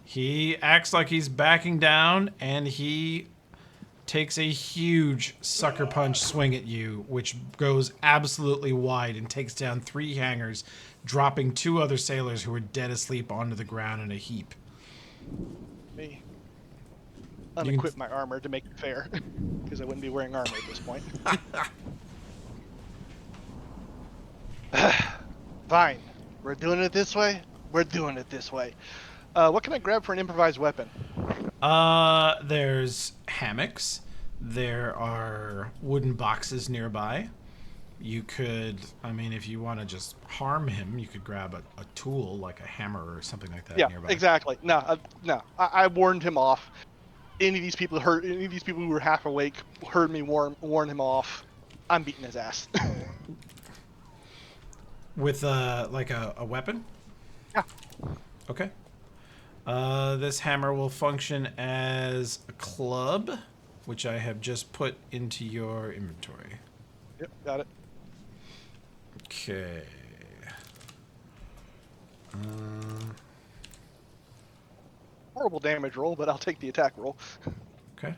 He acts like he's backing down, and he takes a huge sucker punch swing at you, which goes absolutely wide and takes down 3 hangers, dropping 2 other sailors who are dead asleep onto the ground in a heap. Me unequip my armor to make it fair, because I wouldn't be wearing armor at this point. Fine. We're doing it this way? We're doing it this way. What can I grab for an improvised weapon? There's hammocks. There are wooden boxes nearby. You could, I mean, if you want to just harm him, you could grab a tool like a hammer or something like that nearby. Yeah, exactly. No. I warned him off. Any of these people who were half awake heard me warn him off. I'm beating his ass. With like a weapon? Yeah. Okay. This hammer will function as a club, which I have just put into your inventory. Yep, got it. Okay. Horrible damage roll, but I'll take the attack roll. Okay.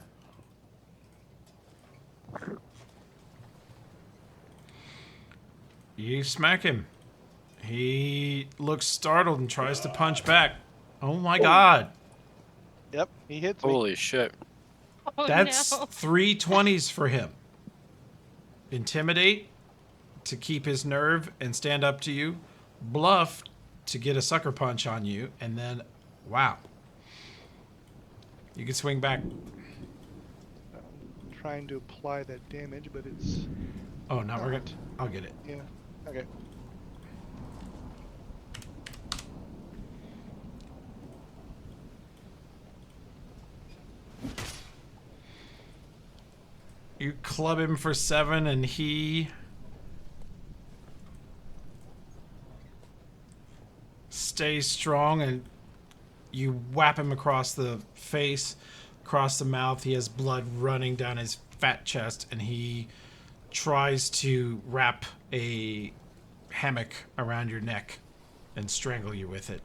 You smack him. He looks startled and tries to punch back. Oh my god. Yep, he hits me. Holy shit. Oh, That's no. 3 20s for him. Intimidate to keep his nerve and stand up to you. Bluff to get a sucker punch on you. And then, wow. You can swing back. I'm trying to apply that damage, but it's... Oh, no, we're good. I'll get it. Yeah, okay. You club him for 7 and he stays strong, and you whap him across the face, across the mouth. He has blood running down his fat chest, and he tries to wrap a hammock around your neck and strangle you with it.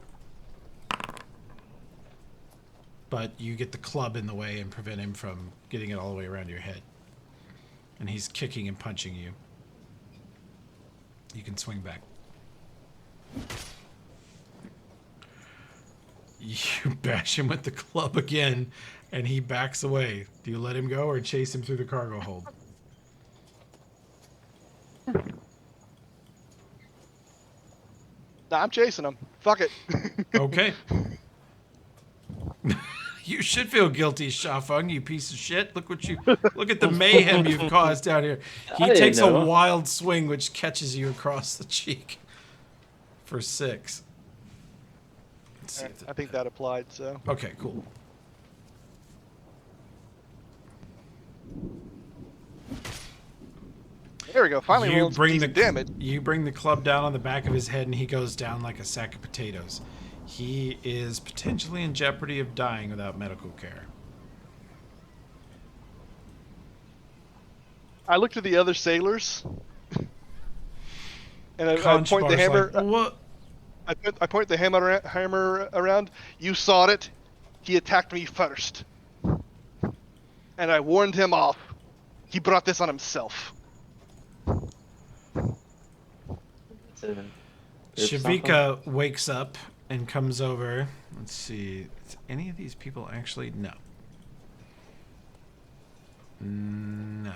But you get the club in the way and prevent him from getting it all the way around your head. And he's kicking and punching you. You can swing back. You bash him with the club again, and he backs away. Do you let him go or chase him through the cargo hold? Nah, I'm chasing him. Fuck it. Okay. You should feel guilty, Shafung, you piece of shit. Look at the mayhem you've caused down here. He takes a wild swing which catches you across the cheek for 6. Let's see I think that applied, so. Okay, cool. There we go. Finally, You rolling some bring the decent damage. You bring the club down on the back of his head, and he goes down like a sack of potatoes. He is potentially in jeopardy of dying without medical care. I looked at the other sailors, and I Conch point the Bar's hammer. like, what? I point the hammer around. You saw it. He attacked me first, and I warned him off. He brought this on himself. Shavika wakes up and comes over. Let's see. Is any of these people actually? No. No.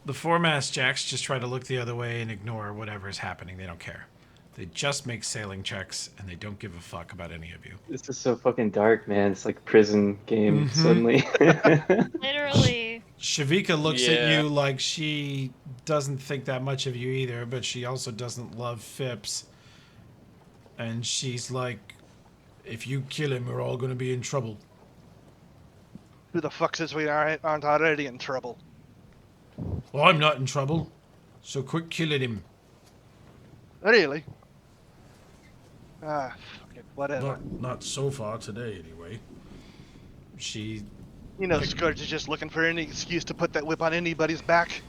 The foremast jacks just try to look the other way and ignore whatever is happening. They don't care. They just make sailing checks and they don't give a fuck about any of you. This is so fucking dark, man. It's like a prison game suddenly. Literally. Shavika looks at Yeah. you like she doesn't think that much of you either, but she also doesn't love Phipps. And she's like, if you kill him, we're all going to be in trouble. Who the fuck says we aren't already in trouble? Well, I'm not in trouble, so quit killing him. Really? Ah, fuck it, whatever. Not so far today, anyway. She... You know, Scourge is just looking for any excuse to put that whip on anybody's back.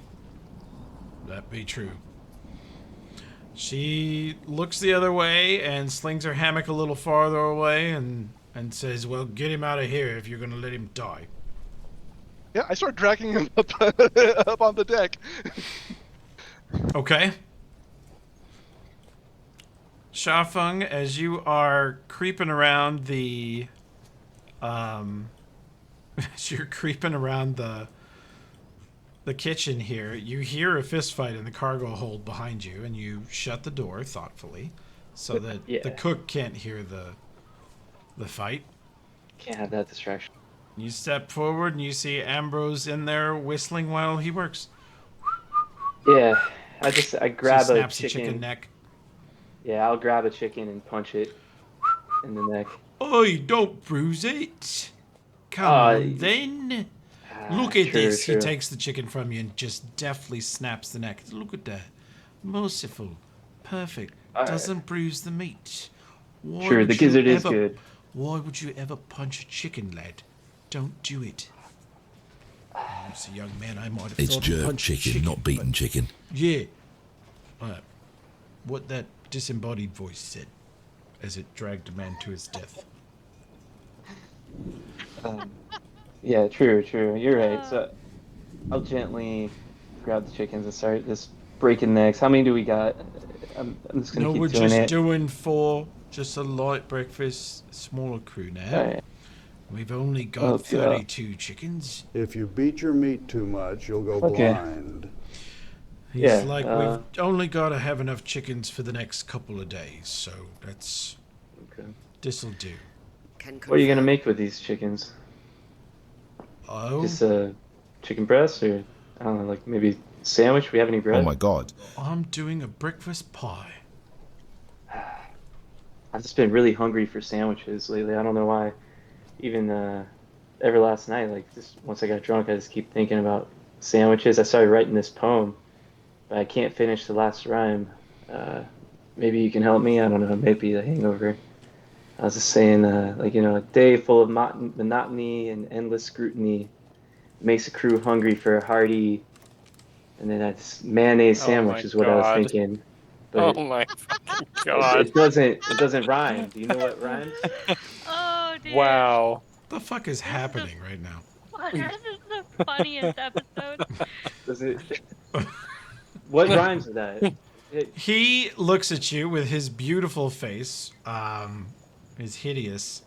That be true. She looks the other way and slings her hammock a little farther away and says, well, get him out of here if you're going to let him die. Yeah, I start dragging him up on the deck. Okay. Shafeng, as you are creeping around the... as you're creeping around the kitchen here, you hear a fist fight in the cargo hold behind you, and you shut the door thoughtfully so that the cook can't hear the fight. Can't have that distraction. You step forward and you see Ambrose in there whistling while he works. Yeah, I grab so a snaps chicken. A chicken neck. Yeah, I'll grab a chicken and punch it in the neck. Oh, you don't bruise it. Come on, then. Look at this. True. He takes the chicken from you and just deftly snaps the neck. Look at that. Merciful. Perfect. Doesn't bruise the meat. True, the gizzard is good. Why would you ever punch a chicken, lad? Don't do it. As a young man, I might have It's thought jerk punch chicken, not beaten chicken. Yeah. What that disembodied voice said as it dragged a man to his death. Yeah, true. You're right. So I'll gently grab the chickens and start just breaking necks. How many do we got? I'm just gonna keep doing it. We're just doing 4. Just a light breakfast, smaller crew now. Right. We've only got 32 chickens. If you beat your meat too much, you'll go blind. He's like, we've only got to have enough chickens for the next couple of days, so that's... Okay. This'll do. What are you gonna make with these chickens? Oh? Just a chicken breast, or I don't know, like maybe sandwich? We have any bread? Oh my god. I'm doing a breakfast pie. I've just been really hungry for sandwiches lately. I don't know why. Even ever last night, like just once I got drunk, I just keep thinking about sandwiches. I started writing this poem, but I can't finish the last rhyme. Maybe you can help me. I don't know. Maybe the hangover. I was just saying, like, you know, a day full of monotony and endless scrutiny makes a crew hungry for a hearty, and then that's mayonnaise sandwich is what I was thinking. But oh my fucking god! It doesn't rhyme. Do you know what rhymes? Oh, dude. Wow. The fuck is happening right now? This is the funniest episode. Does it? What rhymes with that? He looks at you with his beautiful face, his hideous,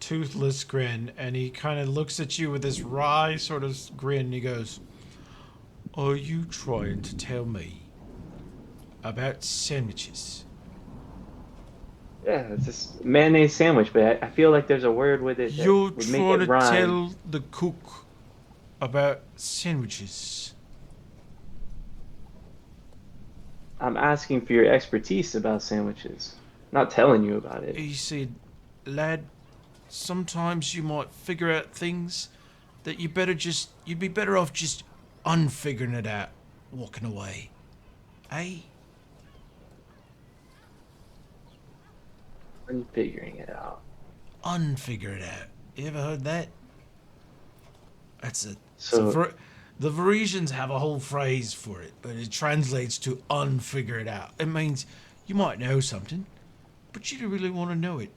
toothless grin, and he kind of looks at you with this wry sort of grin, and he goes, are you trying to tell me about sandwiches? Yeah, it's just mayonnaise sandwich, but I feel like there's a word with it that You're would make trying it to rhyme. tell the cook about sandwiches. I'm asking for your expertise about sandwiches, not telling you about it. He said, lad, sometimes you might figure out things that you'd be better off just unfiguring it out, walking away. Eh? Unfiguring it out. Unfigure it out. You ever heard that? So The Varisians have a whole phrase for it, but it translates to unfigure it out. It means you might know something, but you don't really want to know it,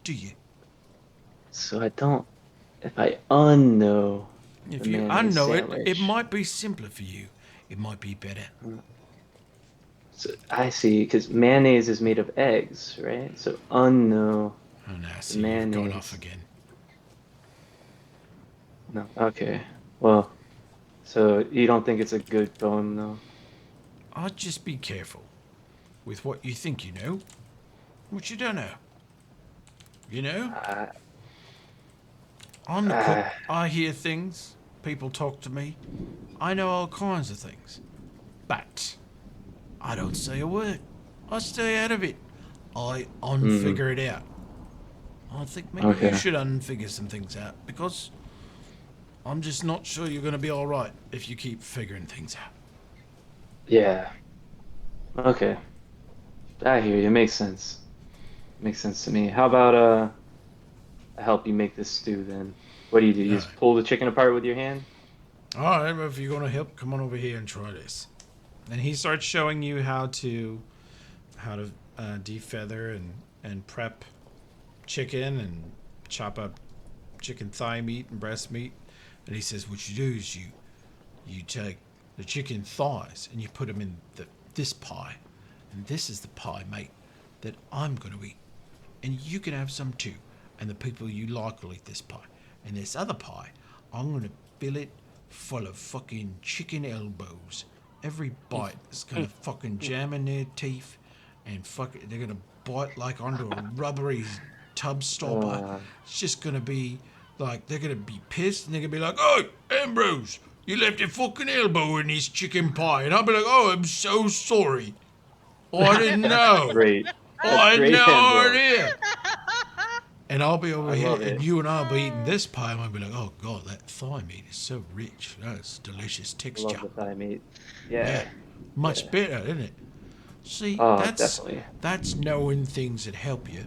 do you? so I don't. If I unknow the If you mayonnaise unknow it, it sandwich, might be simpler for you. It might be better. so I see, because mayonnaise is made of eggs, right? So unknow Oh, now the see, you've gone off mayonnaise. again. No, okay. Well, so you don't think it's a good poem, though? I'd just be careful with what you think you know, what you don't know. You know? Uh, I'm the cook. uh, I hear things. People talk to me. I know all kinds of things. But I don't say a word. I stay out of it. I unfigure it out. I think maybe you Okay. should unfigure some things out because I'm just not sure you're going to be all right if you keep figuring things out. Yeah. Okay. I hear you. Makes sense. Makes sense to me. How about I help you make this stew then? What do? You All just pull the chicken apart with your hand? right, well, if you're going to help, come on over here and try this. And he starts showing you how to defeather and prep chicken and chop up chicken thigh meat and breast meat. And he says, what you do is you take the chicken thighs and you put them in this pie, and this is the pie, mate, that I'm gonna eat, and you can have some too. And the people you like will eat this pie. And this other pie, I'm gonna fill it full of fucking chicken elbows. Every bite is gonna fucking jam in their teeth, and they're gonna bite like onto a rubbery tub stopper. It's just gonna be like they're gonna be pissed, and they're gonna be like, "Oh, Ambrose, you left your fucking elbow in this chicken pie," and I'll be like, "Oh, I'm so sorry. Oh, I didn't know. Great. Oh, That's I had great, no Ambrose. idea." And I'll be over I here, love and it. you and I'll be eating this pie, and I'll be like, "Oh God, that thigh meat is so rich. That's delicious I texture. love the thigh meat. Yeah, Yeah. much Yeah. better, isn't it?" See, Oh, definitely. that's knowing things that help you,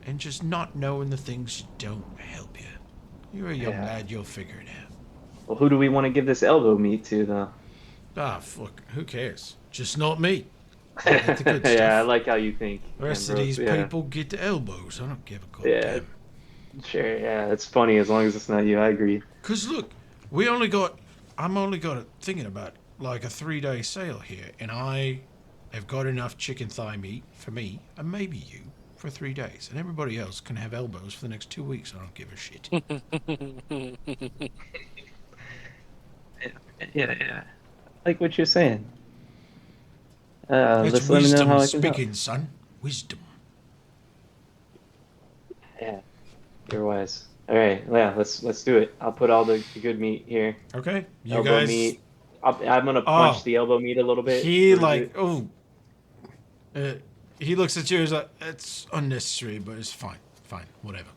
and just not knowing the things that don't help you. You're a young Yeah. lad. You'll figure it out. Well, who do we want to give this elbow meat to, though? Ah, fuck. Who cares? Just not me. I get the good Yeah, I stuff. like how you think, The rest of Ambrose. these Yeah. people get the elbows. I don't give a Yeah. goddamn. Sure. Yeah, it's funny as long as it's not you. I agree. Cause look, I'm only got it thinking about like a 3-day sale here, and I have got enough chicken thigh meat for me and maybe you for 3 days, and everybody else can have elbows for the next 2 weeks. I don't give a shit. Yeah. Like what you're saying. That's Just let me know wisdom how I can help. speaking, son. Wisdom. Yeah, you're wise. All right, yeah, let's do it. I'll put all the good meat here. Okay, you Elbow guys. meat. I'm gonna punch Oh, the elbow meat a little bit. he bruise like it. oh. He looks at you. He's like, "It's unnecessary, but it's fine, whatever."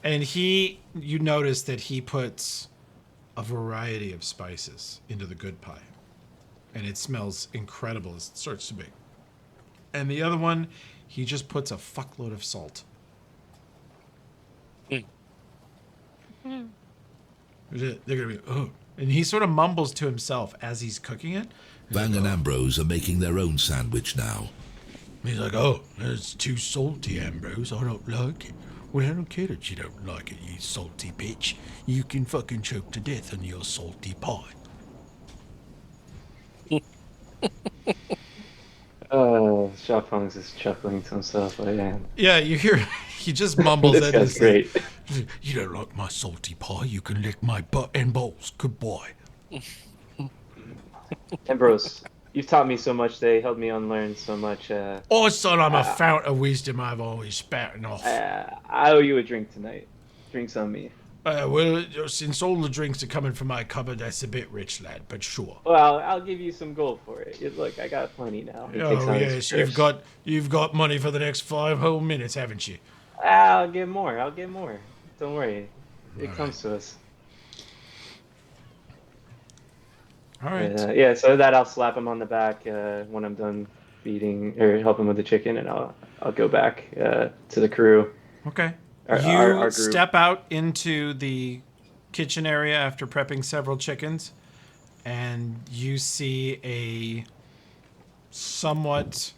And you notice that he puts a variety of spices into the good pie, and it smells incredible as it starts to bake. And the other one, he just puts a fuckload of salt. They're gonna be and he sort of mumbles to himself as he's cooking it. Bang and Ambrose are making their own sandwich now. He's like, "Oh, it's too salty, Ambrose. I don't like it." "Well, I don't care that you don't like it, you salty bitch. You can fucking choke to death on your salty pie." Shackles is chuckling to himself. Like, yeah. Yeah, you hear he just mumbles This at guy's this great. thing. "You don't like my salty pie, you can lick my butt and balls. Goodbye." Ambrose, you've taught me so much today. Helped me unlearn so much. Oh, son, I'm a fount of wisdom. I've always spouting off. I owe you a drink tonight. Drinks on me. Well, since all the drinks are coming from my cupboard, that's a bit rich, lad, but sure. Well, I'll give you some gold for it. Look, I got plenty now. He takes Oh, out his yes, purse. you've got money for the next 5 whole minutes, haven't you? I'll get more. Don't worry. It comes to us. All right. Yeah, so that I'll slap him on the back when I'm done feeding or helping with the chicken, and I'll go back to the crew. Okay. Our You group. step out into the kitchen area after prepping several chickens, and you see a somewhat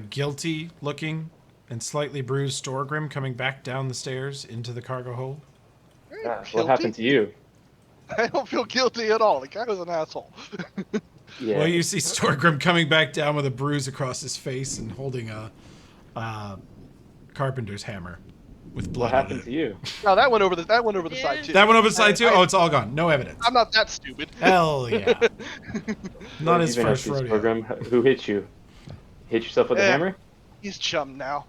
guilty looking and slightly bruised Storgrim coming back down the stairs into the cargo hold. What happened to you? I don't feel guilty at all. The guy was an asshole. Yeah. Well, you see Storgrim coming back down with a bruise across his face and holding a carpenter's hammer with blood What happened on to it. you? No, that went over the side too. That went over the side too? Oh, it's all gone. No evidence. I'm not that stupid. Hell yeah. Not What have his you been up first to, rodeo. Storgrim? Who hit you? Hit yourself with a hammer? He's chum now.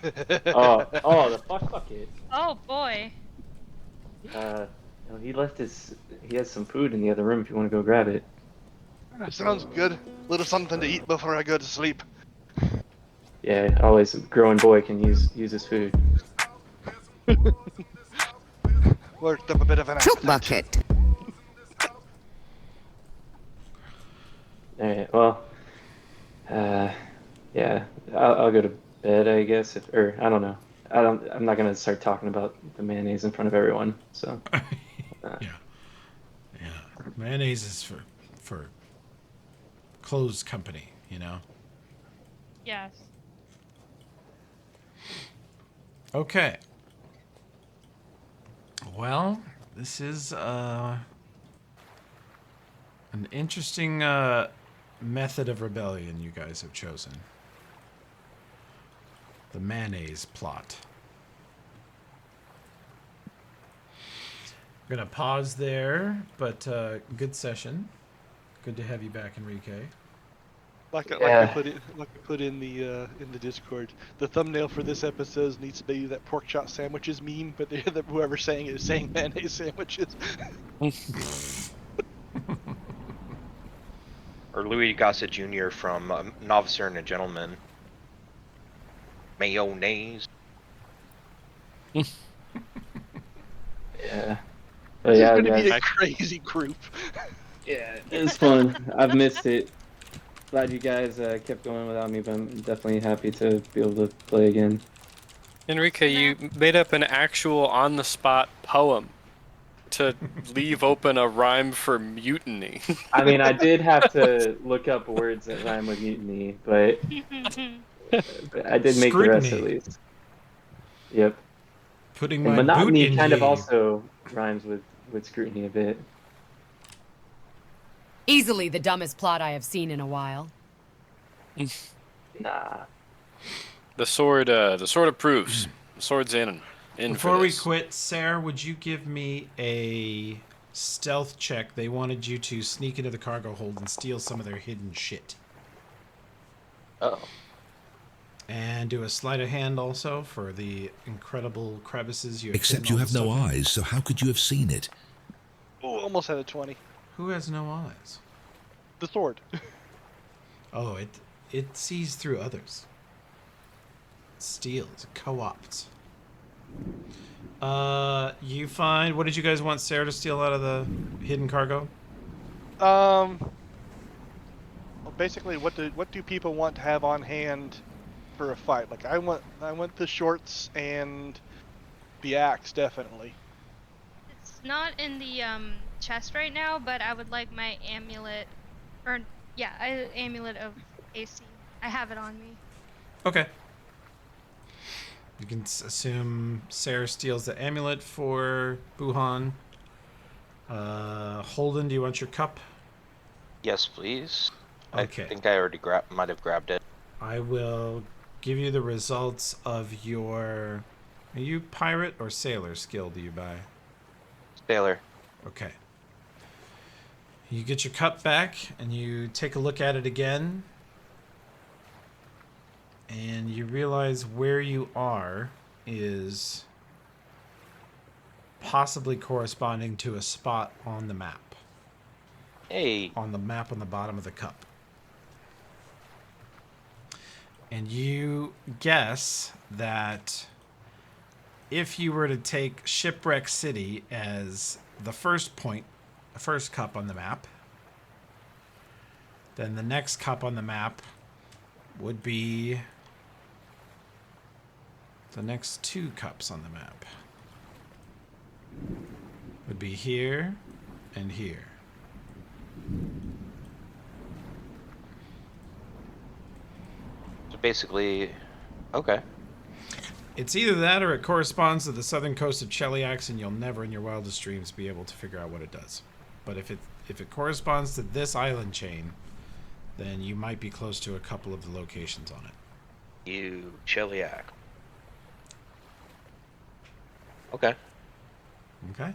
Oh, the fuck it. Oh boy. No, he left his. He has some food in the other room if you want to go grab it. Sounds good. Little something to eat before I go to sleep. Yeah, always a growing boy can use his food. Worked up a bit of an Choke appetite. bucket. Alright, well, yeah, I'll go to bed, I guess, or I don't know. I'm not gonna start talking about the mayonnaise in front of everyone. So. Yeah. Mayonnaise is for closed company, you know. Yes. Okay. Well, this is an interesting method of rebellion you guys have chosen. The mayonnaise plot. I'm gonna pause there, but good session. Good to have you back, Enrique. Like I put in the Discord, the thumbnail for this episode needs to be that pork chop sandwiches meme, but whoever's saying it is saying mayonnaise sandwiches. Or Louis Gossett Jr. from Novicer and a Gentleman. Mayonnaise. Yeah. But This yeah, is going to be guys, a crazy group. yeah, it's fun. I've missed it. Glad you guys kept going without me, but I'm definitely happy to be able to play again. Enrique, you made up an actual on-the-spot poem to leave open a rhyme for mutiny. I mean, I did have to look up words that rhyme with mutiny, but I did make the rest at least. Yep. Putting And my boot monotony in kind of ye. also rhymes with scrutiny a bit. Easily the dumbest plot I have seen in a while. Nah. The sword approves. The sword's in Before for we this. quit, Sarah, would you give me a stealth check? They wanted you to sneak into the cargo hold and steal some of their hidden shit. Oh. And do a sleight of hand also for the incredible crevices you have. Except hidden you all have the no stuff in. eyes, so how could you have seen it? Oh, almost had a 20. Who has no eyes? The sword. Oh, it sees through others. It steals, co-opts. You find, what did you guys want Sarah to steal out of the hidden cargo? Well, basically, what do people want to have on hand for a fight? Like I want the shorts and the axe definitely. It's not in the chest right now, but I would like my amulet, or yeah, amulet of AC. I have it on me. Okay. You can assume Sarah steals the amulet for Buhan. Holden, do you want your cup? Yes, please. Okay. I think I already might have grabbed it. I will give you the results of your... Are you pirate or sailor skill do you buy? Sailor. Okay. You get your cup back and you take a look at it again. And you realize where you are is possibly corresponding to a spot on the map. Hey. On the map on the bottom of the cup. And you guess that if you were to take Shipwreck City as the first point, the first cup on the map, then the next cup on the map would be the next 2 cups on the map. Would be here and here. So basically, okay. It's either that or it corresponds to the southern coast of Cheliax, and you'll never in your wildest dreams be able to figure out what it does. But if it corresponds to this island chain, then you might be close to a couple of the locations on it. You Chiliac. Okay. Okay.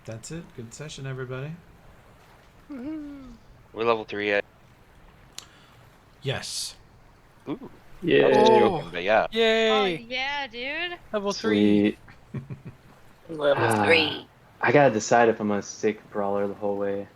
That's it. Good session, everybody. We're level 3 yet. Yes. Ooh. Yeah. I was just joking, but yeah. Oh, Yay! yeah, dude. Level 3. Sweet. Level 3. I gotta decide if I'm gonna stick brawler the whole way.